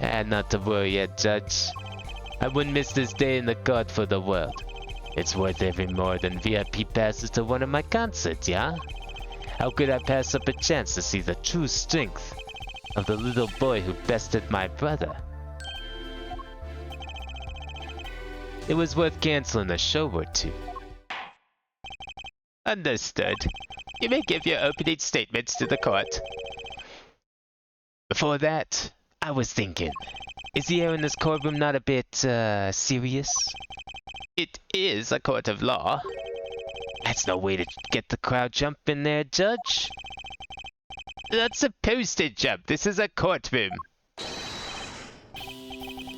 Not to worry yet, Judge. I wouldn't miss this day in the court for the world. It's worth every more than VIP passes to one of my concerts, yeah? How could I pass up a chance to see the true strength of the little boy who bested my brother? It was worth canceling a show or two. Understood. You may give your opening statements to the court. Before that, I was thinking, is the air in this courtroom not a bit, serious? It is a court of law. That's no way to get the crowd jumping there, Judge. Not supposed to jump. This is a courtroom.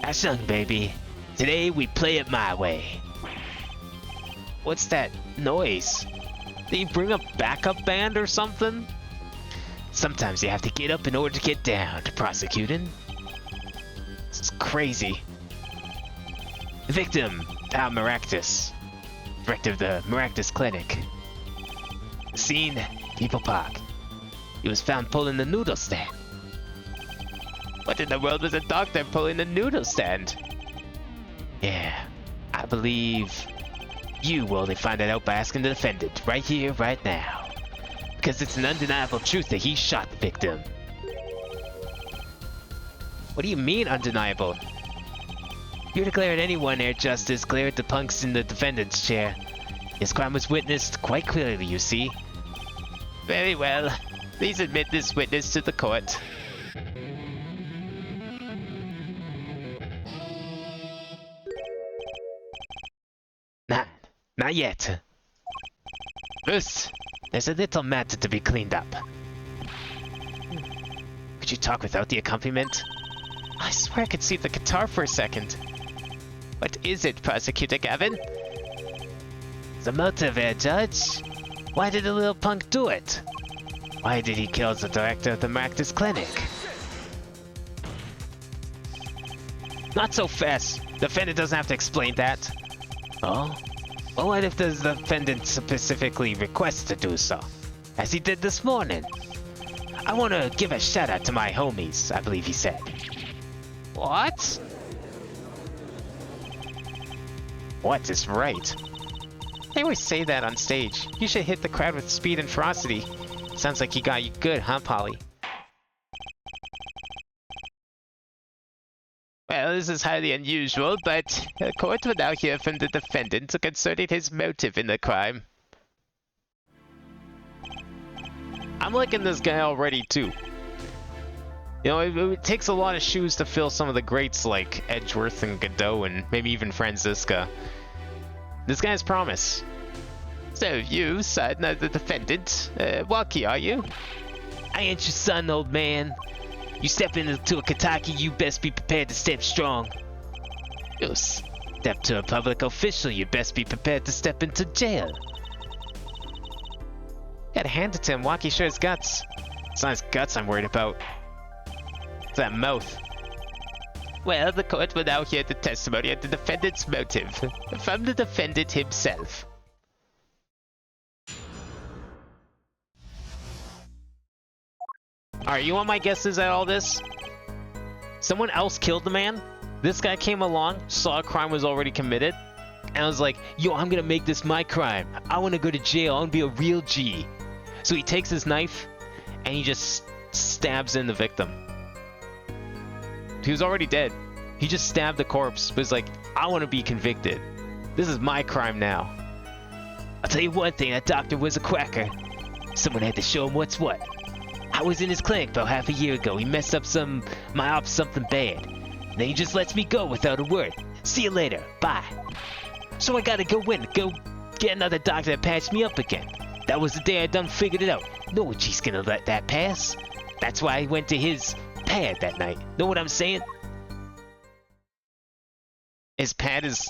That's young, baby. Today we play it my way. What's that noise? Did you bring a backup band or something? Sometimes you have to get up in order to get down, prosecuting. This is crazy. Victim, Al Maractus, director of the Maractus Clinic. Scene, People Park. He was found pulling the noodle stand. What in the world was a doctor pulling the noodle stand? Yeah, I believe you will only find that out by asking the defendant right here, right now. Because it's an undeniable truth that he shot the victim. What do you mean, undeniable? You're declaring anyone air justice, glare at the punks in the defendant's chair. His crime was witnessed quite clearly, you see. Very well. Please admit this witness to the court. Not yet. First, there's a little matter to be cleaned up. Could you talk without the accompaniment? I swear I could see the guitar for a second. What is it, Prosecutor Gavin? The motive here, Judge. Why did the little punk do it? Why did he kill the director of the Maractus Clinic? Not so fast. The defendant doesn't have to explain that. Oh? Well, what if the defendant specifically requests to do so? As he did this morning. I want to give a shout out to my homies, I believe he said. What? What is right? They always say that on stage. You should hit the crowd with speed and ferocity. Sounds like he got you good, huh, Polly? Well, this is highly unusual, but the court will now hear from the defendant concerning his motive in the crime. I'm liking this guy already, too. You know, it takes a lot of shoes to fill some of the greats like Edgeworth and Godot and maybe even Franziska. This guy's promise. So you, son of the defendant, Walkie, are you? I ain't your son, old man. You step into a Kentucky, you best be prepared to step strong. You step to a public official, you best be prepared to step into jail. Gotta hand it to him, Walkie sure has guts. It's not his guts I'm worried about. It's that mouth. Well, the court will now hear the testimony of the defendant's motive from the defendant himself. Alright, you want my guesses at all this? Someone else killed the man? This guy came along, saw a crime was already committed, and was like, yo, I'm gonna make this my crime. I wanna go to jail, I wanna be a real G. So he takes his knife, and he just stabs in the victim. He was already dead. He just stabbed the corpse, but was like, I wanna be convicted. This is my crime now. I'll tell you one thing, that doctor was a cracker. Someone had to show him what's what. I was in his clinic about half a year ago. He messed up my ops something bad. Then he just lets me go without a word. See you later. Bye. So I gotta go go get another doctor to patch me up again. That was the day I done figured it out. No G's gonna let that pass. That's why I went to his pad that night. Know what I'm saying? His pad is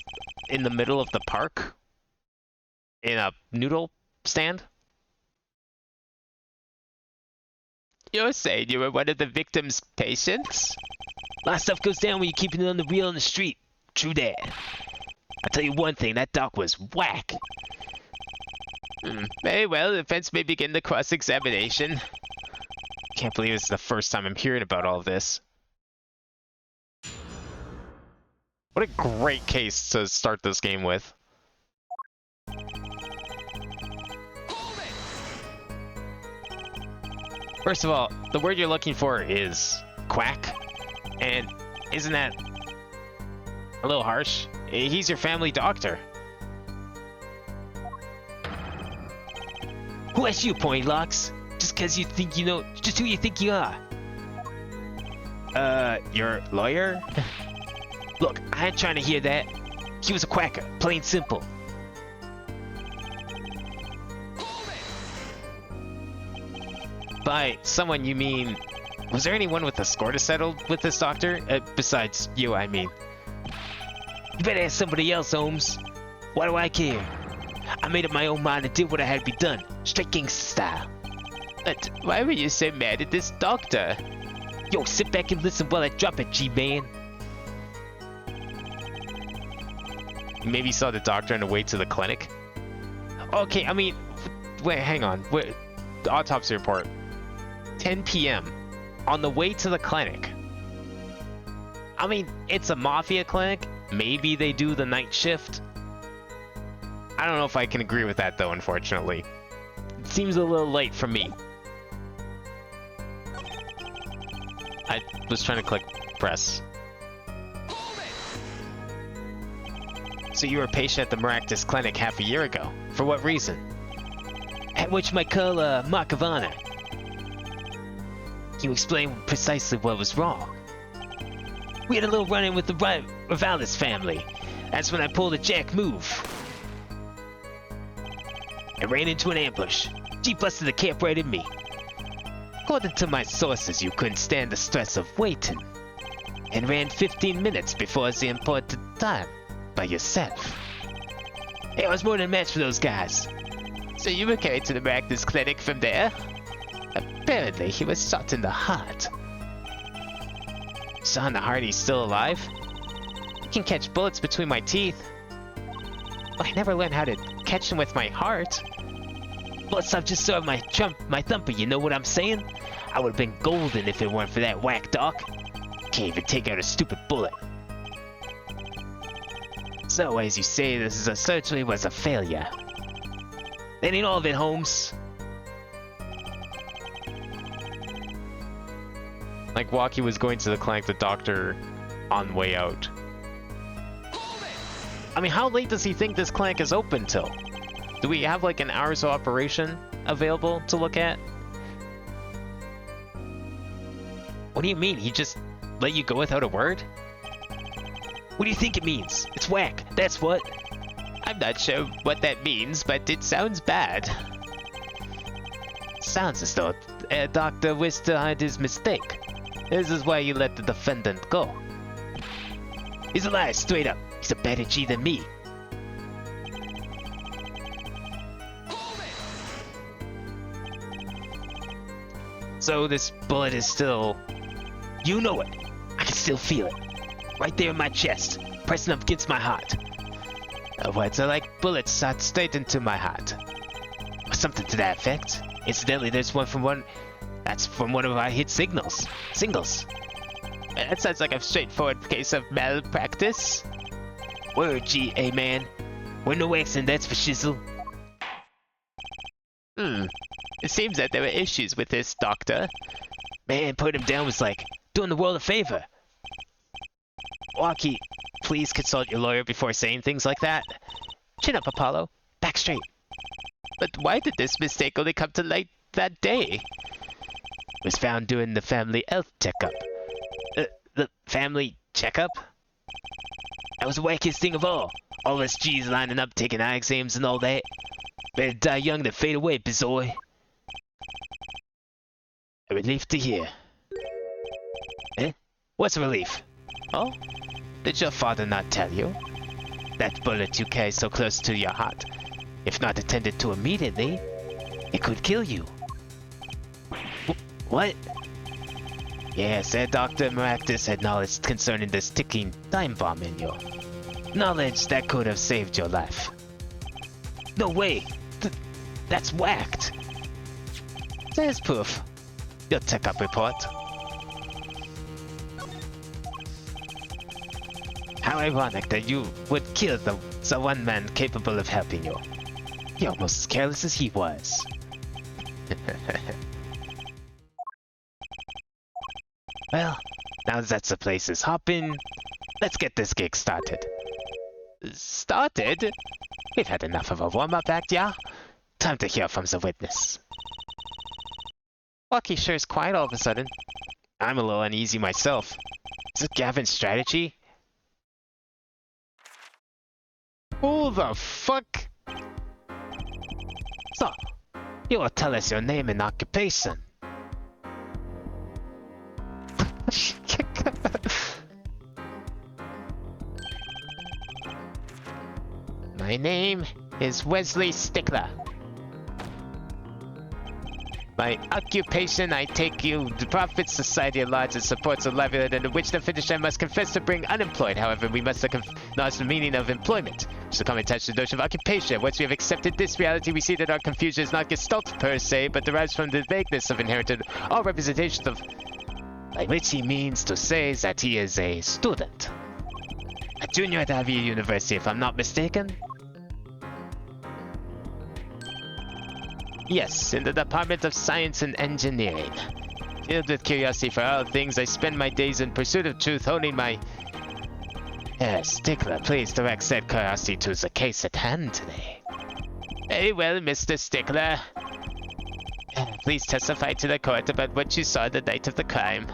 in the middle of the park in a noodle stand. You're saying you were one of the victim's patients? A lot of stuff goes down when you're keeping it on the wheel on the street. True that. I'll tell you one thing, that doc was whack. Very well, the defense may begin the cross-examination. Can't believe this is the first time I'm hearing about all this. What a great case to start this game with. First of all, the word you're looking for is quack. And isn't that a little harsh? He's your family doctor. Who asked you, Point Locks? Just because you think you know, just who you think you are. Your lawyer? Look, I ain't trying to hear that. He was a quacker, plain simple. By someone, you mean... Was there anyone with a score to settle with this doctor? Besides you, I mean. You better ask somebody else, Holmes. Why do I care? I made up my own mind and did what I had to be done. Straight gangster style. But why were you so mad at this doctor? Yo, sit back and listen while I drop it, G-Man. Maybe saw the doctor on the way to the clinic? Okay, I mean... Wait, hang on. Wait, the autopsy report. 10 p.m. on the way to the clinic. I mean, it's a mafia clinic. Maybe they do the night shift. I don't know if I can agree with that, though, unfortunately. It seems a little late for me. I was trying to click press. So you were a patient at the Maractus Clinic half a year ago. For what reason? At what you might call mark of honor. Can you explain precisely what was wrong? We had a little run-in with the Rivalis family. That's when I pulled a jack move. I ran into an ambush. Jeep busted the cap right in me. According to my sources, you couldn't stand the stress of waiting. And ran 15 minutes before the important time. By yourself. Hey, I was more than a match for those guys. So you were carried to the Maractus Clinic from there? Apparently, he was shot in the heart. Shot in the heart, he's still alive? I can catch bullets between my teeth. But I never learned how to catch them with my heart. Plus, I've just served my thumper, you know what I'm saying? I would have been golden if it weren't for that whack doc. Can't even take out a stupid bullet. So, as you say, this is surgery was a failure. That ain't all of it, Holmes. Like Walkie was going to the clinic, the doctor on the way out. I mean, how late does he think this clinic is open till? Do we have like an hours of operation available to look at? What do you mean? He just let you go without a word? What do you think it means? It's whack, that's what. I'm not sure what that means, but it sounds bad. Sounds as though a doctor wished to hide his mistake. This is why you let the defendant go. He's a liar, straight up. He's a better G than me. So this bullet is still... You know it. I can still feel it. Right there in my chest, pressing up against my heart. Words are like bullets shot straight into my heart. Or something to that effect. Incidentally, there's that's from one of our hit singles. That sounds like a straightforward case of malpractice. Word, G.A. man. We're no accident, that's for shizzle. It seems that there were issues with this doctor. Man, putting him down was like doing the world a favor. Walkie, please consult your lawyer before saying things like that. Chin up, Apollo. Back straight. But why did this mistake only come to light that day? It was found during the family health checkup. The family checkup? That was the wackiest thing of all. All us G's lining up, taking eye exams and all that. Better die young than fade away, bizoy. A relief to hear. Eh? What's a relief? Oh? Did your father not tell you? That bullet you carry so close to your heart, if not attended to immediately, it could kill you. What? Yes, Dr. Maractus had knowledge concerning this ticking time bomb in you. Knowledge that could have saved your life. No way! That's whacked! There's proof. Your checkup report. How ironic that you would kill the one man capable of helping you. You're almost as careless as he was. Well, now that the place is hopping, let's get this gig started. Started? We've had enough of a warm-up act, yeah? Time to hear from the witness. Lucky sure is quiet all of a sudden. I'm a little uneasy myself. Is it Gavin's strategy? Who the fuck? So, you will tell us your name and occupation. My name is Wesley Stickler. My occupation, I take you, the profit society at large that supports a livelihood under which the finished I must confess to bring unemployed. However, we must acknowledge the meaning of employment, which is come attached to the notion of occupation. Once we have accepted this reality, we see that our confusion is not gestalt per se, but derives from the vagueness of inherited all representations of, by which he means to say that he is a student. A junior at Ivy University, if I'm not mistaken. Yes, in the Department of Science and Engineering. Filled with curiosity for all things, I spend my days in pursuit of truth, honing my... Stickler, please direct said curiosity to the case at hand today. Very well, Mr. Stickler. Please testify to the court about what you saw the night of the crime.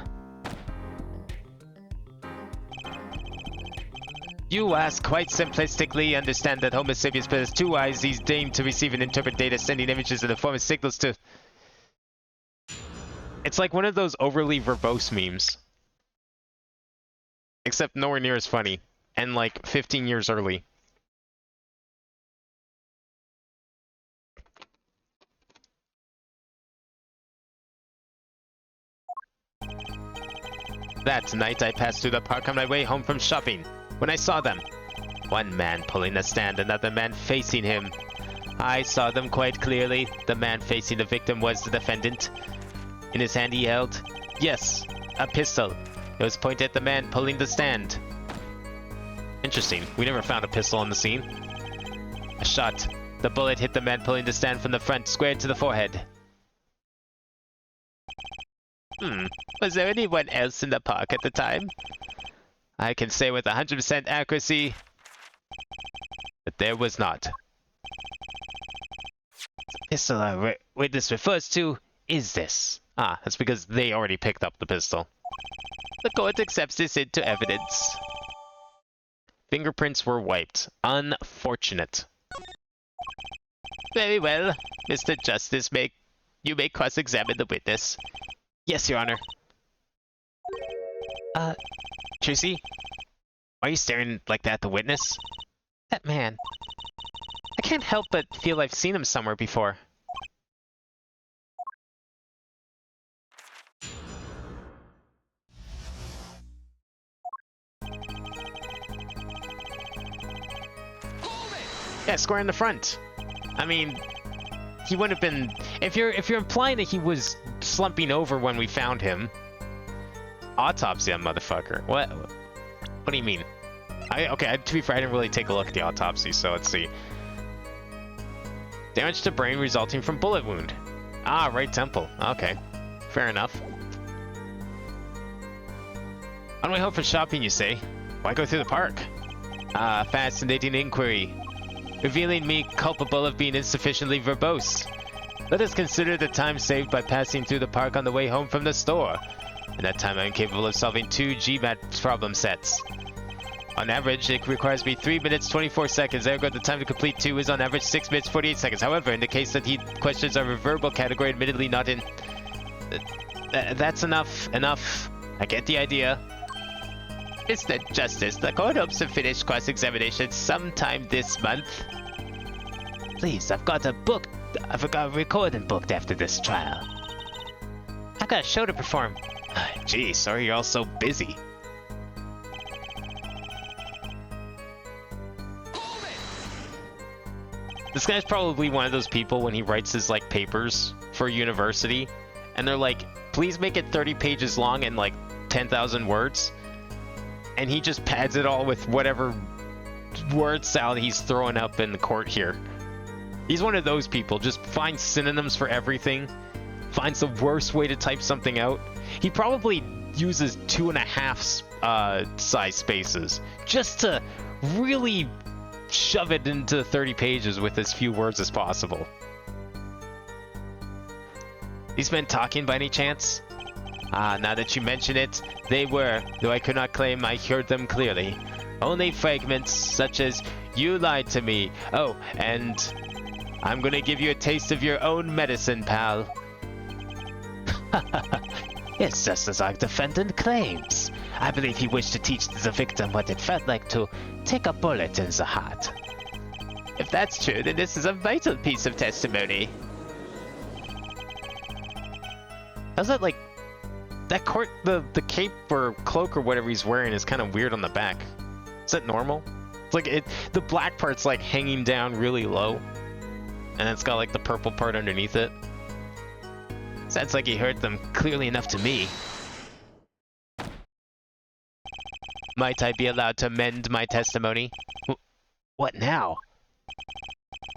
You ask quite simplistically, understand that Homo sapiens possess two eyes, these deign to receive and interpret data, sending images in the form of signals to... It's like one of those overly verbose memes. Except nowhere near as funny. And like 15 years early. That night I passed through the park on my way home from shopping. When I saw them, one man pulling a stand, another man facing him. I saw them quite clearly. The man facing the victim was the defendant. In his hand he held, yes, a pistol. It was pointed at the man pulling the stand. Interesting. We never found a pistol on the scene. A shot. The bullet hit the man pulling the stand from the front, square to the forehead. Was there anyone else in the park at the time? I can say with 100% accuracy that there was not. The pistol our witness refers to is this. Ah, that's because they already picked up the pistol. The court accepts this into evidence. Fingerprints were wiped. Unfortunate. Very well, Mr. Justice, you may cross-examine the witness. Yes, Your Honor. Tracy? Why are you staring like that at the witness? That man. I can't help but feel I've seen him somewhere before. Yeah, square in the front. I mean, he would have been... If you're implying that he was slumping over when we found him... Autopsy that motherfucker. What do you mean? Okay, to be fair, I didn't really take a look at the autopsy, so let's see. Damage to brain resulting from bullet wound. Ah, right temple. Okay. Fair enough. On my way home from shopping, you say? Why go through the park? Ah, fascinating inquiry. Revealing me culpable of being insufficiently verbose. Let us consider the time saved by passing through the park on the way home from the store. In that time, I'm capable of solving 2 GMAT problem sets. On average, it requires me 3 minutes 24 seconds. Ergo, the time to complete 2 is on average 6 minutes 48 seconds. However, in the case that he questions are a verbal category, admittedly not in... that's enough. I get the idea. Mr. Justice, the court hopes to finish cross-examination sometime this month. Please, I've got a recording booked after this trial. I've got a show to perform.
Gee, sorry you're all so busy. This guy's probably one of those people when he writes his, like, papers for university, and they're like, please make it 30 pages long and, like, 10,000 words. And he just pads it all with whatever word salad he's throwing up in the court here. He's one of those people, just finds synonyms for everything, finds the worst way to type something out. He probably uses 2.5 size spaces just to really shove it into 30 pages with as few words as possible. These men talking by any chance? Ah, now that you mention it, they were, though I could not claim I heard them clearly. Only fragments such as, "You lied to me. Oh, and I'm gonna give you a taste of your own medicine, pal." It's just as our defendant claims. I believe he wished to teach the victim what it felt like to take a bullet in the heart. If that's true, then this is a vital piece of testimony. How's that, like, that the cape or cloak or whatever he's wearing is kind of weird on the back. Is that normal? It's like the black part's like hanging down really low, and it's got like the purple part underneath it. Sounds like he heard them clearly enough to me. Might I be allowed to amend my testimony? What now?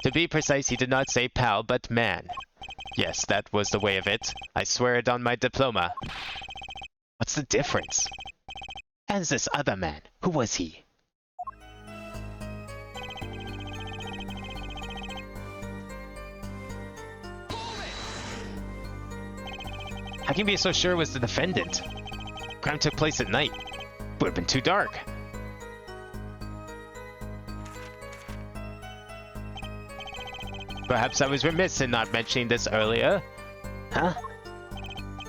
To be precise, he did not say pal, but man. Yes, that was the way of it. I swear it on my diploma. What's the difference? And this other man, who was he? How can you be so sure it was the defendant? Crime took place at night. Would have been too dark. Perhaps I was remiss in not mentioning this earlier. Huh?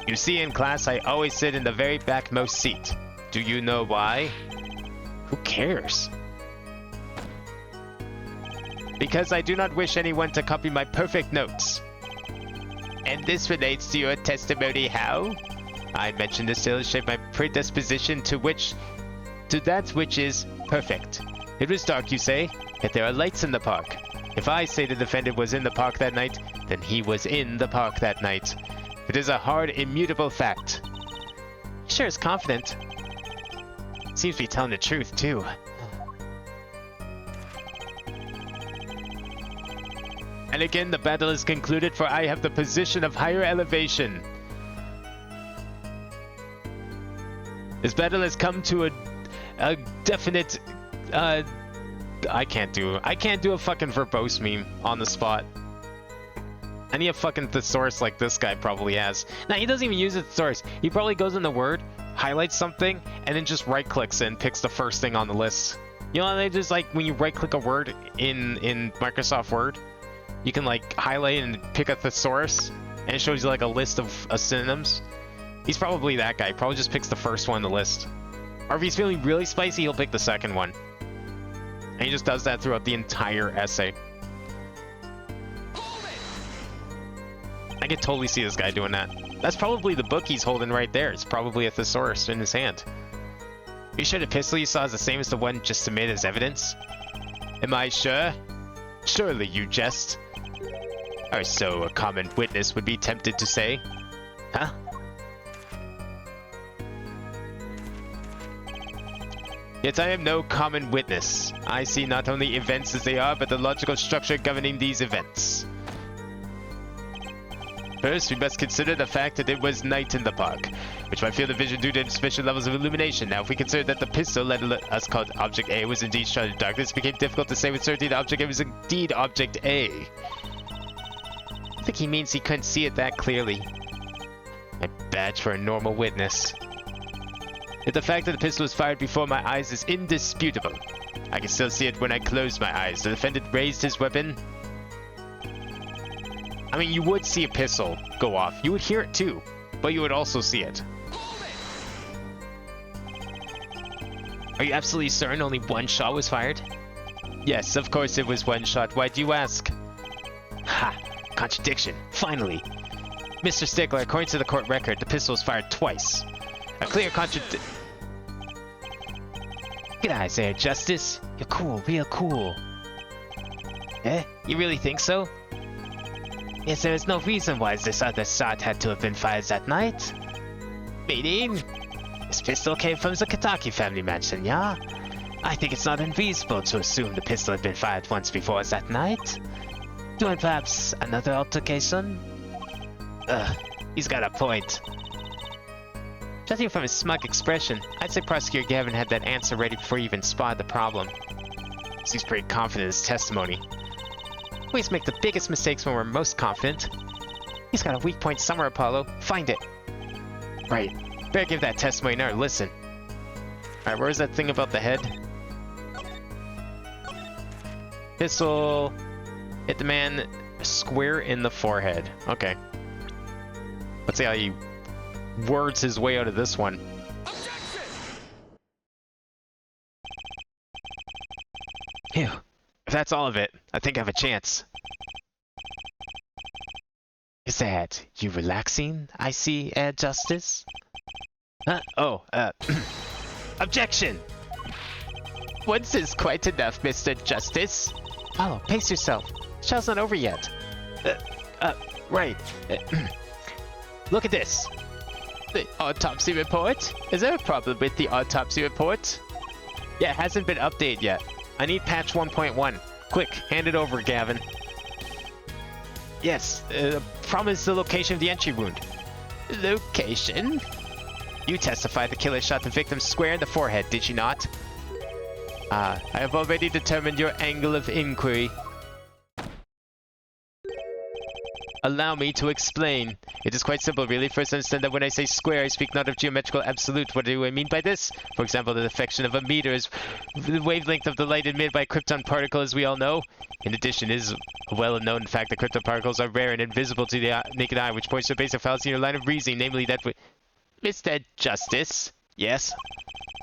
You see, in class, I always sit in the very backmost seat. Do you know why? Who cares? Because I do not wish anyone to copy my perfect notes. And this relates to your testimony how? I mentioned this to illustrate my predisposition to that which is perfect. It was dark, you say, yet there are lights in the park. If I say the defendant was in the park that night, then he was in the park that night. It is a hard, immutable fact. He sure is confident. Seems to be telling the truth, too. And again, the battle is concluded, for I have the position of higher elevation. This battle has come to a definite, I can't do a fucking verbose meme on the spot. I need a fucking thesaurus like this guy probably has. Now, he doesn't even use a thesaurus. He probably goes in the Word, highlights something, and then just right-clicks and picks the first thing on the list. You know, they just like when you right-click a word in Microsoft Word, you can like highlight and pick a thesaurus, and it shows you like a list of synonyms. He's probably that guy. Probably just picks the first one on the list. Or if he's feeling really spicy, he'll pick the second one. And he just does that throughout the entire essay. I could totally see this guy doing that. That's probably the book he's holding right there. It's probably a thesaurus in his hand. You sure the pistol you saw is the same as the one just submitted as evidence? Am I sure? Surely you jest. Or so a common witness would be tempted to say. Huh? Yet I am no common witness. I see not only events as they are, but the logical structure governing these events. First, we must consider the fact that it was night in the park, which might field of vision due to insufficient levels of illumination. Now, if we consider that the pistol, let us call Object A, was indeed shot in darkness, it became difficult to say with certainty that Object A was indeed Object A. I think he means he couldn't see it that clearly. My badge for a normal witness. Yet the fact that the pistol was fired before my eyes is indisputable. I can still see it when I close my eyes. The defendant raised his weapon. I mean, you would see a pistol go off. You would hear it too, but you would also see it.
Are you absolutely certain only one shot was fired?
Yes, of course it was one shot. Why do you ask?
Ha! Contradiction. Finally! Mr. Stickler, according to the court record, the pistol was fired twice. A clear contradiction. Good eyes there, Justice. You're cool, real cool. Eh? You really think so? Yes, there is no reason why this other shot had to have been fired that night. Meaning? This pistol came from the Kataki family mansion, yeah? I think it's not unreasonable to assume the pistol had been fired once before that night. During perhaps another altercation? He's got a point. Judging from his smug expression, I'd say Prosecutor Gavin had that answer ready before he even spotted the problem. Seems pretty confident in his testimony. We always make the biggest mistakes when we're most confident. He's got a weak point somewhere, Apollo. Find it. Right. Better give that testimony another listen. Alright, where's that thing about the head? Pistol hit the man square in the forehead. Okay. Let's see how he words his way out of this one. Phew. If that's all of it, I think I have a chance. Is that you relaxing, I see, Justice? Objection! Once is quite enough, Mr. Justice. Apollo, pace yourself. Show's not over yet. Right. Look at this. The autopsy report? Is there a problem with the autopsy report? Yeah, it hasn't been updated yet. I need patch 1.1. Quick, hand it over, Gavin. Yes, problem is the location of the entry wound. Location? You testified the killer shot the victim square in the forehead, did you not? I have already determined your angle of inquiry. Allow me to explain. It is quite simple, really. First, understand that when I say square, I speak not of geometrical absolute. What do I mean by this? For example, the deflection of a meter is the wavelength of the light emitted by a krypton particle, as we all know. In addition, it is a well-known fact that krypton particles are rare and invisible to the naked eye, which points to a basic fallacy in your line of reasoning, namely that... Mr. Justice? Yes?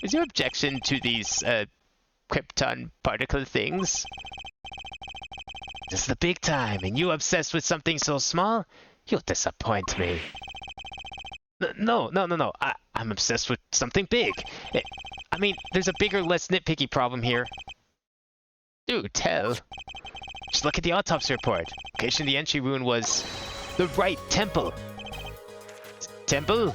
Is your objection to these, krypton particle things? This is the big time, and you obsessed with something so small? You'll disappoint me. No. I'm obsessed with something big. I mean, there's a bigger, less nitpicky problem here. Do tell. Just look at the autopsy report. Location of the entry wound was the right temple. Temple?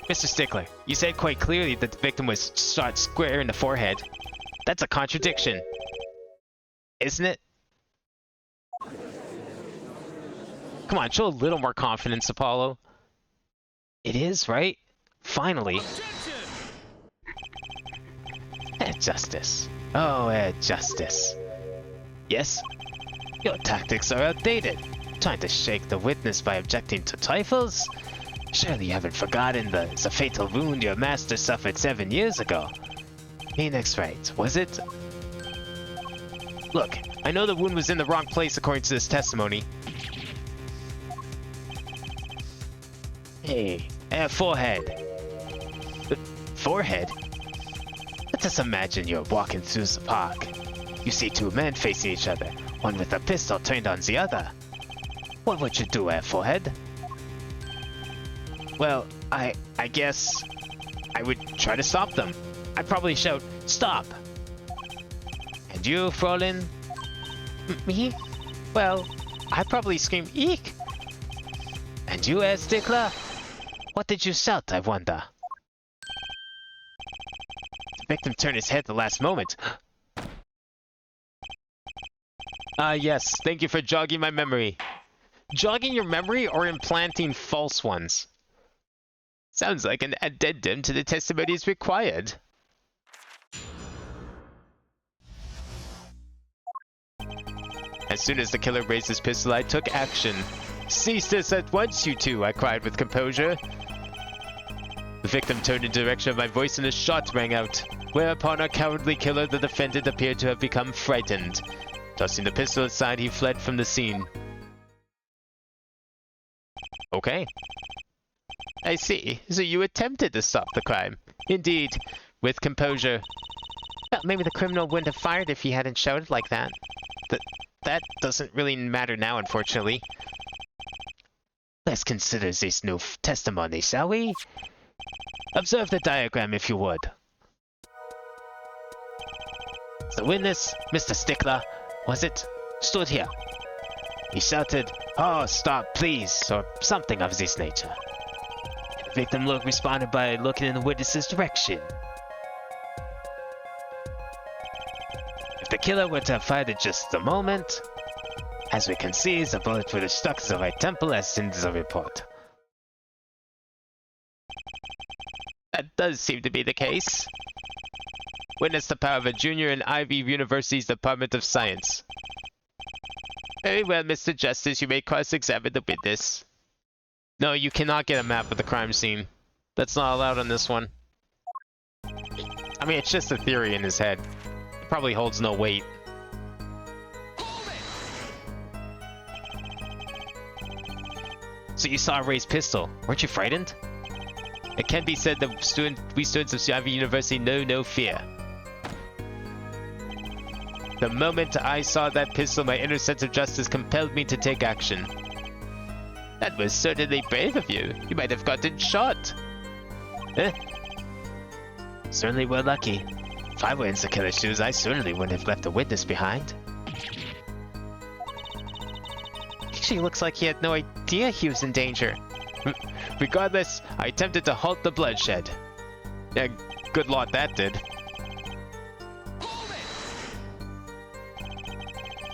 Mr. Stickler, you said quite clearly that the victim was shot square in the forehead. That's a contradiction. Isn't it? Come on, show a little more confidence, Apollo. It is, right? Finally. Justice. Oh, Justice. Yes? Your tactics are outdated. Trying to shake the witness by objecting to trifles? Surely you haven't forgotten the fatal wound your master suffered 7 years ago. Phoenix Wright, was it? Look, I know the wound was in the wrong place according to this testimony. Hey, forehead. Forehead? Let us imagine you're walking through the park. You see two men facing each other, one with a pistol turned on the other. What would you do, forehead? Well, I guess I would try to stop them. I'd probably shout, "Stop!" And you, Frolin? Me? Well, I'd probably scream, "Eek!" And you, Stickler? What did you shout, I wonder? The victim turned his head at the last moment. Yes, thank you for jogging my memory. Jogging your memory or implanting false ones? Sounds like an addendum to the testimony is required. As soon as the killer raised his pistol, I took action. "Cease this at once, you two," I cried with composure. The victim turned in the direction of my voice and a shot rang out. Whereupon our cowardly killer, the defendant, appeared to have become frightened. Tossing the pistol aside, he fled from the scene. Okay. I see. So you attempted to stop the crime. Indeed, with composure. Well, maybe the criminal wouldn't have fired if he hadn't shouted like that. That doesn't really matter now, unfortunately. Let's consider this new testimony, shall we? Observe the diagram if you would. The witness, Mr. Stickler, was it, stood here. He shouted, "Oh, stop, please," or something of this nature. The victim responded by looking in the witness's direction. If the killer were to have fired at just the moment, as we can see, the bullet would have struck the right temple as in the report. That does seem to be the case. Witness the power of a junior in Ivy University's Department of Science. Very well, Mr. Justice, you may cross-examine the witness. No, you cannot get a map of the crime scene. That's not allowed on this one. I mean, it's just a theory in his head. It probably holds no weight. So you saw a raised pistol. Weren't you frightened? It can be said that we students of Ivy University know no fear. The moment I saw that pistol, my inner sense of justice compelled me to take action. That was certainly brave of you. You might have gotten shot. Certainly we're lucky. If I were in the killer's shoes, I certainly wouldn't have left a witness behind. Actually, looks like he had no idea he was in danger. Regardless, I attempted to halt the bloodshed. Yeah, good lot that did.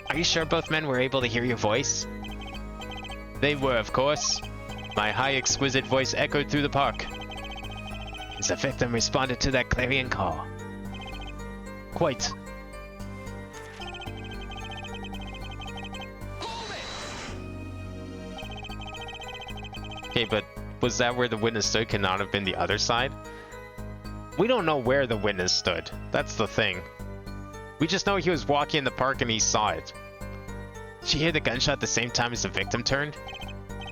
Are you sure both men were able to hear your voice? They were, of course. My high, exquisite voice echoed through the park. As the victim responded to that clarion call. Quite. Okay, but was that where the witness stood? Could not have been the other side? We don't know where the witness stood. That's the thing. We just know he was walking in the park and he saw it. Did you hear the gunshot at the same time as the victim turned?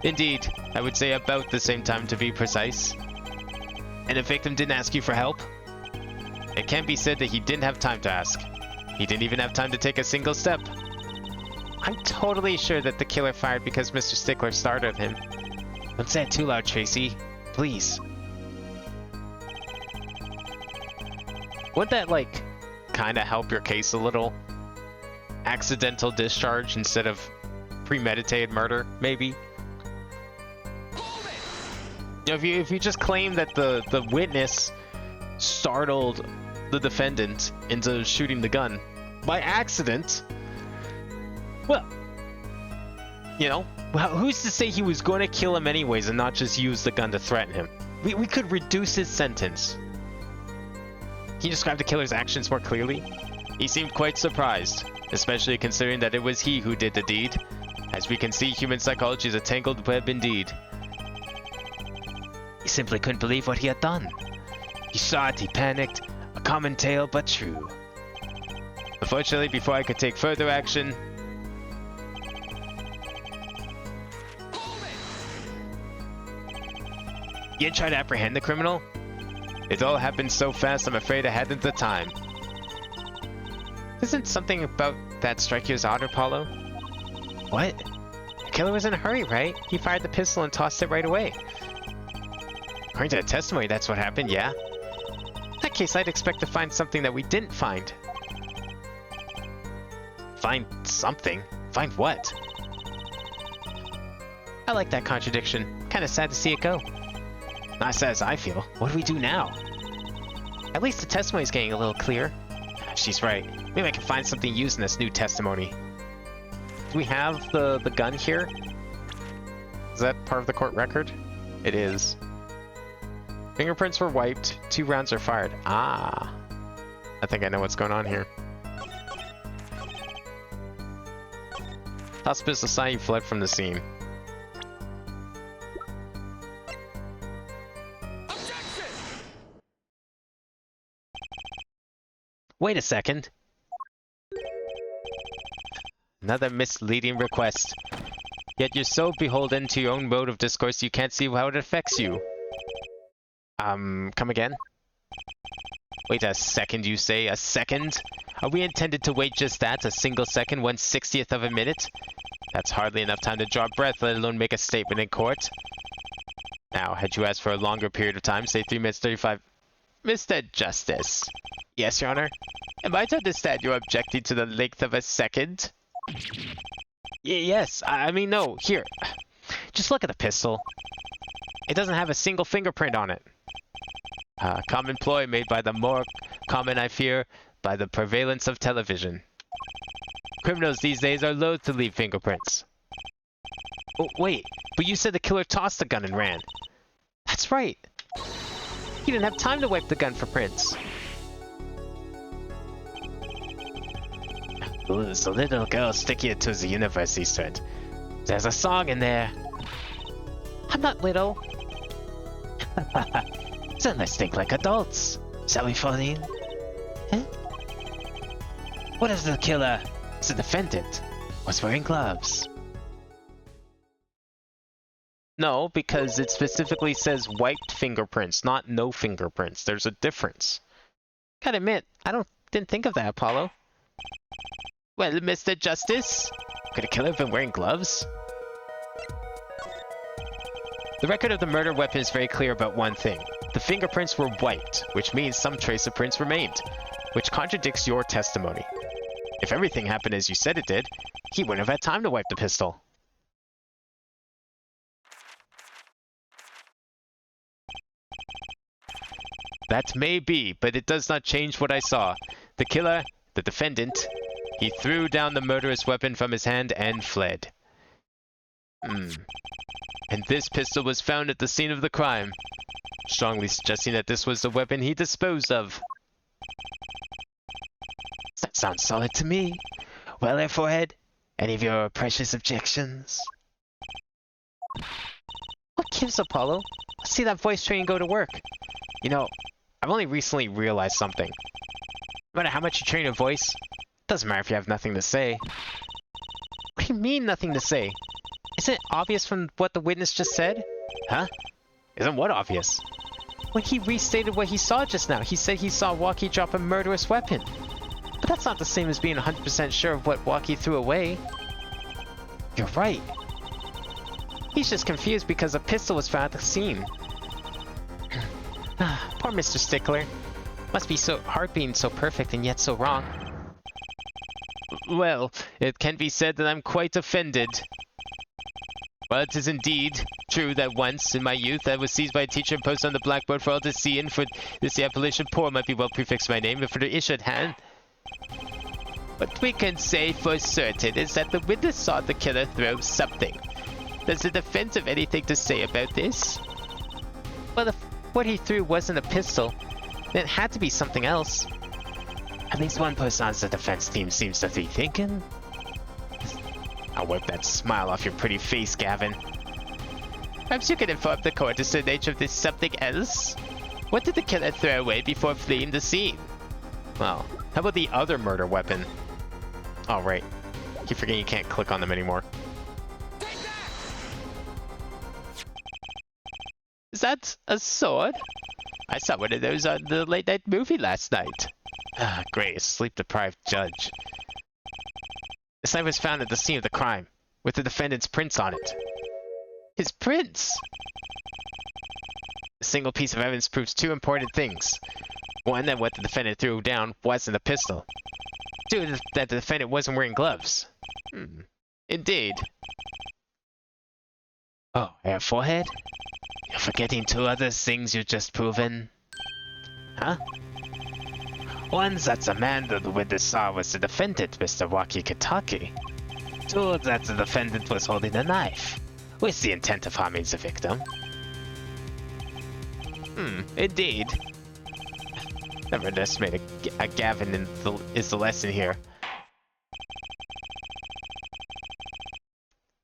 Indeed, I would say about the same time to be precise. And the victim didn't ask you for help? It can be said that he didn't have time to ask. He didn't even have time to take a single step. I'm totally sure that the killer fired because Mr. Stickler startled him. Don't say it too loud, Tracy. Please. Wouldn't that, like, kind of help your case a little? Accidental discharge instead of premeditated murder, maybe? You know, if you just claim that the witness startled the defendant into shooting the gun by accident, well, you know, who's to say he was going to kill him anyways and not just use the gun to threaten him? We could reduce his sentence. Can you describe the killer's actions more clearly? He seemed quite surprised, especially considering that it was he who did the deed. As we can see, human psychology is a tangled web indeed. He simply couldn't believe what he had done. He saw it, he panicked. A common tale, but true. Unfortunately, before I could take further action, you didn't try to apprehend the criminal? It all happened so fast, I'm afraid I hadn't the time. Doesn't something about that strike you as odd, Apollo? What? The killer was in a hurry, right? He fired the pistol and tossed it right away. According to the testimony, that's what happened, yeah? In that case, I'd expect to find something that we didn't find. Find something? Find what? I like that contradiction. Kinda sad to see it go. Not as sad as I feel. What do we do now? At least the testimony's getting a little clearer. She's right. Maybe I can find something used in this new testimony. Do we have the gun here? Is that part of the court record? It is. Fingerprints were wiped. 2 rounds are fired. Ah. I think I know what's going on here. Hospice Society fled from the scene. Wait a second. Another misleading request. Yet you're so beholden to your own mode of discourse you can't see how it affects you. Come again? Wait a second, you say? A second? Are we intended to wait just that? A single second? 1/60th of a minute? That's hardly enough time to draw breath, let alone make a statement in court. Now, had you asked for a longer period of time, say 3 minutes 35... Mr. Justice. Yes, Your Honor? Am I to understand you're objecting to the length of a second? Yes, I mean, no. Here. Just look at the pistol. It doesn't have a single fingerprint on it. Common ploy made by the more common, I fear, by the prevalence of television. Criminals these days are loath to leave fingerprints. Oh, wait, but you said the killer tossed the gun and ran. That's right. He didn't have time to wipe the gun for prints. Ooh, the little girl stickier to the universe, he said. There's a song in there. I'm not little. So let's think like adults. Shall we fall in? Huh? What if the killer, the defendant, was wearing gloves? No, because it specifically says wiped fingerprints, not no fingerprints. There's a difference. Gotta admit, didn't think of that, Apollo. Well, Mr. Justice, could a killer have been wearing gloves? The record of the murder weapon is very clear about one thing. The fingerprints were wiped, which means some trace of prints remained, which contradicts your testimony. If everything happened as you said it did, he wouldn't have had time to wipe the pistol. That may be, but it does not change what I saw. The killer, the defendant, he threw down the murderous weapon from his hand and fled. And this pistol was found at the scene of the crime, strongly suggesting that this was the weapon he disposed of. That sounds solid to me. Well, Airforehead, any of your precious objections? What gives, Apollo? Let's see that voice train go to work. You know, I've only recently realized something. No matter how much you train a voice, it doesn't matter if you have nothing to say. What do you mean, nothing to say? Isn't it obvious from what the witness just said? Huh? Isn't what obvious? When he restated what he saw just now, he said he saw Walkie drop a murderous weapon. But that's not the same as being 100% sure of what Walkie threw away. You're right. He's just confused because a pistol was found at the scene. Poor Mr. Stickler. Must be so hard being so perfect and yet so wrong. Well, it can be said that I'm quite offended. Well, it is indeed true that once, in my youth, I was seized by a teacher and posted on the blackboard for all to see, and for this the appellation poor might be well prefixed to my name, and for the issue at hand. What we can say for certain is that the witness saw the killer throw something. Does the defense have anything to say about this? Well, if what he threw wasn't a pistol, then it had to be something else. At least one person on the defense team seems to be thinking. I'll wipe that smile off your pretty face, Gavin. Perhaps you can inform the court as to the nature of this something else? What did the killer throw away before fleeing the scene? Well, how about the other murder weapon? Oh, right. Keep forgetting you can't click on them anymore. Is that a sword? I saw one of those on the late-night movie last night. Ah, great, a sleep-deprived judge. This knife was found at the scene of the crime, with the defendant's prints on it. His prints? A single piece of evidence proves two important things. One, that what the defendant threw down wasn't a pistol. Two, that the defendant wasn't wearing gloves. Indeed. Oh, Airforehead? You're forgetting two other things you've just proven. Huh? One, that the man that the witness saw was the defendant, Mr. Waki Kitaki. Two, that the defendant was holding a knife, with the intent of harming the victim. Indeed. Never underestimate a Gavin is the lesson here.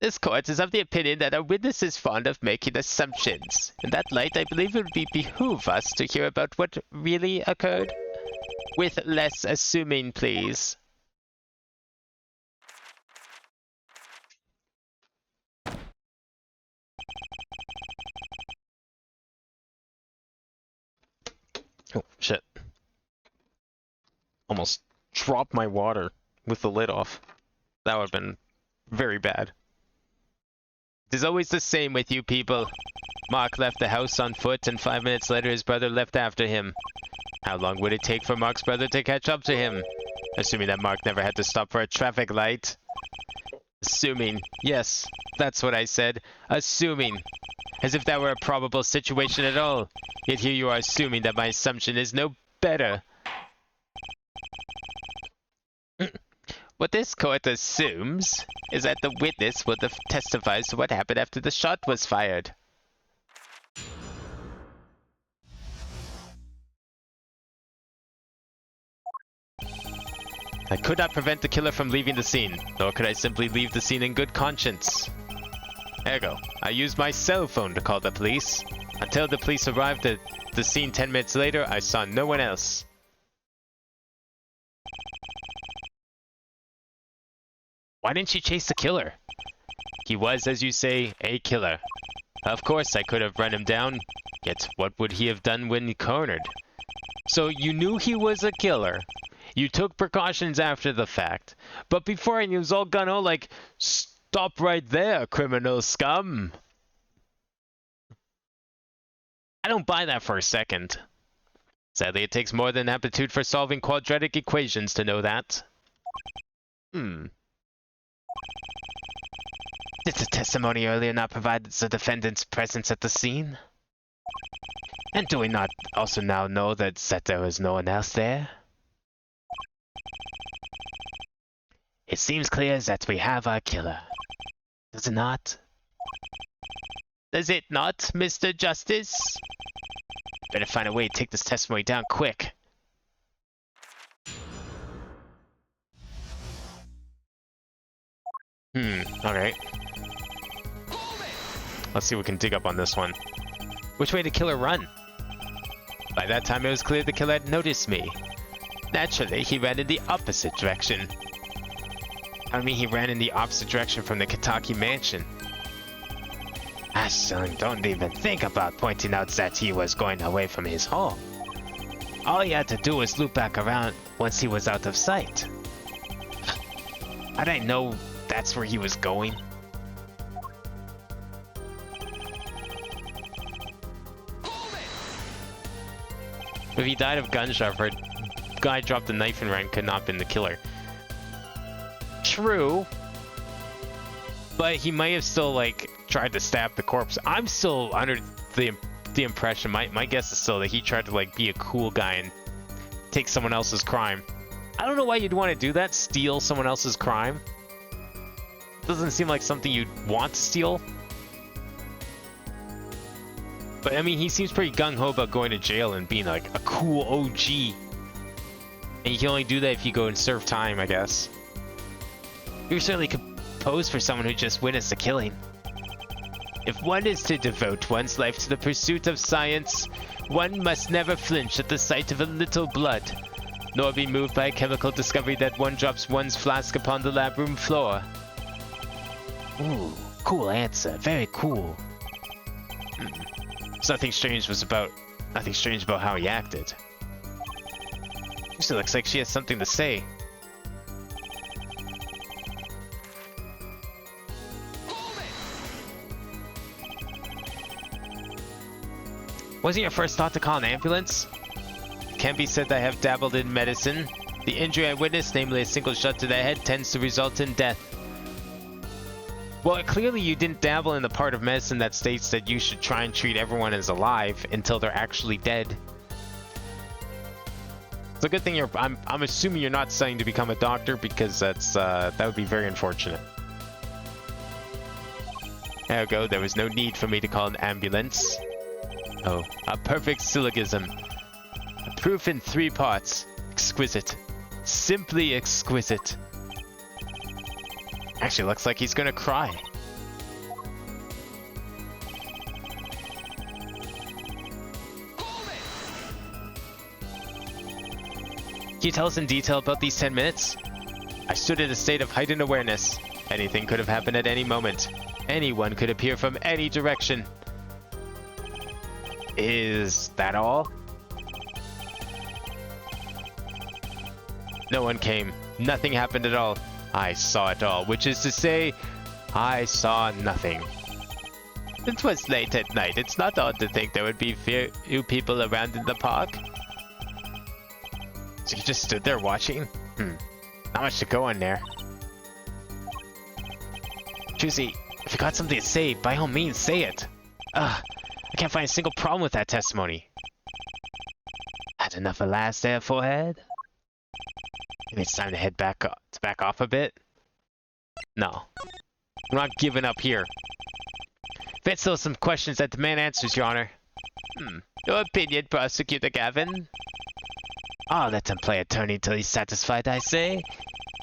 This court is of the opinion that a witness is fond of making assumptions. In that light, I believe it would behoove us to hear about what really occurred. With less assuming, please.
Shit. Almost dropped my water with the lid off. That would have been very bad.
It is always the same with you people. Mark left the house on foot, and 5 minutes later his brother left after him. How long would it take for Mark's brother to catch up to him? Assuming that Mark never had to stop for a traffic light. Assuming. Yes, that's what I said. Assuming. As if that were a probable situation at all. Yet here you are assuming that my assumption is no better. What this court assumes is that the witness would have testified to what happened after the shot was fired. I could not prevent the killer from leaving the scene, nor could I simply leave the scene in good conscience. Ergo, I used my cell phone to call the police. Until the police arrived at the scene 10 minutes later, I saw no one else. Why didn't you chase the killer? He was, as you say, a killer. Of course I could have run him down, yet what would he have done when cornered? So you knew he was a killer. You took precautions after the fact, but beforehand he was all gung-ho like, "Stop right there, criminal scum!" I don't buy that for a second. Sadly, it takes more than aptitude for solving quadratic equations to know that. Did the testimony earlier not provide the defendant's presence at the scene? And do we not also now know that there was no one else there? It seems clear that we have our killer. Does it not? Does it not, Mr. Justice? Better find a way to take this testimony down quick. Alright. Let's see what we can dig up on this one. Which way did the killer run? By that time it was clear the killer had noticed me. Naturally, he ran in the opposite direction. I mean, he ran in the opposite direction from the Kitaki mansion. Ashton, don't even think about pointing out that he was going away from his home. All he had to do was loop back around once he was out of sight. I didn't know that's where he was going. If he died of gunshot, or a guy dropped a knife and ran, could not have been the killer. True. But he might have still, like, tried to stab the corpse. I'm still under the impression, my guess is still that he tried to, like, be a cool guy and take someone else's crime. I don't know why you'd want to do that, steal someone else's crime. Doesn't seem like something you'd want to steal. But, I mean, he seems pretty gung-ho about going to jail and being, like, a cool OG. And you can only do that if you go and serve time, I guess. You certainly could pose for someone who just witnessed a killing. If one is to devote one's life to the pursuit of science, one must never flinch at the sight of a little blood, nor be moved by a chemical discovery that one drops one's flask upon the lab room floor. Ooh, cool answer. Very cool. So nothing strange about how he acted. She looks like she has something to say. Wasn't your first thought to call an ambulance? It can be said that I have dabbled in medicine. The injury I witnessed, namely a single shot to the head, tends to result in death. Well, clearly you didn't dabble in the part of medicine that states that you should try and treat everyone as alive until they're actually dead. It's a good thing I'm assuming you're not studying to become a doctor, because that would be very unfortunate. Ergo, there was no need for me to call an ambulance. Oh, a perfect syllogism. A proof in 3 parts. Exquisite. Simply exquisite. Actually, looks like he's gonna cry. Can you tell us in detail about these 10 minutes? I stood in a state of heightened awareness. Anything could have happened at any moment. Anyone could appear from any direction. Is that all?
No one came. Nothing happened at all. I saw it all, which is to say, I saw nothing. It was late at night. It's not odd to think there would be few people around in the park. So you just stood there watching? Not much to go on there. Juicy, if you got something to say, by all means, say it. I can't find a single problem with that testimony. Had enough of last there, forehead? Maybe it's time to back off a bit? No. I'm not giving up here. Bet still some questions that demand answers, Your Honor. Your opinion, Prosecutor Gavin? I'll let him play attorney till he's satisfied, I say.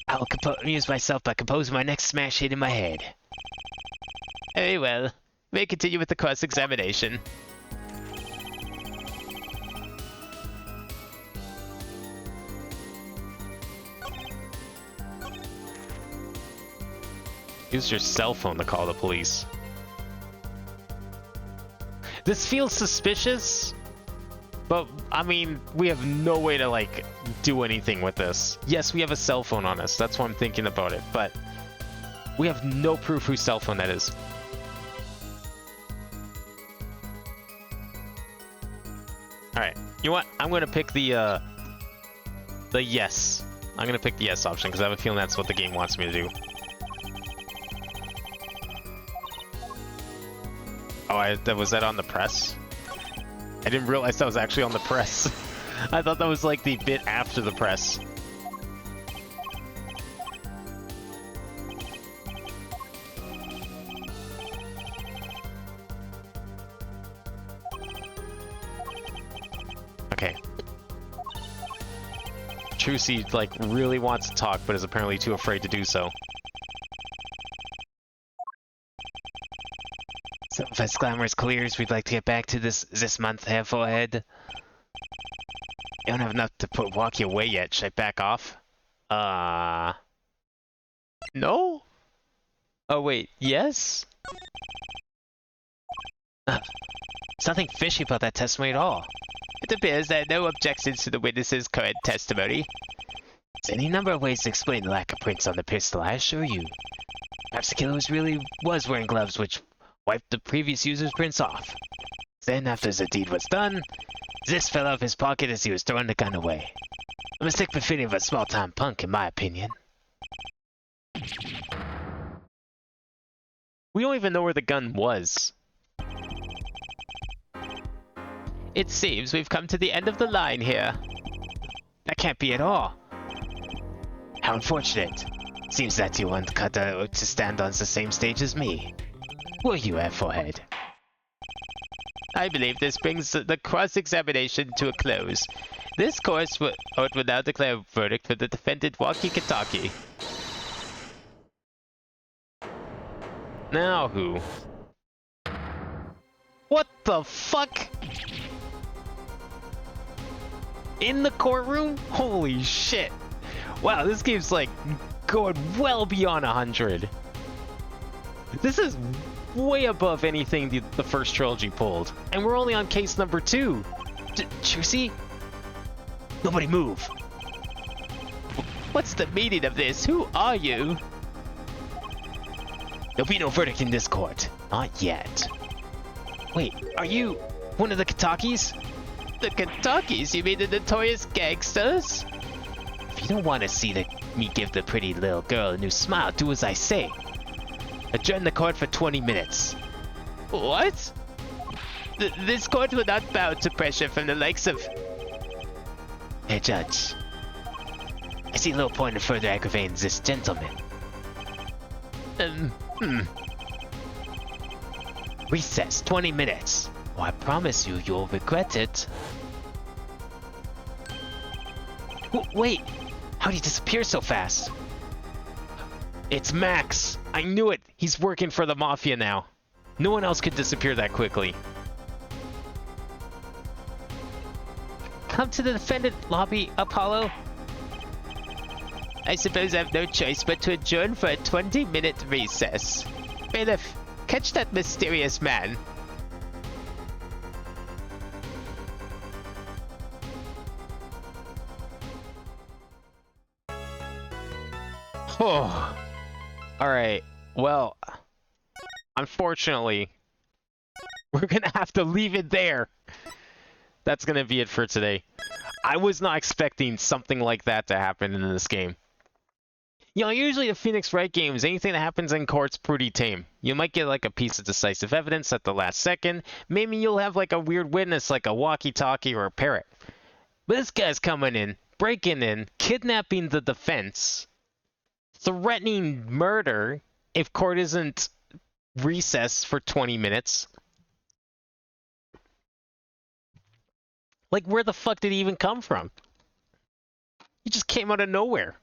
I'll amuse myself by composing my next smash hit in my head. Very well. May continue with the cross-examination. Use your cell phone to call the police. This feels suspicious, but I mean, we have no way to like do anything with this. Yes, we have a cell phone on us. That's why I'm thinking about it, but we have no proof whose cell phone that is. All right, you know what? I'm gonna pick the yes. I'm gonna pick the yes option because I have a feeling that's what the game wants me to do. Oh, was that on the press? I didn't realize that was actually on the press. I thought that was like the bit after the press. Okay. Trucy, like, really wants to talk, but is apparently too afraid to do so. So if as glamorous clears, we'd like to get back to this month, half ahead. You don't have enough to walk you away yet. Should I back off? No? Oh wait, yes? There's nothing fishy about that testimony at all. It appears that no objections to the witness's current testimony. There's any number of ways to explain the lack of prints on the pistol, I assure you. Perhaps the killer really was wearing gloves which wiped the previous user's prints off. Then, after the deed was done, this fell out of his pocket as he was throwing the gun away. A mistake befitting of a small-time punk, in my opinion. We don't even know where the gun was. It seems we've come to the end of the line here. That can't be at all. How unfortunate. Seems that you weren't cut to stand on the same stage as me. Were you, Forehead? I believe this brings the cross-examination to a close. This court will now declare a verdict for the defendant Walkie-Talkie. Now who? What the fuck? In the courtroom? Holy shit. Wow, this game's like going well beyond 100. This is way above anything the first trilogy pulled. And we're only on case number 2. Juicy? Nobody move. What's the meaning of this? Who are you? There'll be no verdict in this court. Not yet. Wait, are you one of the Kentuckys? The Kentuckys? You mean the notorious gangsters? If you don't want to see me give the pretty little girl a new smile, do as I say. Adjourn the court for 20 minutes. What? This court will not bow to pressure from the likes of... Hey, Judge. I see little point in further aggravating this gentleman. Recess, 20 minutes. Oh, I promise you'll regret it. Wait! How'd he disappear so fast? It's Max! I knew it! He's working for the Mafia now. No one else could disappear that quickly. Come to the defendant lobby, Apollo. I suppose I have no choice but to adjourn for a 20-minute recess. Bailiff, catch that mysterious man. Oh. Alright. Well, unfortunately, we're gonna have to leave it there. That's gonna be it for today. I was not expecting something like that to happen in this game. You know, usually the Phoenix Wright games, anything that happens in court's pretty tame. You might get like a piece of decisive evidence at the last second. Maybe you'll have like a weird witness like a walkie-talkie or a parrot. But this guy's coming in, breaking in, kidnapping the defense, threatening murder if court isn't recessed for 20 minutes. Like, where the fuck did he even come from? He just came out of nowhere.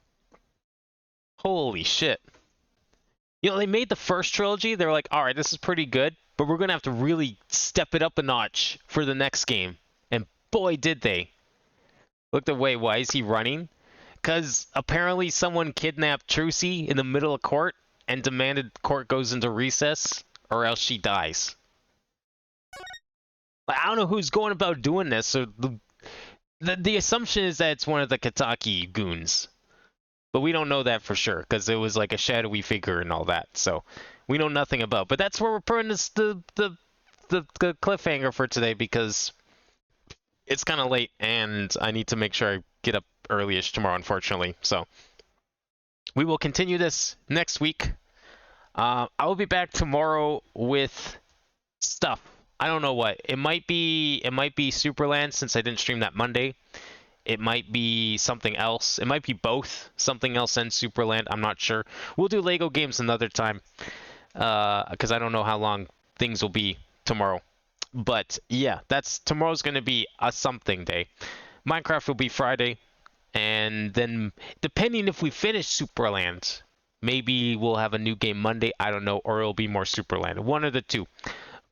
Holy shit. You know, they made the first trilogy. They were like, all right, this is pretty good, but we're going to have to really step it up a notch for the next game. And boy, did they. Looked away. Why is he running? Because apparently someone kidnapped Trucy in the middle of court and demanded court goes into recess or else she dies. Like, I don't know who's going about doing this. So the assumption is that it's one of the Kataki goons. But we don't know that for sure, because it was like a shadowy figure and all that. So we know nothing about. But that's where we're putting this, the cliffhanger for today, because it's kind of late, and I need to make sure I get up early-ish tomorrow, unfortunately. So we will continue this next week. I will be back tomorrow with stuff. I don't know what. It might be Superland, since I didn't stream that Monday. It might be something else. It might be both. Something else and Superland. I'm not sure. We'll do Lego games another time. Because I don't know how long things will be tomorrow. But yeah, tomorrow's going to be a something day. Minecraft will be Friday. And then, depending if we finish Superland, maybe we'll have a new game Monday. I don't know. Or it'll be more Superland. One of the two.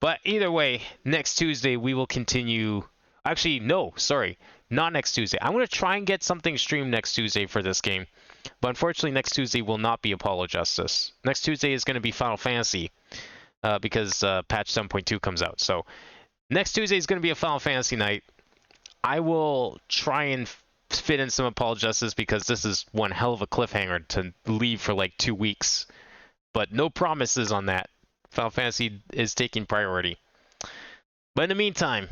But either way, next Tuesday we will continue. Actually, no, sorry. Not next Tuesday. I'm going to try and get something streamed next Tuesday for this game. But unfortunately, next Tuesday will not be Apollo Justice. Next Tuesday is going to be Final Fantasy. Because patch 7.2 comes out. So next Tuesday is going to be a Final Fantasy night. I will try and fit in some Apollo Justice, because this is one hell of a cliffhanger to leave for like 2 weeks. But no promises on that. Final Fantasy is taking priority. But in the meantime,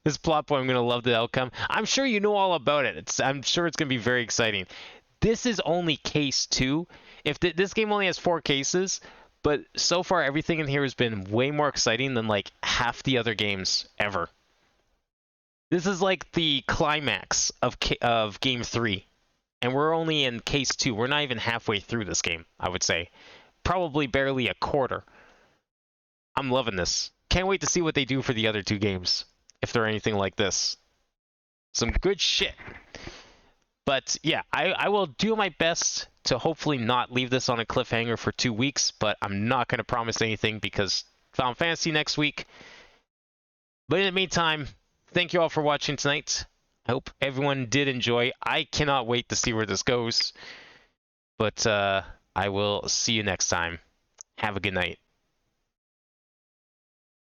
this plot point, I'm going to love the outcome. I'm sure you know all about it. I'm sure it's going to be very exciting. This is only case 2. If this game only has 4 cases, but so far everything in here has been way more exciting than like half the other games ever. This is like the climax of game 3. And we're only in case 2. We're not even halfway through this game, I would say. Probably barely a quarter. I'm loving this. Can't wait to see what they do for the other 2 games, if they're anything like this. Some good shit. But yeah, I will do my best to hopefully not leave this on a cliffhanger for 2 weeks, but I'm not going to promise anything, because Final Fantasy next week. But in the meantime, thank you all for watching tonight. I hope everyone did enjoy. I cannot wait to see where this goes. But I will see you next time. Have a good night.